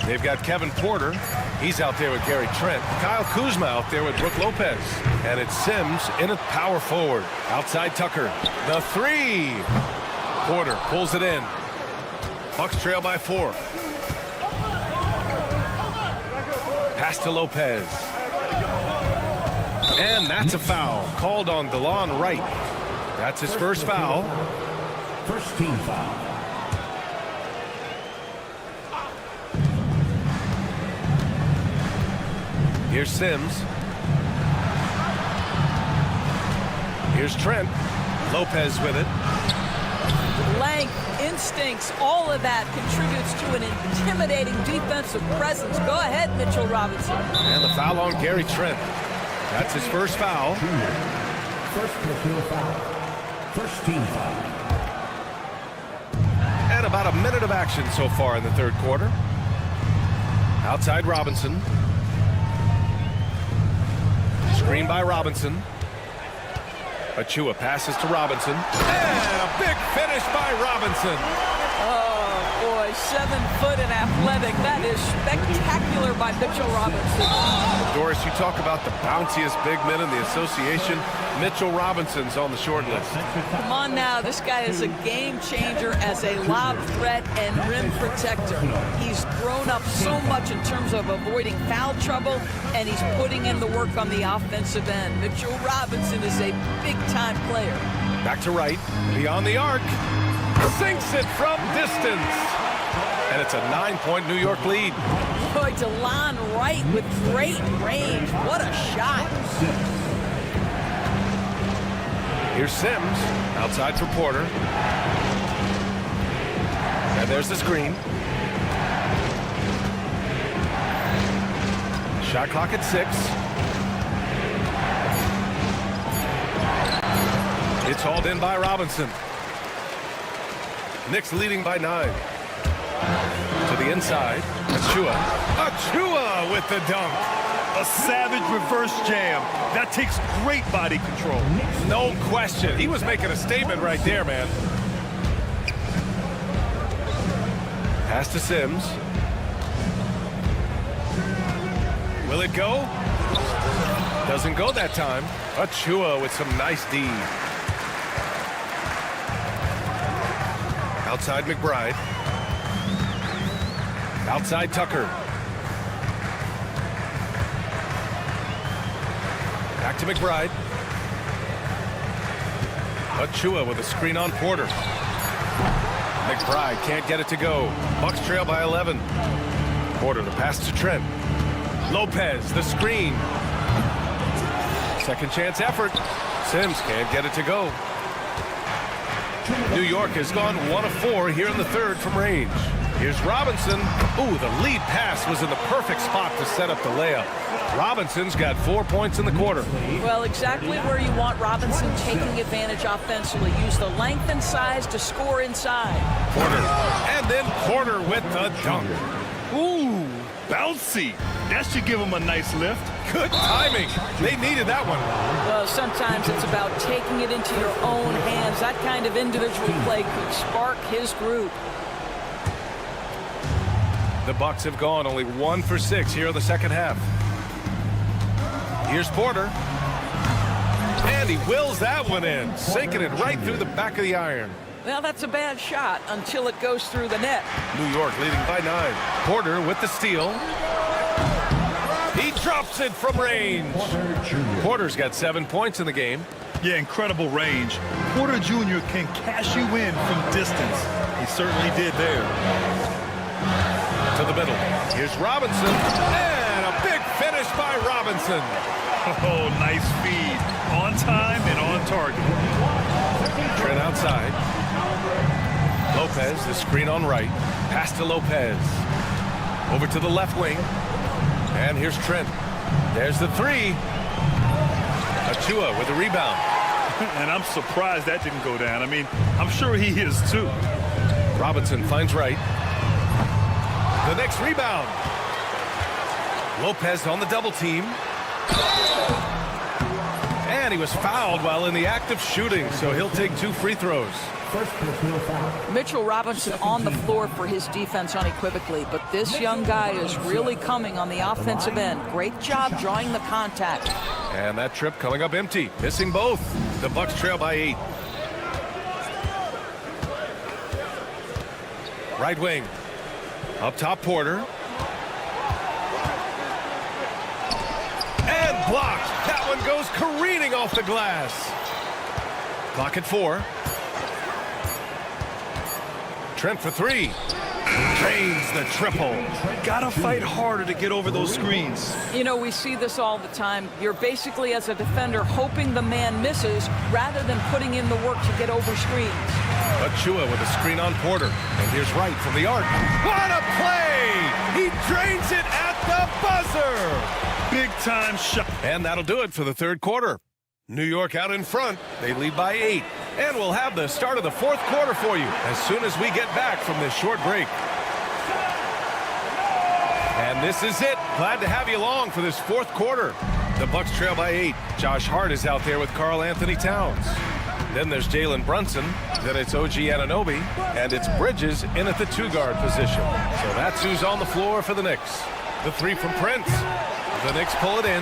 They've got Kevin Porter. He's out there with Gary Trent. Kyle Kuzma out there with Brook Lopez. And it's Sims in at power forward. Outside Tucker. The three. Porter pulls it in. Bucks trail by 4. Pass to Lopez. And that's a foul called on DeLon Wright. That's his first foul. First team foul. Here's Sims. Here's Trent. Lopez with it. Length, instincts, all of that contributes to an intimidating defensive presence. Go ahead, Mitchell Robinson. And the foul on Gary Trent. That's his first foul. First personal foul. First team foul. And about a minute of action so far in the third quarter. Outside Robinson. Screen by Robinson. Achua passes to Robinson. And a big finish by Robinson. Oh, boy, boy, 7 foot and athletic. That is spectacular by Mitchell Robinson. Doris, you talk about the bounciest big men in the association. Mitchell Robinson's on the short list. Come on now, this guy is a game changer as a lob threat and rim protector. He's grown up so much in terms of avoiding foul trouble, and he's putting in the work on the offensive end. Mitchell Robinson is a big-time player. Back to right, beyond the arc. Sinks it from distance. And it's a 9-point New York lead. Boy, DeLon Wright with great range. What a shot. Here's Sims, outside for Porter. And there's the screen. Shot clock at 6. It's hauled in by Robinson. Knicks leading by 9. To the inside, Achua. Achua with the dunk. A savage reverse jam. That takes great body control. No question. He was making a statement right there, man. Pass to Sims. Will it go? Doesn't go that time. Achua with some nice D. Outside McBride. Outside Tucker. Back to McBride. Achua with a screen on Porter. McBride can't get it to go. Bucks trail by 11. Porter the pass to Trent. Lopez the screen. Second chance effort. Sims can't get it to go. New York has gone 1 of 4 here in the third from range. Here's Robinson. Ooh, the lead pass was in the perfect spot to set up the layup. Robinson's got 4 points in the quarter. Well, exactly where you want Robinson taking advantage offensively. Use the length and size to score inside. Porter. And then Porter with the dunk. Ooh, bouncy. That should give him a nice lift. Good timing. They needed that one. Well, sometimes it's about taking it into your own hands. That kind of individual play could spark his group. The Bucks have gone only 1 for 6 here in the second half. Here's Porter. And he wills that one in, sinking it right through the back of the iron. Well, that's a bad shot until it goes through the net. New York leading by 9. Porter with the steal. He drops it from range. Porter's got 7 points in the game. Yeah, incredible range. Porter Jr. can cash you in from distance. He certainly did there. To the middle. Here's Robinson. And a big finish by Robinson. Oh, nice feed. On time and on target. Trent outside. Lopez, the screen on right. Pass to Lopez. Over to the left wing. And here's Trent. There's the 3. Achua with a rebound. And I'm surprised that didn't go down. I mean, I'm sure he is too. Robinson finds right. The next rebound. Lopez on the double team. And he was fouled while in the act of shooting, so he'll take 2 free throws. Mitchell Robinson on the floor for his defense unequivocally, but this young guy is really coming on the offensive end. Great job drawing the contact. And that trip coming up empty, missing both. The Bucks trail by 8. Right wing. Up top, Porter. And blocked. That one goes careening off the glass. Clock at 4. Trent for 3. Drains the triple. Gotta fight harder to get over those screens. You know, we see this all the time. You're basically, as a defender, hoping the man misses rather than putting in the work to get over screens. Achua with a screen on Porter. And here's Wright from the arc. What a play! He drains it at the buzzer! Big time shot. And that'll do it for the third quarter. New York out in front. They lead by 8. And we'll have the start of the fourth quarter for you as soon as we get back from this short break. And this is it. Glad to have you along for this fourth quarter. The Bucks trail by 8. Josh Hart is out there with Karl Anthony Towns. Then there's Jalen Brunson. Then it's OG Anunoby. And it's Bridges in at the 2-guard position. So that's who's on the floor for the Knicks. The 3 from Prince. The Knicks pull it in.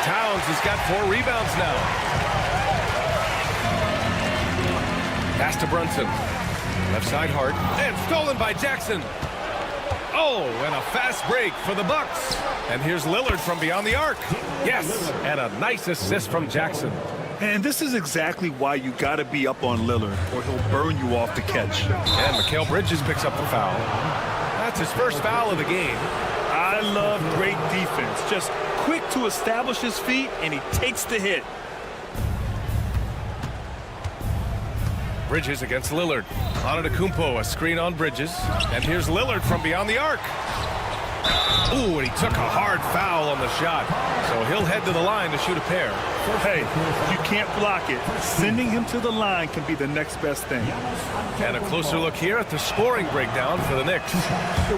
Towns has got 4 rebounds now. Pass to Brunson. Left side Hart. And stolen by Jackson. Oh, and a fast break for the Bucks. And here's Lillard from beyond the arc. Yes, and a nice assist from Jackson. And this is exactly why you got to be up on Lillard, or he'll burn you off the catch. And Mikal Bridges picks up the foul. That's his first foul of the game. I love great defense. Just quick to establish his feet, and he takes the hit. Bridges against Lillard. Antetokounmpo, a screen on Bridges. And here's Lillard from beyond the arc. Ooh, and he took a hard foul on the shot. So he'll head to the line to shoot a pair. Hey, you can't block it. Sending him to the line can be the next best thing. And a closer look here at the scoring breakdown for the Knicks.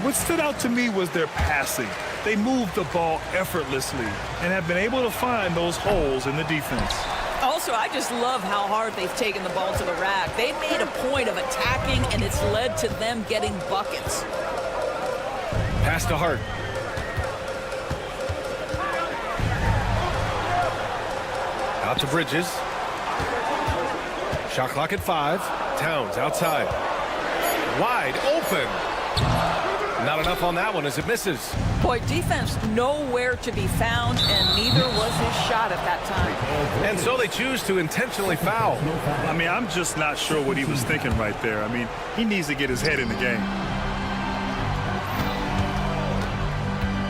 What stood out to me was their passing. They moved the ball effortlessly and have been able to find those holes in the defense. Also, I just love how hard they've taken the ball to the rack. They made a point of attacking, and it's led to them getting buckets. Pass to Hart. Out to Bridges. Shot clock at 5. Towns outside. Wide open. Not enough on that one as it misses. Boy, defense nowhere to be found, and neither was his shot at that time. And so they choose to intentionally foul. I mean, I'm just not sure what he was thinking right there. I mean, he needs to get his head in the game.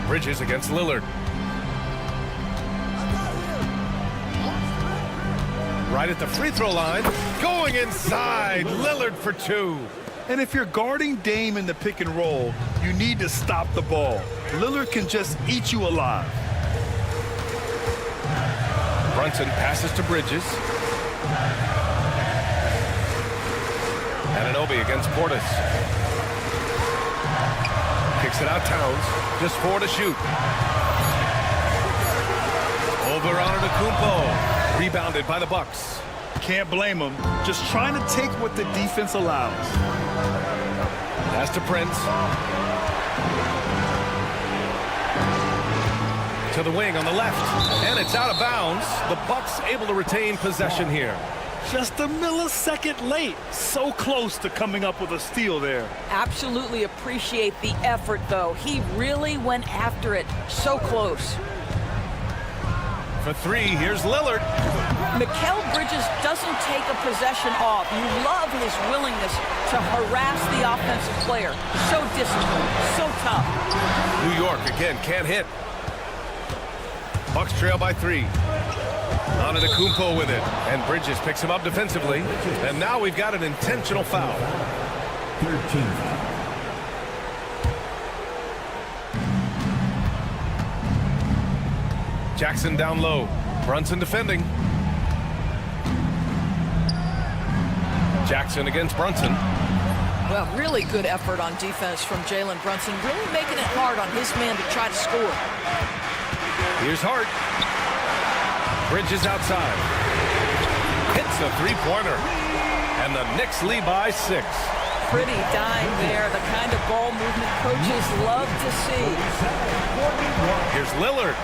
Bridges against Lillard. Right at the free throw line. Going inside. Lillard for 2. And if you're guarding Dame in the pick and roll, you need to stop the ball. Lillard can just eat you alive. Brunson passes to Bridges. Anunoby against Portis. Kicks it out Towns. Just 4 to shoot. Over Antetokounmpo. Rebounded by the Bucks. Can't blame him. Just trying to take what the defense allows. Pass to Prince. To the wing on the left. And it's out of bounds. The Bucks able to retain possession here. Just a millisecond late. So close to coming up with a steal there. Absolutely appreciate the effort, though. He really went after it. So close. For 3, here's Lillard. Mikal Bridges doesn't take a possession off. You love his willingness to harass the offensive player. So disciplined, so tough. New York again can't hit. Bucks trail by 3. Antetokounmpo with it. And Bridges picks him up defensively. And now we've got an intentional foul. 13. Jackson down low. Brunson defending. Jackson against Brunson. Well, really good effort on defense from Jalen Brunson. Really making it hard on his man to try to score. Here's Hart. Bridges outside. Hits a 3-pointer. And the Knicks lead by 6. Pretty dime there. The kind of ball movement coaches love to see. Here's Lillard.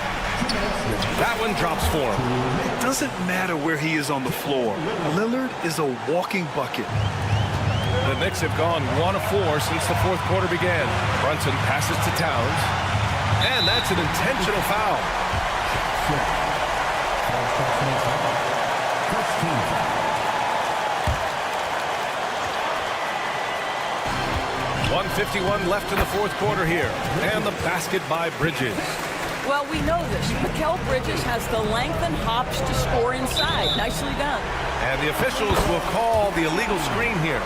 That one drops for him. It doesn't matter where he is on the floor. Lillard is a walking bucket. The Knicks have gone 1 of 4 since the 4th quarter began. Brunson passes to Towns. And that's an intentional foul. 1:51 left in the 4th quarter here. And the basket by Bridges. Well, we know this. Mikal Bridges has the length and hops to score inside. Nicely done. And the officials will call the illegal screen here.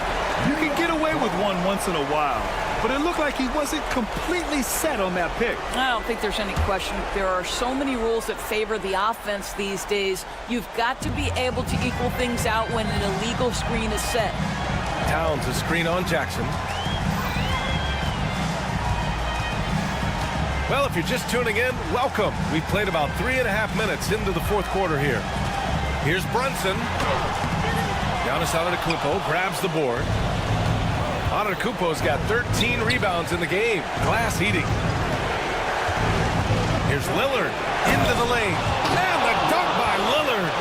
You can get away with one once in a while, but it looked like he wasn't completely set on that pick. I don't think there's any question. There are so many rules that favor the offense these days. You've got to be able to equal things out when an illegal screen is set. Towns a screen on Jackson. Well, if you're just tuning in, welcome. We've played about 3.5 minutes into the 4th quarter here. Here's Brunson. Giannis Antetokounmpo grabs the board. Antetokounmpo's got 13 rebounds in the game. Glass heating. Here's Lillard into the lane. And the dunk by Lillard.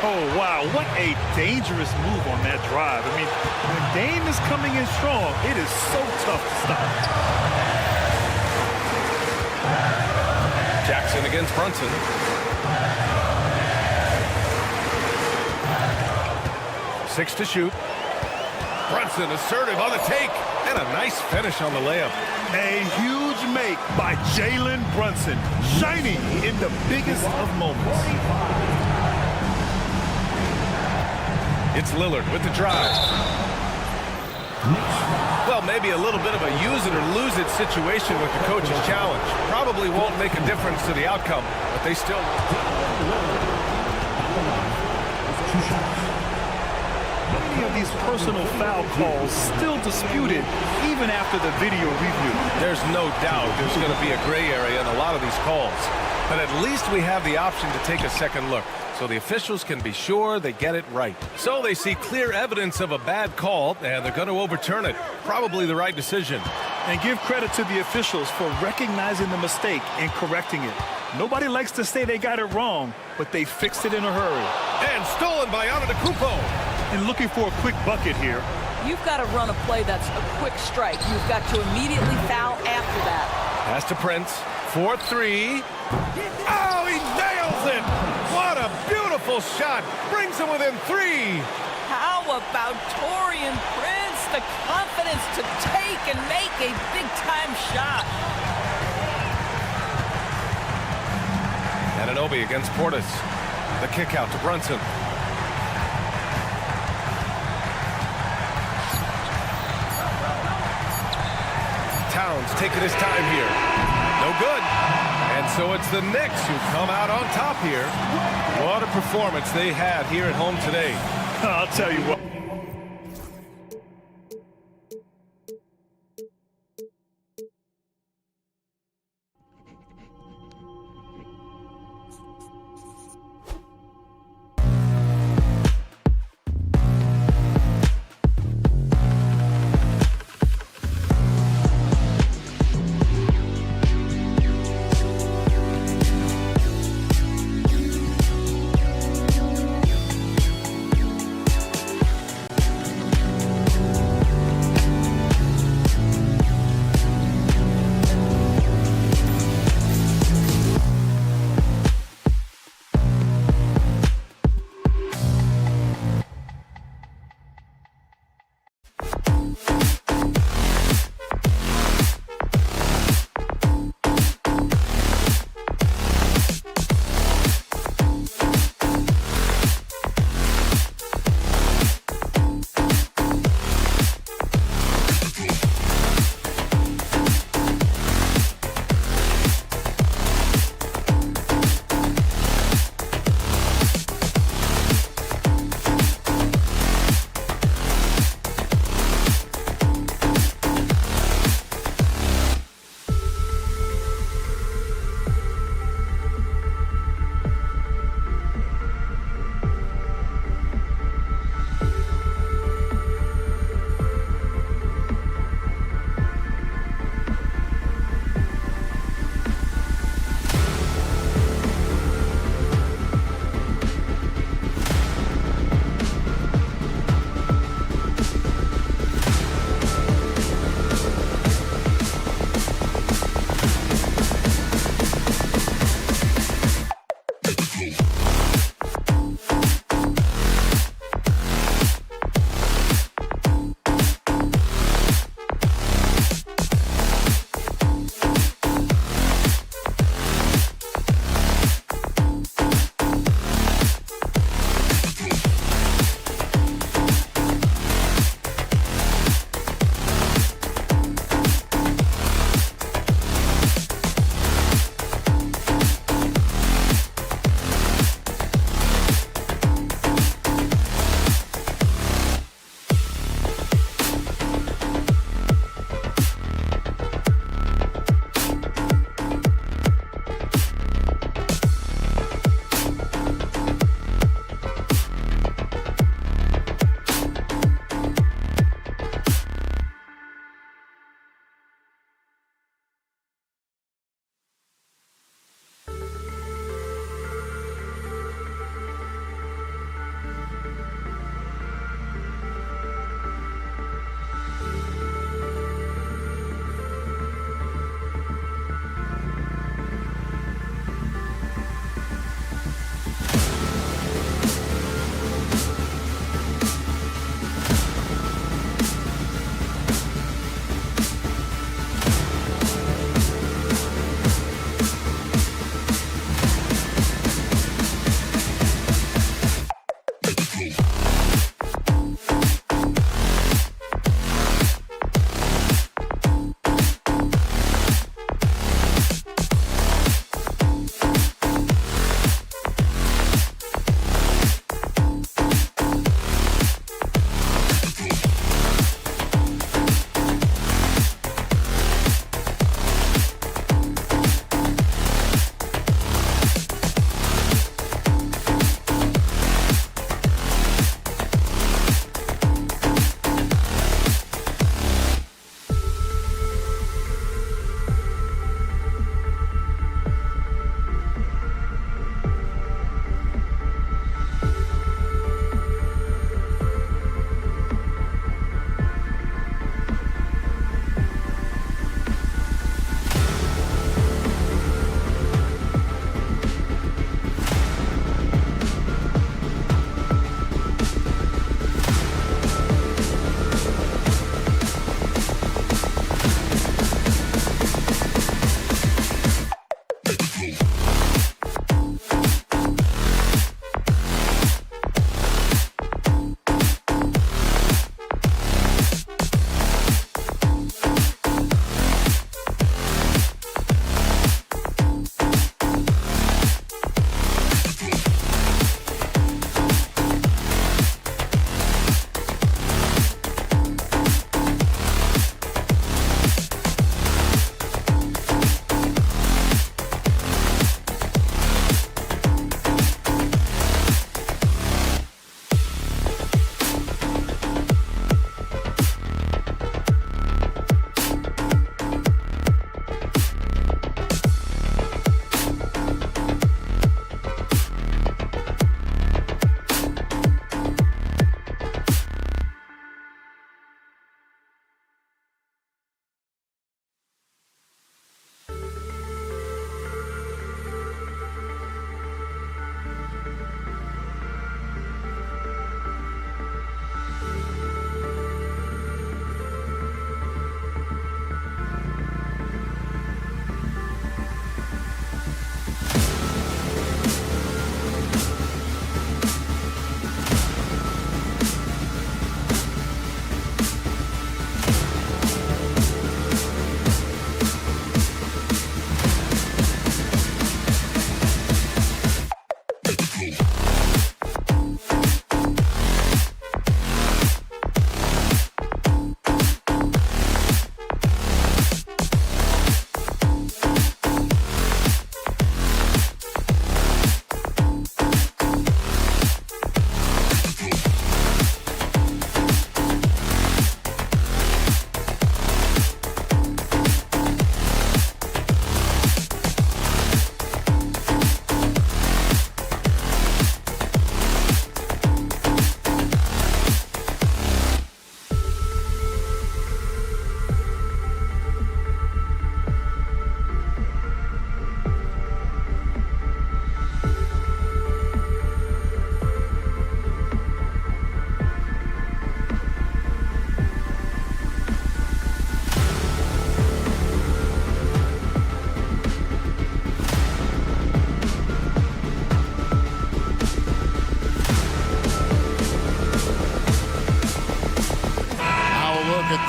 Oh, wow. What a dangerous move on that drive. I mean, when Dame is coming in strong, it is so tough to stop. Jackson against Brunson. Six to shoot. Brunson assertive on the take. And a nice finish on the layup. A huge make by Jalen Brunson. Shining in the biggest of moments. It's Lillard with the drive. Well, maybe a little bit of a use it or lose it situation with the coach's challenge. Probably won't make a difference to the outcome, but they still... Many of these personal foul calls still disputed even after the video review. There's no doubt there's going to be a gray area in a lot of these calls. But at least we have the option to take a second look, so the officials can be sure they get it right. So they see clear evidence of a bad call, and they're going to overturn it. Probably the right decision. And give credit to the officials for recognizing the mistake and correcting it. Nobody likes to say they got it wrong, but they fixed it in a hurry. And stolen by Antetokounmpo. And looking for a quick bucket here. You've got to run a play that's a quick strike. You've got to immediately foul after that. Pass to Prince. 4-3. Oh, he nails it! What a beautiful shot! Brings him within 3. How about Taurean Prince? The confidence to take and make a big-time shot. Anunoby against Portis. The kick out to Brunson. Towns taking his time here. No good. And so it's the Knicks who come out on top here. What a performance they had here at home today. I'll tell you what.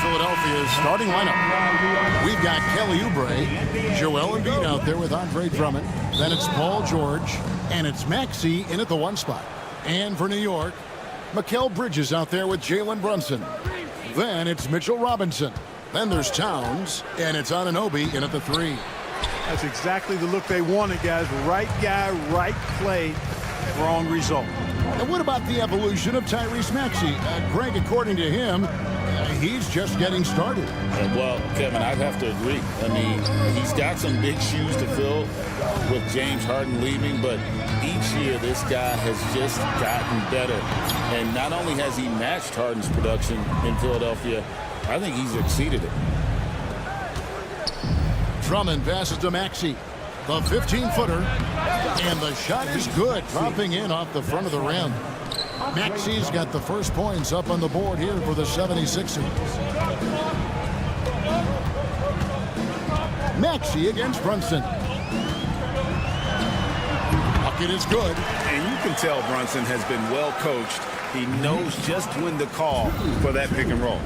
Philadelphia's starting lineup. We've got Kelly Oubre, Joel Embiid out there with Andre Drummond. Then it's Paul George, and it's Maxey in at the 1 spot. And for New York, Mikal Bridges out there with Jalen Brunson. Then it's Mitchell Robinson. Then there's Towns, and it's Anunoby in at the 3. That's exactly the look they wanted, guys. Right guy, right play, wrong result. And what about the evolution of Tyrese Maxey? Greg, according to him, he's just getting started. Well, Kevin, I'd have to agree. I mean, he's got some big shoes to fill with James Harden leaving, but each year this guy has just gotten better. And not only has he matched Harden's production in Philadelphia, I think he's exceeded it. Drummond passes to Maxey. The 15-footer. And the shot is good, dropping in off the front of the rim. Maxey's got the first points up on the board here for the 76ers. Maxey against Brunson. Bucket is good. And you can tell Brunson has been well coached. He knows just when to call for that pick and roll.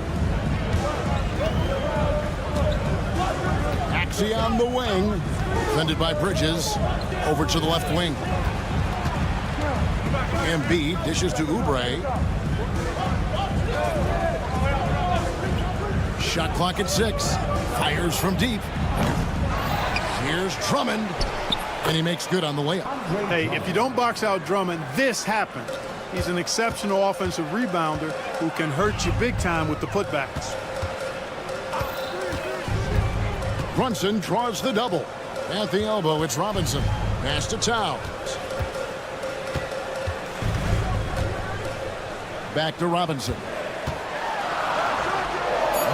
Maxey on the wing. Defended by Bridges. Over to the left wing. Embiid dishes to Oubre. Shot clock at 6. Fires from deep. Here's Drummond. And he makes good on the layup. Hey, if you don't box out Drummond, this happens. He's an exceptional offensive rebounder who can hurt you big time with the putbacks. Brunson draws the double. At the elbow, it's Robinson. Pass to Towns. Back to Robinson.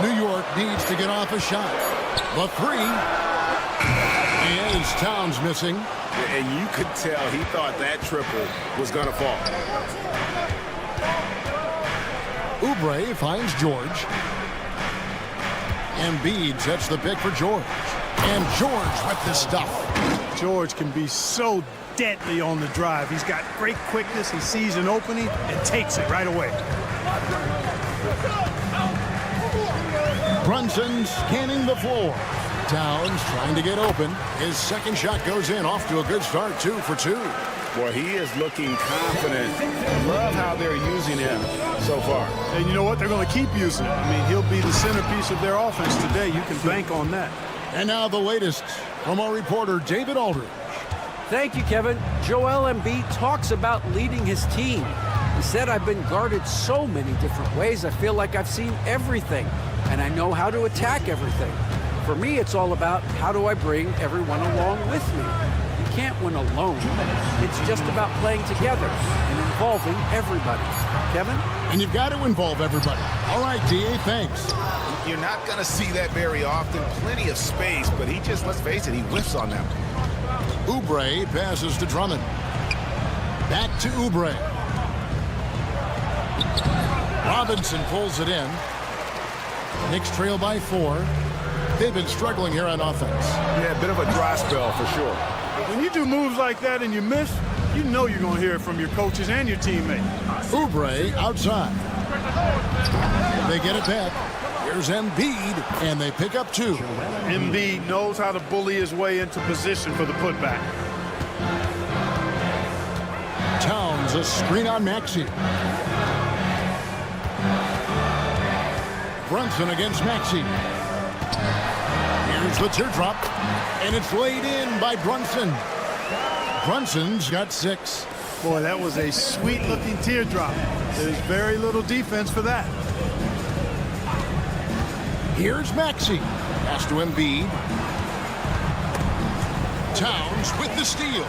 New York needs to get off a shot. The 3. And Towns missing. And you could tell he thought that triple was going to fall. Oubre finds George. Embiid sets the pick for George. And George with the stuff. George can be so deadly on the drive. He's got great quickness. He sees an opening and takes it right away. Brunson scanning the floor. Towns trying to get open. His second shot goes in, off to a good start, 2 for 2. Well, he is looking confident. Love how they're using him so far. And you know what? They're going to keep using him. I mean, he'll be the centerpiece of their offense today. You can bank on that. And now the latest from our reporter, David Aldridge. Thank you, Kevin. Joel Embiid talks about leading his team. He said, I've been guarded so many different ways. I feel like I've seen everything, and I know how to attack everything. For me, it's all about how do I bring everyone along with me. You can't win alone. It's just about playing together and involving everybody. Kevin? And you've got to involve everybody. All right, D.A., thanks. You're not going to see that very often. Plenty of space, but he just, let's face it, he whiffs on them. Oubre passes to Drummond. Back to Oubre. Robinson pulls it in. Knicks trail by 4. They've been struggling here on offense. Yeah, a bit of a dry spell for sure. When you do moves like that and you miss, you know you're going to hear it from your coaches and your teammates. Oubre outside. They get it back. Here's Embiid, and they pick up 2. Embiid knows how to bully his way into position for the putback. Towns, a screen on Maxey. Brunson against Maxey. Here's the teardrop, and it's laid in by Brunson. Brunson's got 6. Boy, that was a sweet-looking teardrop. There's very little defense for that. Here's Maxey. Pass to Embiid. Towns with the steal.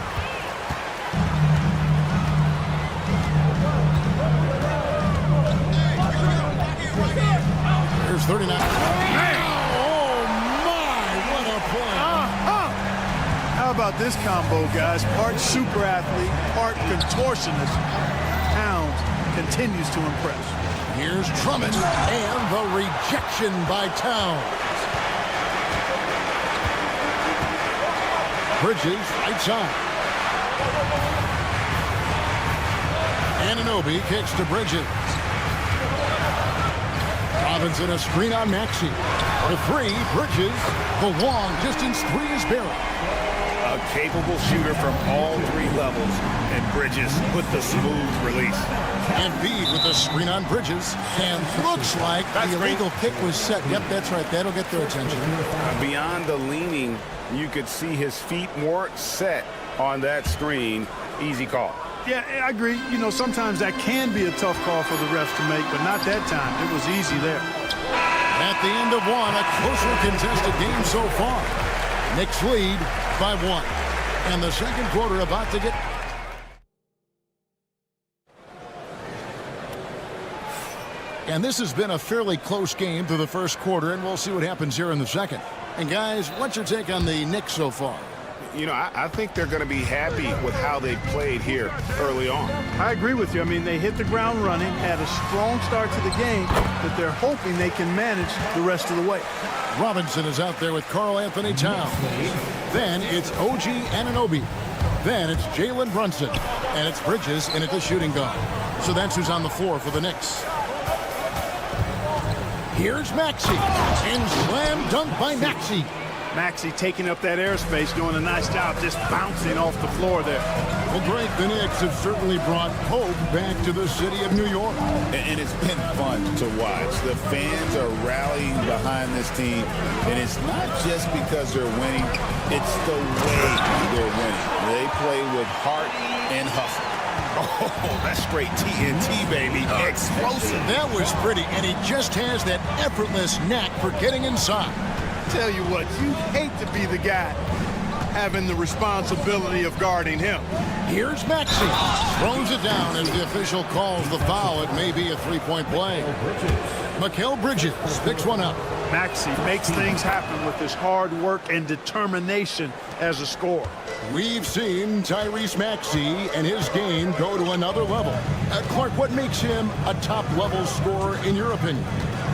Here's 39. Oh, my, what a play. How about this combo, guys? Part super athlete, part contortionist. Towns continues to impress. Here's Drummond, and the rejection by Towns. Bridges, right side. Anunoby kicks to Bridges. Robinson, a screen on Maxey. For 3, Bridges. The long distance 3 is Barry. A capable shooter from all 3 levels, and Bridges with the smooth release. Embiid with a screen on Bridges, and looks like the illegal kick was set. Yep, that's right. That'll get their attention. Beyond the leaning, you could see his feet more set on that screen. Easy call. Yeah, I agree. You know, sometimes that can be a tough call for the refs to make, but not that time. It was easy there. At the end of 1, a closer contested game so far. Knicks lead by 1. And the second quarter about to get... And this has been a fairly close game through the first quarter, and we'll see what happens here in the second. And guys, what's your take on the Knicks so far? You know, I think they're going to be happy with how they played here early on. I agree with you. I mean, they hit the ground running, had a strong start to the game, but they're hoping they can manage the rest of the way. Robinson is out there with Karl Anthony Towns. Then it's OG Anunoby. Then it's Jalen Brunson. And it's Bridges in at the shooting guard. So that's who's on the floor for the Knicks. Here's Maxey. And slam dunk by Maxey. Maxey taking up that airspace, doing a nice job just bouncing off the floor there. Well, Greg, the Knicks have certainly brought hope back to the city of New York. And it's been fun to watch. The fans are rallying behind this team, and it's not just because they're winning, it's the way they're winning. They play with heart and hustle. Oh, that's straight TNT, baby. Explosive. That was pretty, and he just has that effortless knack for getting inside. Tell you what, you hate to be the guy having the responsibility of guarding him. Here's Maxey. Throws it down as the official calls the foul. It may be a three-point play. Mikal Bridges picks one up. Maxey makes things happen with his hard work and determination as a scorer. We've seen Tyrese Maxey and his game go to another level. Clark, what makes him a top-level scorer in your opinion?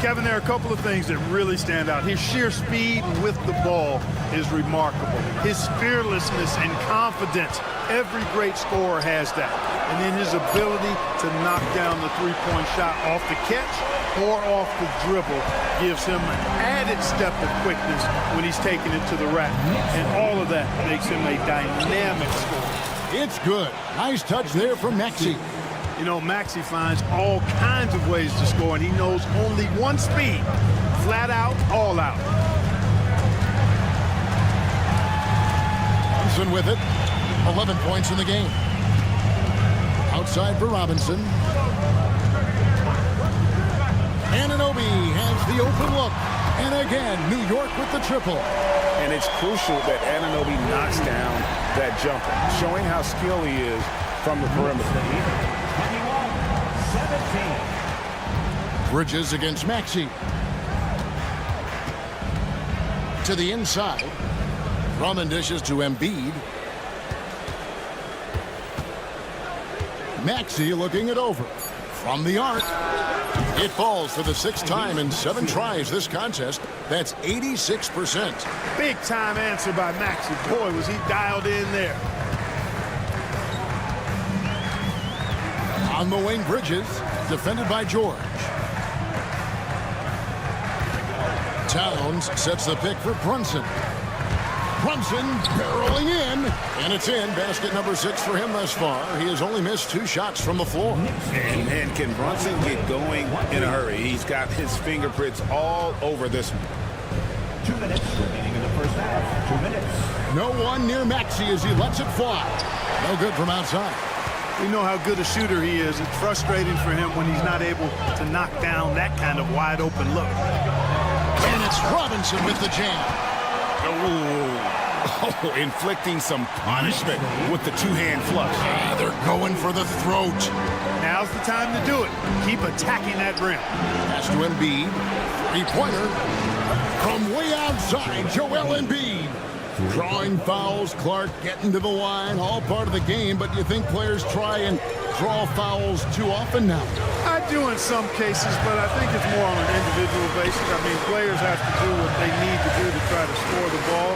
Kevin, there are a couple of things that really stand out. His sheer speed with the ball is remarkable. His fearlessness and confidence, every great scorer has that. And then his ability to knock down the three-point shot off the catch or off the dribble gives him an added step of quickness when he's taking it to the rack. And all of that makes him a dynamic scorer. It's good. Nice touch there from Maxey. You know, Maxey finds all kinds of ways to score, and he knows only one speed. Flat out, all out. Robinson with it. 11 points in the game. Outside for Robinson. Anunoby has the open look. And again, New York with the triple. And it's crucial that Anunoby knocks down that jumper, showing how skilled he is from the perimeter. Bridges against Maxey. To the inside. Drummond dishes to Embiid. Maxey looking it over. From the arc. It falls for the 6th time in 7 tries this contest. That's 86%. Big time answer by Maxey. Boy, was he dialed in there. On the wing, Bridges, defended by George. Towns sets the pick for Brunson. Brunson barreling in, and it's in. Basket number 6 for him thus far. He has only missed 2 shots from the floor. And can Brunson get going in a hurry? He's got his fingerprints all over this one. 2 minutes remaining in the first half. 2 minutes. No one near Maxey as he lets it fly. No good from outside. We know how good a shooter he is. It's frustrating for him when he's not able to knock down that kind of wide open look. And it's Robinson with the jam. Oh, inflicting some punishment with the 2-hand flush. They're going for the throat. Now's the time to do it. Keep attacking that rim. Pass to Embiid. 3-pointer. From way outside, Joel Embiid. Drawing fouls, Clark getting to the line, all part of the game, but you think players try and draw fouls too often now? I do in some cases, but I think it's more on an individual basis. I mean, players have to do what they need to do to try to score the ball.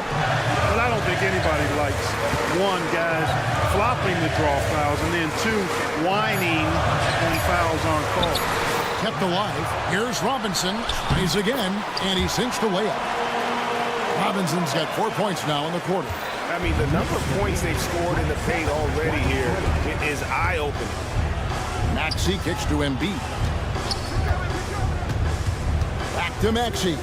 But I don't think anybody likes, 1, guys flopping the draw fouls, and then 2, whining when fouls aren't called. Kept alive. Here's Robinson. Tries again, and he sinks the layup. Robinson's got 4 points now in the quarter. I mean, the number of points they've scored in the paint already here is eye-opening. Maxey kicks to Embiid. Back to Maxey.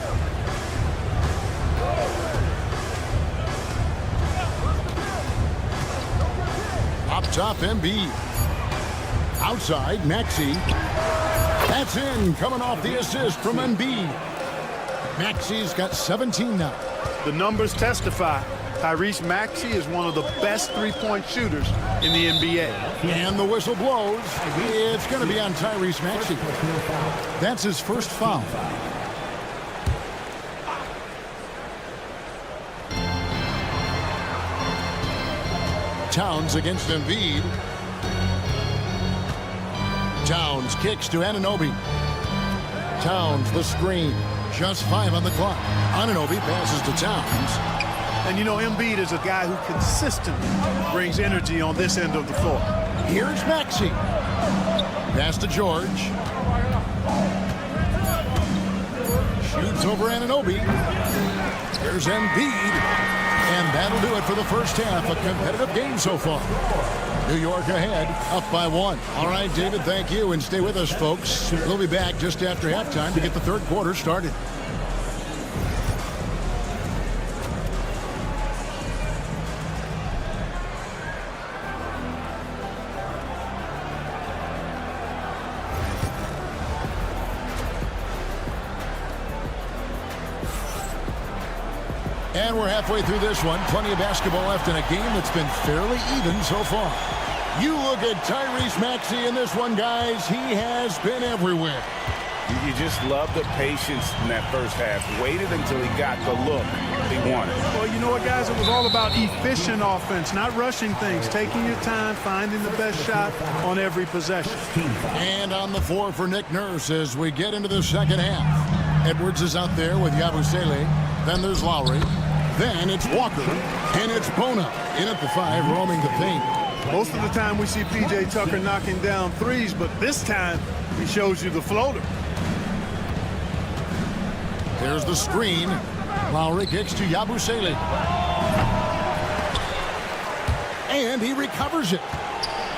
Up top, Embiid. Outside, Maxey. That's in, coming off the assist from Embiid. Maxey's got 17 now. The numbers testify. Tyrese Maxey is one of the best three-point shooters in the NBA. And the whistle blows. It's going to be on Tyrese Maxey. That's his first foul. Towns against Embiid. Towns kicks to Anunoby. Towns, the screen. Just 5 on the clock. Anunoby passes to Towns. And you know, Embiid is a guy who consistently brings energy on this end of the floor. Here's Maxey. Pass to George. Shoots over Anunoby. Here's Embiid. And that'll do it for the first half. A competitive game so far. New York ahead, up by 1. All right, David, thank you. And stay with us, folks. We'll be back just after halftime to get the third quarter started. And we're halfway through this one. Plenty of basketball left in a game that's been fairly even so far. You look at Tyrese Maxey in this one, guys. He has been everywhere. You just love the patience in that first half. Waited until he got the look he wanted. Well, you know what, guys? It was all about efficient offense, not rushing things, taking your time, finding the best shot on every possession. And on the floor for Nick Nurse as we get into the second half. Edwards is out there with Yabusele. Then there's Lowry. Then it's Walker. And it's Bona in at the 5, roaming the paint. Most of the time we see P.J. Tucker knocking down threes, but this time he shows you the floater. There's the screen. Lowry kicks to Yabusele. And he recovers it.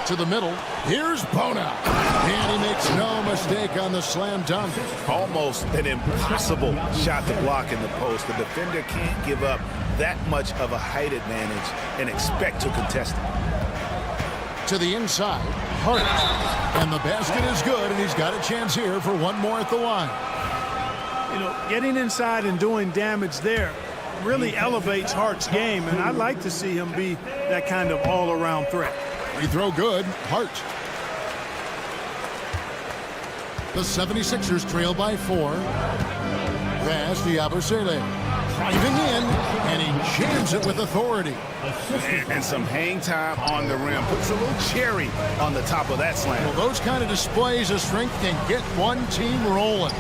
To the middle. Here's Bona. And he makes no mistake on the slam dunk. Almost an impossible shot to block in the post. The defender can't give up that much of a height advantage and expect to contest it. To the inside. Hart. And the basket is good, and he's got a chance here for one more at the line. You know, getting inside and doing damage there really elevates Hart's game, and I'd like to see him be that kind of all-around threat. Free throw good. Hart. The 76ers trail by 4. Pass to Yabusele. Driving in, and he jams it with authority. And some hang time on the rim. Puts a little cherry on the top of that slam. Well, those kind of displays of strength can get one team rolling.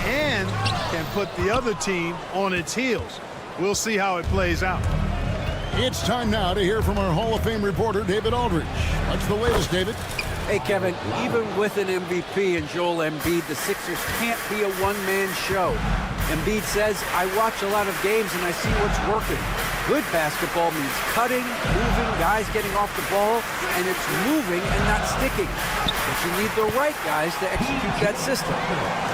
And can put the other team on its heels. We'll see how it plays out. It's time now to hear from our Hall of Fame reporter, David Aldridge. What's the latest, David? Hey, Kevin, even with an MVP and Joel Embiid, the Sixers can't be a one-man show. Embiid says, I watch a lot of games and I see what's working. Good basketball means cutting, moving, guys getting off the ball, and it's moving and not sticking. But you need the right guys to execute that system.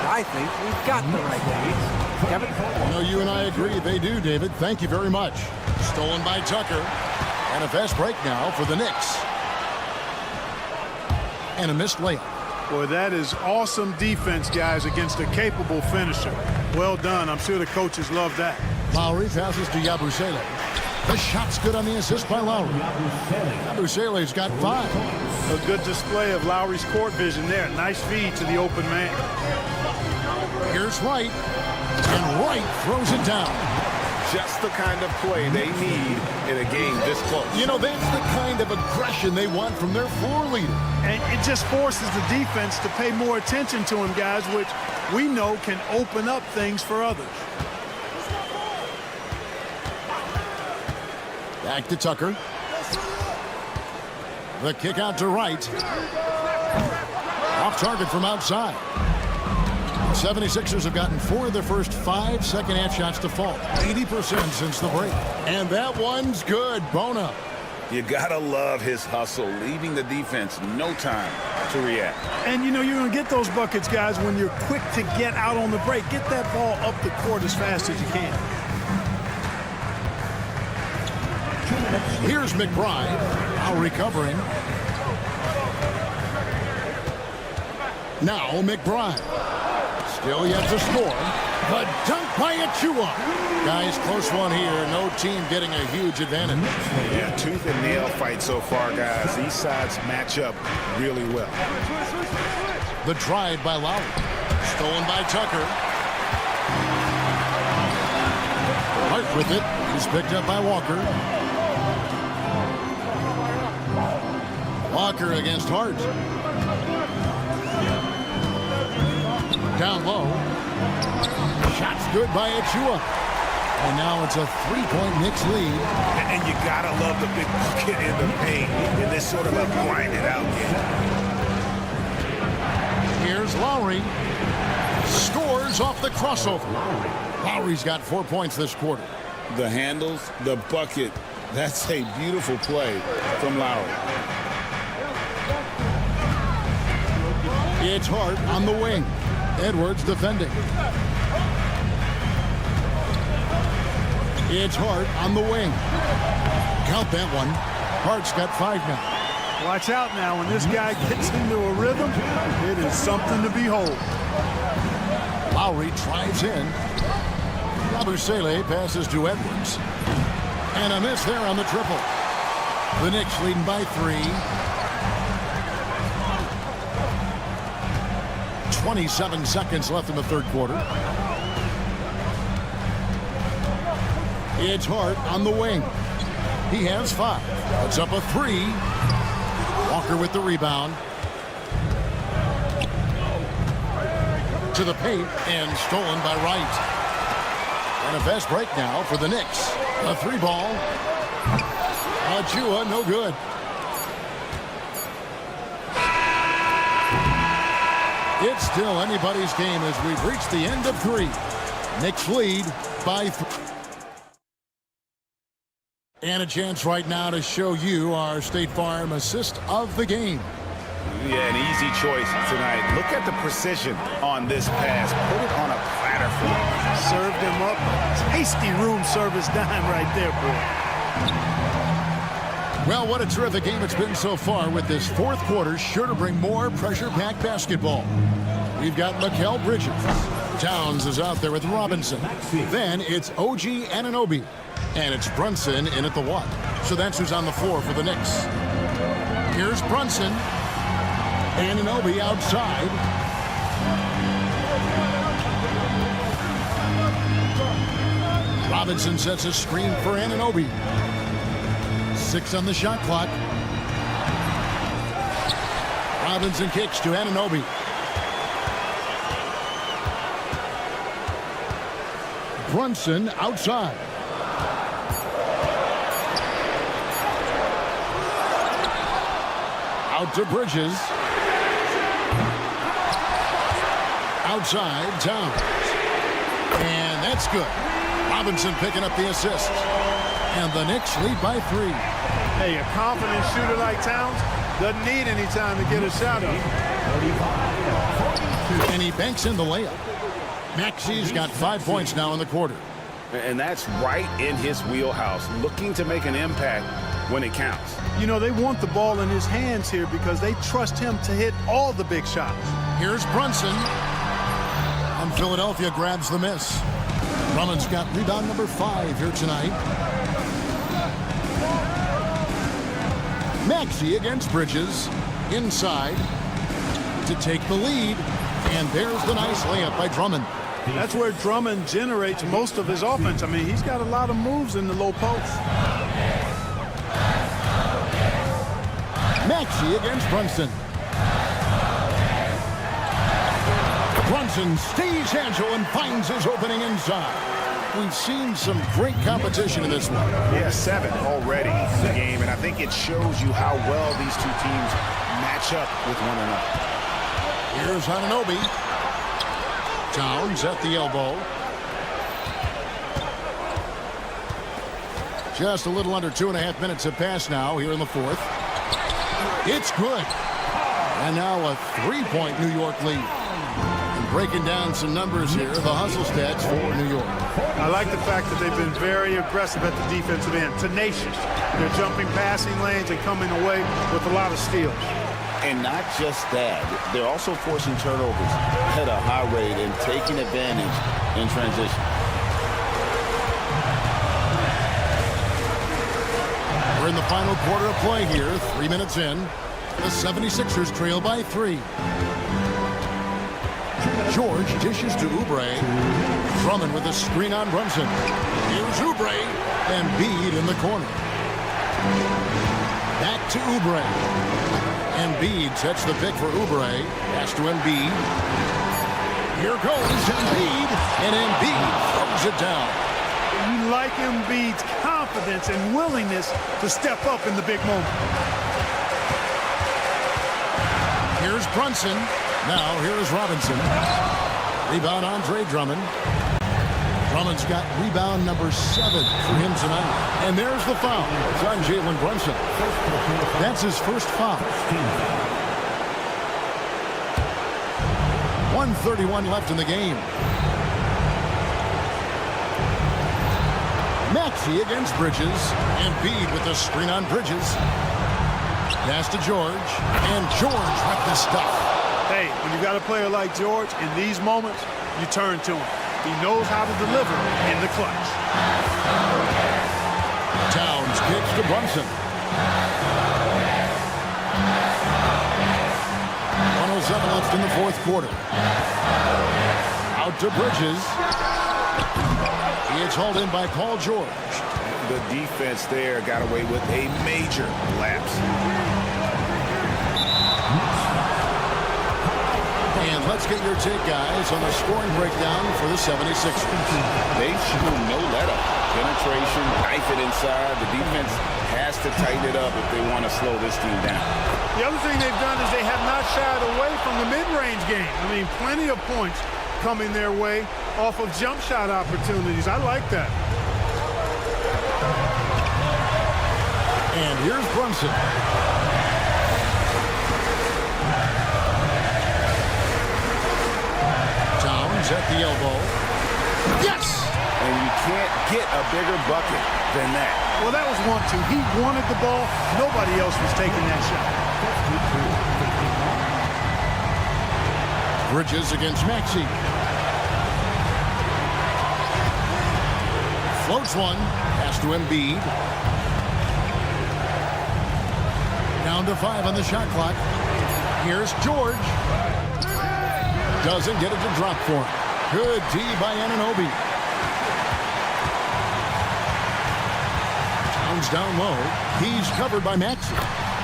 I think we've got the right guys. Kevin? I know you and I agree they do, David. Thank you very much. Stolen by Tucker. And a fast break now for the Knicks. And a missed layup. Boy, that is awesome defense, guys, against a capable finisher. Well done. I'm sure the coaches love that. Lowry passes to Yabusele. The shot's good on the assist by Lowry. Yabusele's got 5. A good display of Lowry's court vision there. Nice feed to the open man. Here's Wright. And Wright throws it down. Just the kind of play they need in a game this close. You know, that's the kind of aggression they want from their floor leader. And it just forces the defense to pay more attention to him, guys, which we know can open up things for others. Back to Tucker. The kick out to Wright. Off target from outside. 76ers have gotten 4 of their first 5 second-half shots to fall. 80% since the break. And that one's good. Bona. You gotta love his hustle, leaving the defense no time to react. And you know you're going to get those buckets, guys, when you're quick to get out on the break. Get that ball up the court as fast as you can. Here's McBride. Now recovering. Now McBride. Still yet to score. The dunk by Achua. Guys, close one here. No team getting a huge advantage. Yeah, tooth and nail fight so far, guys. These sides match up really well. The drive by Lowry. Stolen by Tucker. Hart with it. He's picked up by Walker. Walker against Hart. Down low. Shot's good by Achua. And now it's a 3-point Knicks lead. And you gotta love the big bucket in the paint in this sort of a grinded out game. Here's Lowry. Scores off the crossover. Lowry's got 4 points this quarter. The handles, the bucket. That's a beautiful play from Lowry. It's Hart on the wing. Edwards defending. It's Hart on the wing. Count that one. Hart's got 5 now. Watch out now. When this guy gets into a rhythm, it is something to behold. Lowry drives in. Yabusele passes to Edwards. And a miss there on the triple. The Knicks leading by 3. 27 seconds left in the third quarter. It's Hart on the wing. He has 5. Puts up a 3. Walker with the rebound. To the paint and stolen by Wright. And a fast break now for the Knicks. A 3-ball. СLA-UA, no good. It's still anybody's game as we've reached the end of 3. Knicks lead by 3. And a chance right now to show you our State Farm assist of the game. Yeah, an easy choice tonight. Look at the precision on this pass. Put it on a platter for him. Served him up. Tasty room service dime right there, boy. Well, what a terrific game it's been so far, with this fourth quarter sure to bring more pressure-packed basketball. We've got Mikal Bridges. Towns is out there with Robinson. Then it's OG Anunoby. And it's Brunson in at the 1. So that's who's on the floor for the Knicks. Here's Brunson. Anunoby outside. Robinson sets a screen for Anunoby. 6 on the shot clock. Robinson kicks to Anunoby. Brunson outside. Out to Bridges. Outside, Towns. And that's good. Robinson picking up the assist. And the Knicks lead by 3. Hey, a confident shooter like Towns doesn't need any time to get a shot up. And he banks in the layup. Maxi's got 5 points now in the quarter. And that's right in his wheelhouse, looking to make an impact when it counts. You know, they want the ball in his hands here because they trust him to hit all the big shots. Here's Brunson. And Philadelphia grabs the miss. Drummond's got rebound number 5 here tonight. Maxey against Bridges. Inside to take the lead. And there's the nice layup by Drummond. That's where Drummond generates most of his offense. I mean, he's got a lot of moves in the low post. Maxey against Brunson. Brunson stays agile and finds his opening inside. We've seen some great competition in this one. Yeah, 7 already in the game, and I think it shows you how well these two teams match up with one another. Here's Anunoby. Towns at the elbow. Just a little under 2.5 minutes have passed now here in the fourth. It's good. And now a 3-point New York lead. And breaking down some numbers here, the hustle stats for New York. I like the fact that they've been very aggressive at the defensive end, tenacious. They're jumping passing lanes and coming away with a lot of steals. And not just that, they're also forcing turnovers at a high rate and taking advantage in transition. We're in the final quarter of play here, 3 minutes in. The 76ers trail by 3. George dishes to Oubre. Drummond with a screen on Brunson. Here's Oubre, and Embiid in the corner. Back to Oubre. Embiid sets the pick for Oubre. Pass to Embiid. Here goes Embiid, and Embiid throws it down. You like Embiid's confidence and willingness to step up in the big moment. Here's Brunson. Now here is Robinson. Rebound Andre Drummond. Drummond's got rebound number 7 for him tonight. And there's the foul. It's on Jalen Brunson. That's his first foul. 1:31 left in the game. Maxey against Bridges. Embiid with the screen on Bridges. Pass to George. And George with the stuff. Hey, when you got a player like George, in these moments, you turn to him. He knows how to deliver in the clutch. Towns kicks to Brunson. 1:07 left left in the fourth quarter. Out to Bridges. It's hauled in by Paul George. The defense there got away with a major lapse. And let's get your take, guys, on the scoring breakdown for the 76ers. They shoot no let-up. Penetration, knife it inside. The defense has to tighten it up if they want to slow this team down. The other thing they've done is they have not shied away from the mid-range game. I mean, plenty of points coming their way off of jump shot opportunities. I like that. And here's Brunson. Towns at the elbow. Yes! And you can't get a bigger bucket than that. Well, that was 1-2. He wanted the ball. Nobody else was taking that shot. Bridges against Maxey. Floats one. Pass to Embiid. Down to 5 on the shot clock. Here's George. Doesn't get it to drop for him. Good D by Anunoby. Towns down low. He's covered by Maxey.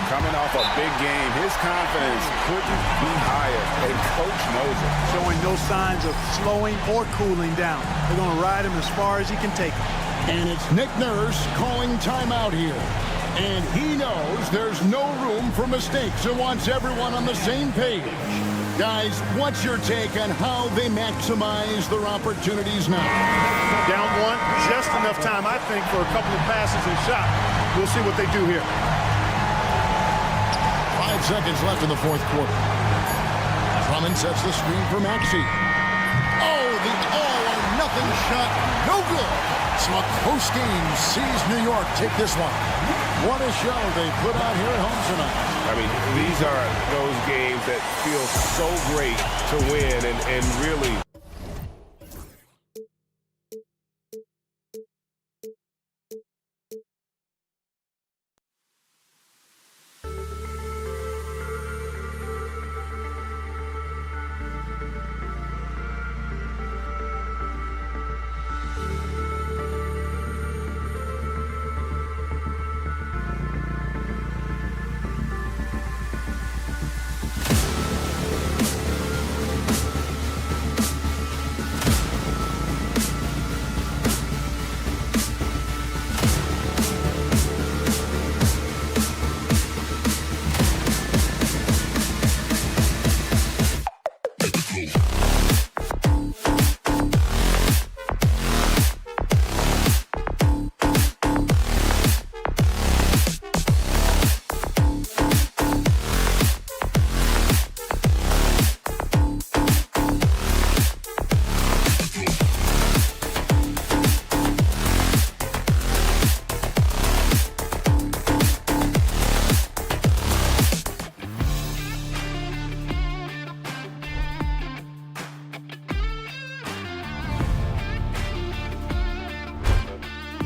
Coming off a big game, his confidence couldn't be higher, and coach knows it. Showing no signs of slowing or cooling down. They're going to ride him as far as he can take him. And it's Nick Nurse calling timeout here. And he knows there's no room for mistakes and wants everyone on the same page. Guys, what's your take on how they maximize their opportunities now? Down one, just enough time, I think, for a couple of passes and shots. We'll see what they do here. 5 seconds left in the fourth quarter. Drummond sets the screen for Maxey. Oh, the all-or-nothing shot. No good. So a close game sees New York take this one. What a show they put out here at home tonight. I mean, these are those games that feel so great to win and really